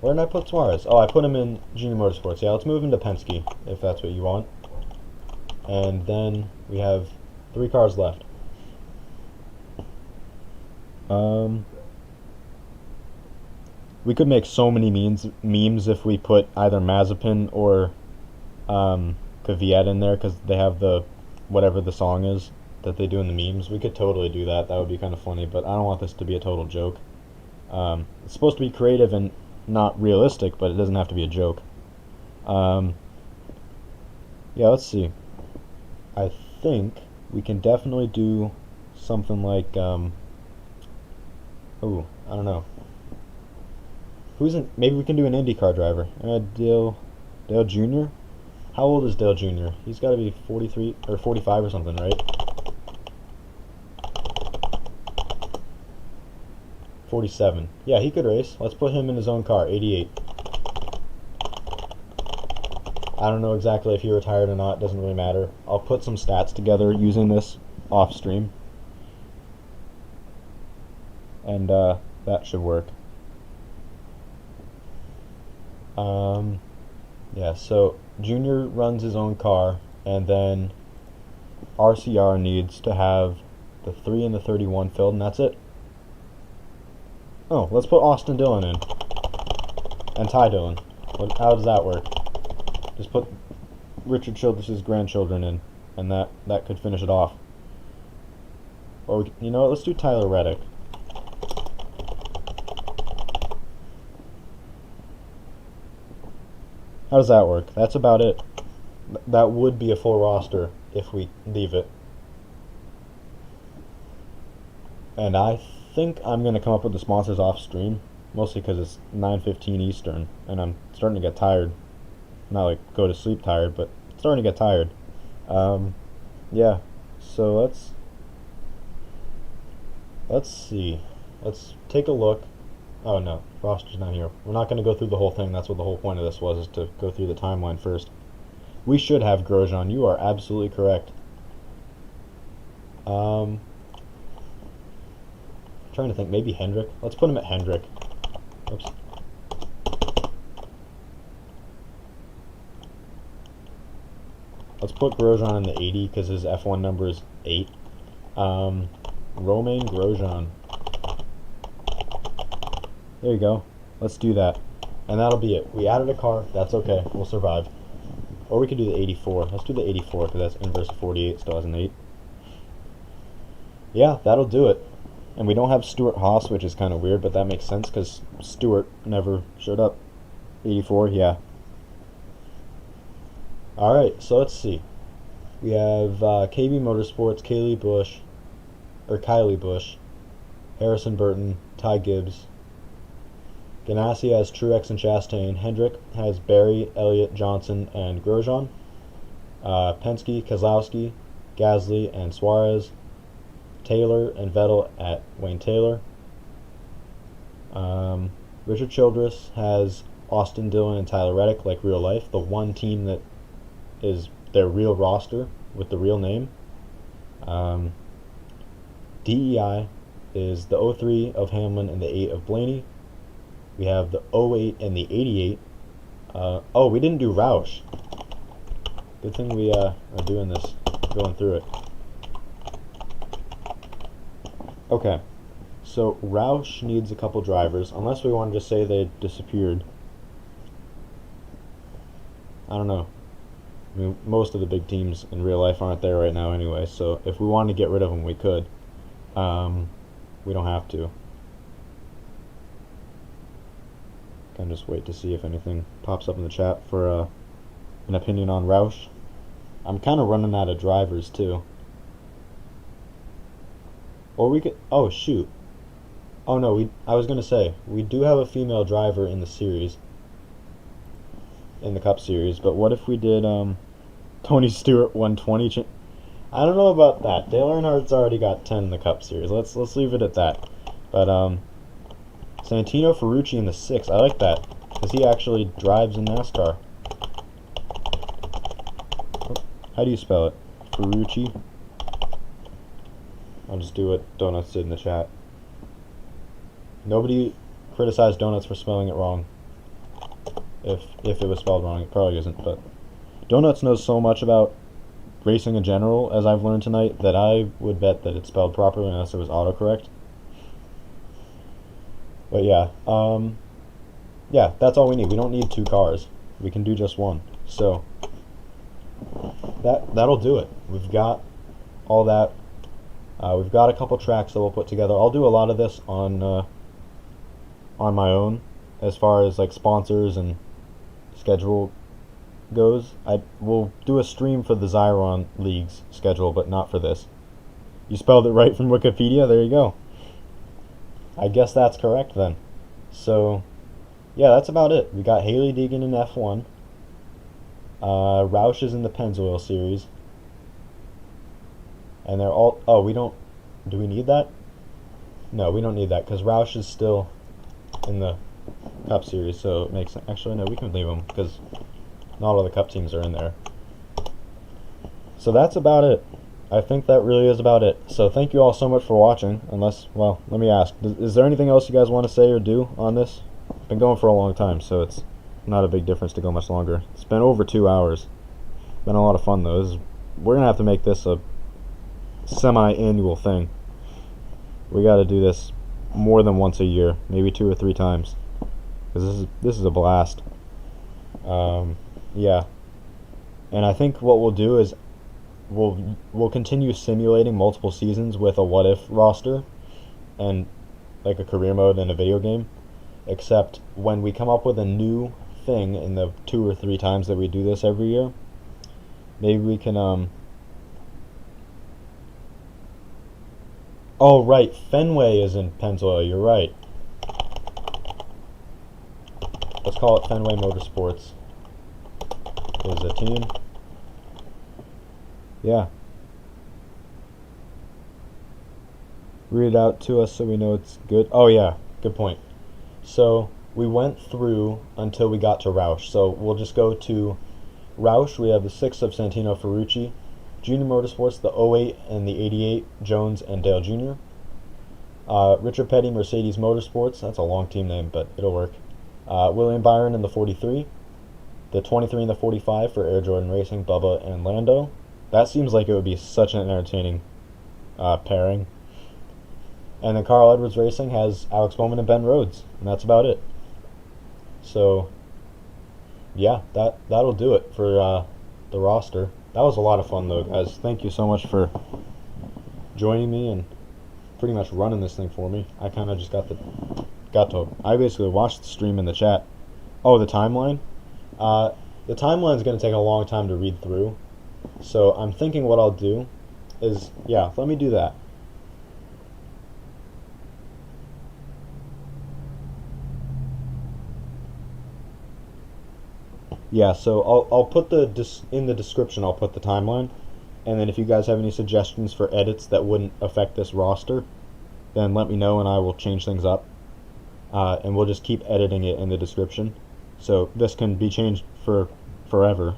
Where did I put Suarez? Oh, I put him in Junior Motorsports. Yeah, let's move him to Penske, if that's what you want. And then we have 3 cars left. We could make so many memes if we put either Mazepin or Kvyat in there, because they have the whatever the song is that they do in the memes. We could totally do that. That would be kind of funny, but I don't want this to be a total joke. It's supposed to be creative and not realistic, but it doesn't have to be a joke. Yeah, let's see. I think we can definitely do something like, I don't know. Maybe we can do an IndyCar driver. Dale Jr.? How old is Dale Jr.? He's got to be 43 or 45 or something, right? 47. Yeah, he could race. Let's put him in his own car, 88. I don't know exactly if he retired or not. Doesn't really matter. I'll put some stats together using this off stream. And that should work. Yeah, so Junior runs his own car, and then RCR needs to have the 3 and the 31 filled, and that's it. Oh, let's put Austin Dillon in. And Ty Dillon. How does that work? Just put Richard Childress's grandchildren in, and that could finish it off. Or, you know what, let's do Tyler Reddick. How does that work? That's about it. That would be a full roster if we leave it. And I think I'm going to come up with the sponsors off stream, mostly because it's 9:15 Eastern, and I'm starting to get tired. Not like go to sleep tired, but starting to get tired. Yeah, so let's see. Let's take a look. Oh no, roster's not here. We're not going to go through the whole thing. That's what the whole point of this was, is to go through the timeline first. We should have Grosjean. You are absolutely correct. Trying to think, maybe Hendrick. Let's put him at Hendrick. Oops. Let's put Grosjean in the 80 because his F1 number is 8. Romain Grosjean. There you go. Let's do that. And that'll be it. We added a car. That's okay. We'll survive. Or we could do the 84. Let's do the 84 because that's inverse of 48. Still has an 8. Yeah, that'll do it. And we don't have Stuart Haas, which is kind of weird, but that makes sense because Stuart never showed up. 84, yeah. Alright, so let's see. We have KB Motorsports, Kylie Busch, Harrison Burton, Ty Gibbs. Ganassi has Truex and Chastain. Hendrick has Berry, Elliott, Johnson, and Grosjean. Penske, Keselowski, Gasly, and Suarez. Taylor and Vettel at Wayne Taylor. Richard Childress has Austin Dillon and Tyler Reddick, like real life, the one team that is their real roster with the real name. DEI is the 03 of Hamlin and the 8 of Blaney. We have the 08 and the 88. Oh, we didn't do Roush. Good thing we are doing this, going through it. Okay, so Roush needs a couple drivers, unless we want to just say they disappeared. I don't know. I mean, most of the big teams in real life aren't there right now anyway, so if we wanted to get rid of them, we could. We don't have to. Can just wait to see if anything pops up in the chat for an opinion on Roush. I'm kind of running out of drivers too. Or we could. Oh shoot. Oh no. I was gonna say we do have a female driver in the series, in the Cup Series. But what if we did Tony Stewart 120? I don't know about that. Dale Earnhardt's already got 10 in the Cup Series. Let's leave it at that. But Santino Ferrucci in the 6. I like that because he actually drives in NASCAR. How do you spell it? Ferrucci. I'll just do what Donuts did in the chat. Nobody criticized Donuts for spelling it wrong. If it was spelled wrong, it probably isn't. But Donuts knows so much about racing in general, as I've learned tonight, that I would bet that it's spelled properly unless it was autocorrect. But yeah, yeah, that's all we need. We don't need 2 cars. We can do just 1. So that'll do it. We've got all that. We've got a couple tracks that we'll put together. I'll do a lot of this on my own, as far as like sponsors and schedule goes. I will do a stream for the Xiron League's schedule, but not for this. You spelled it right from Wikipedia. There you go. I guess that's correct then. So yeah, that's about it. We got Hailie Deegan in F1. Roush is in the Pennzoil series. And they're all... Oh, we don't... Do we need that? No, we don't need that, because Roush is still in the Cup Series, so it makes... Actually, no, we can leave him, because not all the Cup teams are in there. So that's about it. I think that really is about it. So thank you all so much for watching, unless... Well, let me ask. Is there anything else you guys want to say or do on this? It's been going for a long time, so it's not a big difference to go much longer. It's been over 2 hours. Been a lot of fun, though. We're going to have to make this a semi-annual thing. We got to do this more than once a year, maybe 2 or 3 times, because this is a blast. Yeah, and I think what we'll do is we'll continue simulating multiple seasons with a what if roster and like a career mode in a video game, except when we come up with a new thing in the 2 or 3 times that we do this every year, maybe we can oh, right, Fenway is in Pennzoil, you're right. Let's call it Fenway Motorsports. Is a team. Yeah. Read it out to us so we know it's good. Oh yeah, good point. So we went through until we got to Roush. So we'll just go to Roush. We have the 6 of Santino Ferrucci. Junior Motorsports, the 08 and the 88, Jones and Dale Jr. Richard Petty, Mercedes Motorsports. That's a long team name, but it'll work. William Byron in the 43. The 23 and the 45 for Air Jordan Racing, Bubba and Lando. That seems like it would be such an entertaining pairing. And then Carl Edwards Racing has Alex Bowman and Ben Rhodes, and that's about it. So, yeah, that'll do it for the roster. That was a lot of fun, though, guys. Thank you so much for joining me and pretty much running this thing for me. I kind of just got to. I basically watched the stream in the chat. Oh, the timeline. The timeline is going to take a long time to read through. So I'm thinking what I'll do is, yeah, let me do that. Yeah, so I'll put in the description. I'll put the timeline, and then if you guys have any suggestions for edits that wouldn't affect this roster, then let me know and I will change things up. And we'll just keep editing it in the description. So this can be changed for forever,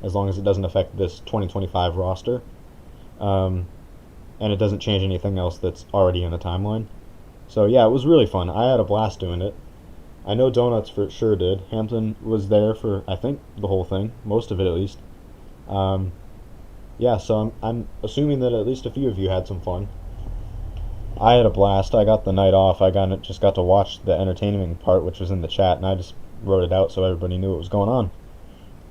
as long as it doesn't affect this 2025 roster. And it doesn't change anything else that's already in the timeline. So yeah, it was really fun. I had a blast doing it. I know Donuts for sure did. Hampton was there for, I think, the whole thing, most of it at least. Yeah, so I'm assuming that at least a few of you had some fun. I had a blast. I got the night off. Just got to watch the entertaining part, which was in the chat, and I just wrote it out so everybody knew what was going on.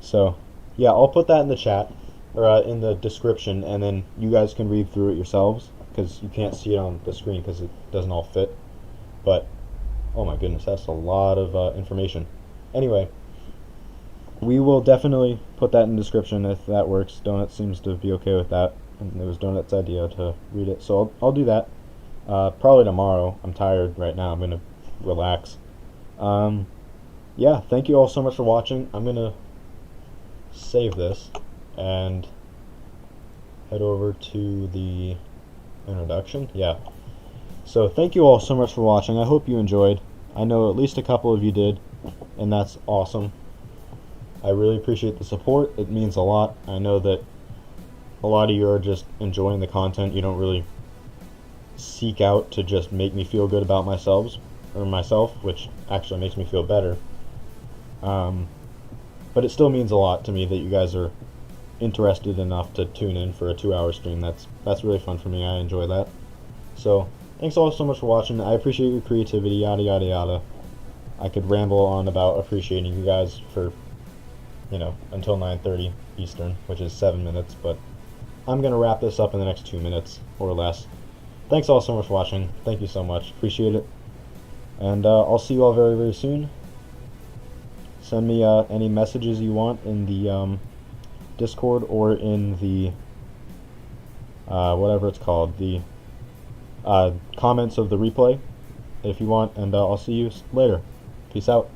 So yeah, I'll put that in the chat, or in the description, and then you guys can read through it yourselves, because you can't see it on the screen because it doesn't all fit. But oh my goodness, that's a lot of information. Anyway, we will definitely put that in the description if that works. Donut seems to be okay with that, and it was Donut's idea to read it, so I'll do that. Probably tomorrow. I'm tired right now. I'm gonna relax. Yeah, thank you all so much for watching. I'm gonna save this and head over to the introduction. Yeah. So thank you all so much for watching. I hope you enjoyed. I know at least a couple of you did, and that's awesome. I really appreciate the support. It means a lot. I know that a lot of you are just enjoying the content. You don't really seek out to just make me feel good about myself, which actually makes me feel better. But it still means a lot to me that you guys are interested enough to tune in for a 2-hour stream. That's really fun for me. I enjoy that. So thanks all so much for watching. I appreciate your creativity, yada yada yada. I could ramble on about appreciating you guys for, until 9:30 Eastern, which is 7 minutes, but I'm gonna wrap this up in the next 2 minutes or less. Thanks all so much for watching. Thank you so much. Appreciate it. And I'll see you all very, very soon. Send me any messages you want in the Discord or in the whatever it's called, the comments of the replay if you want, and I'll see you later. Peace out.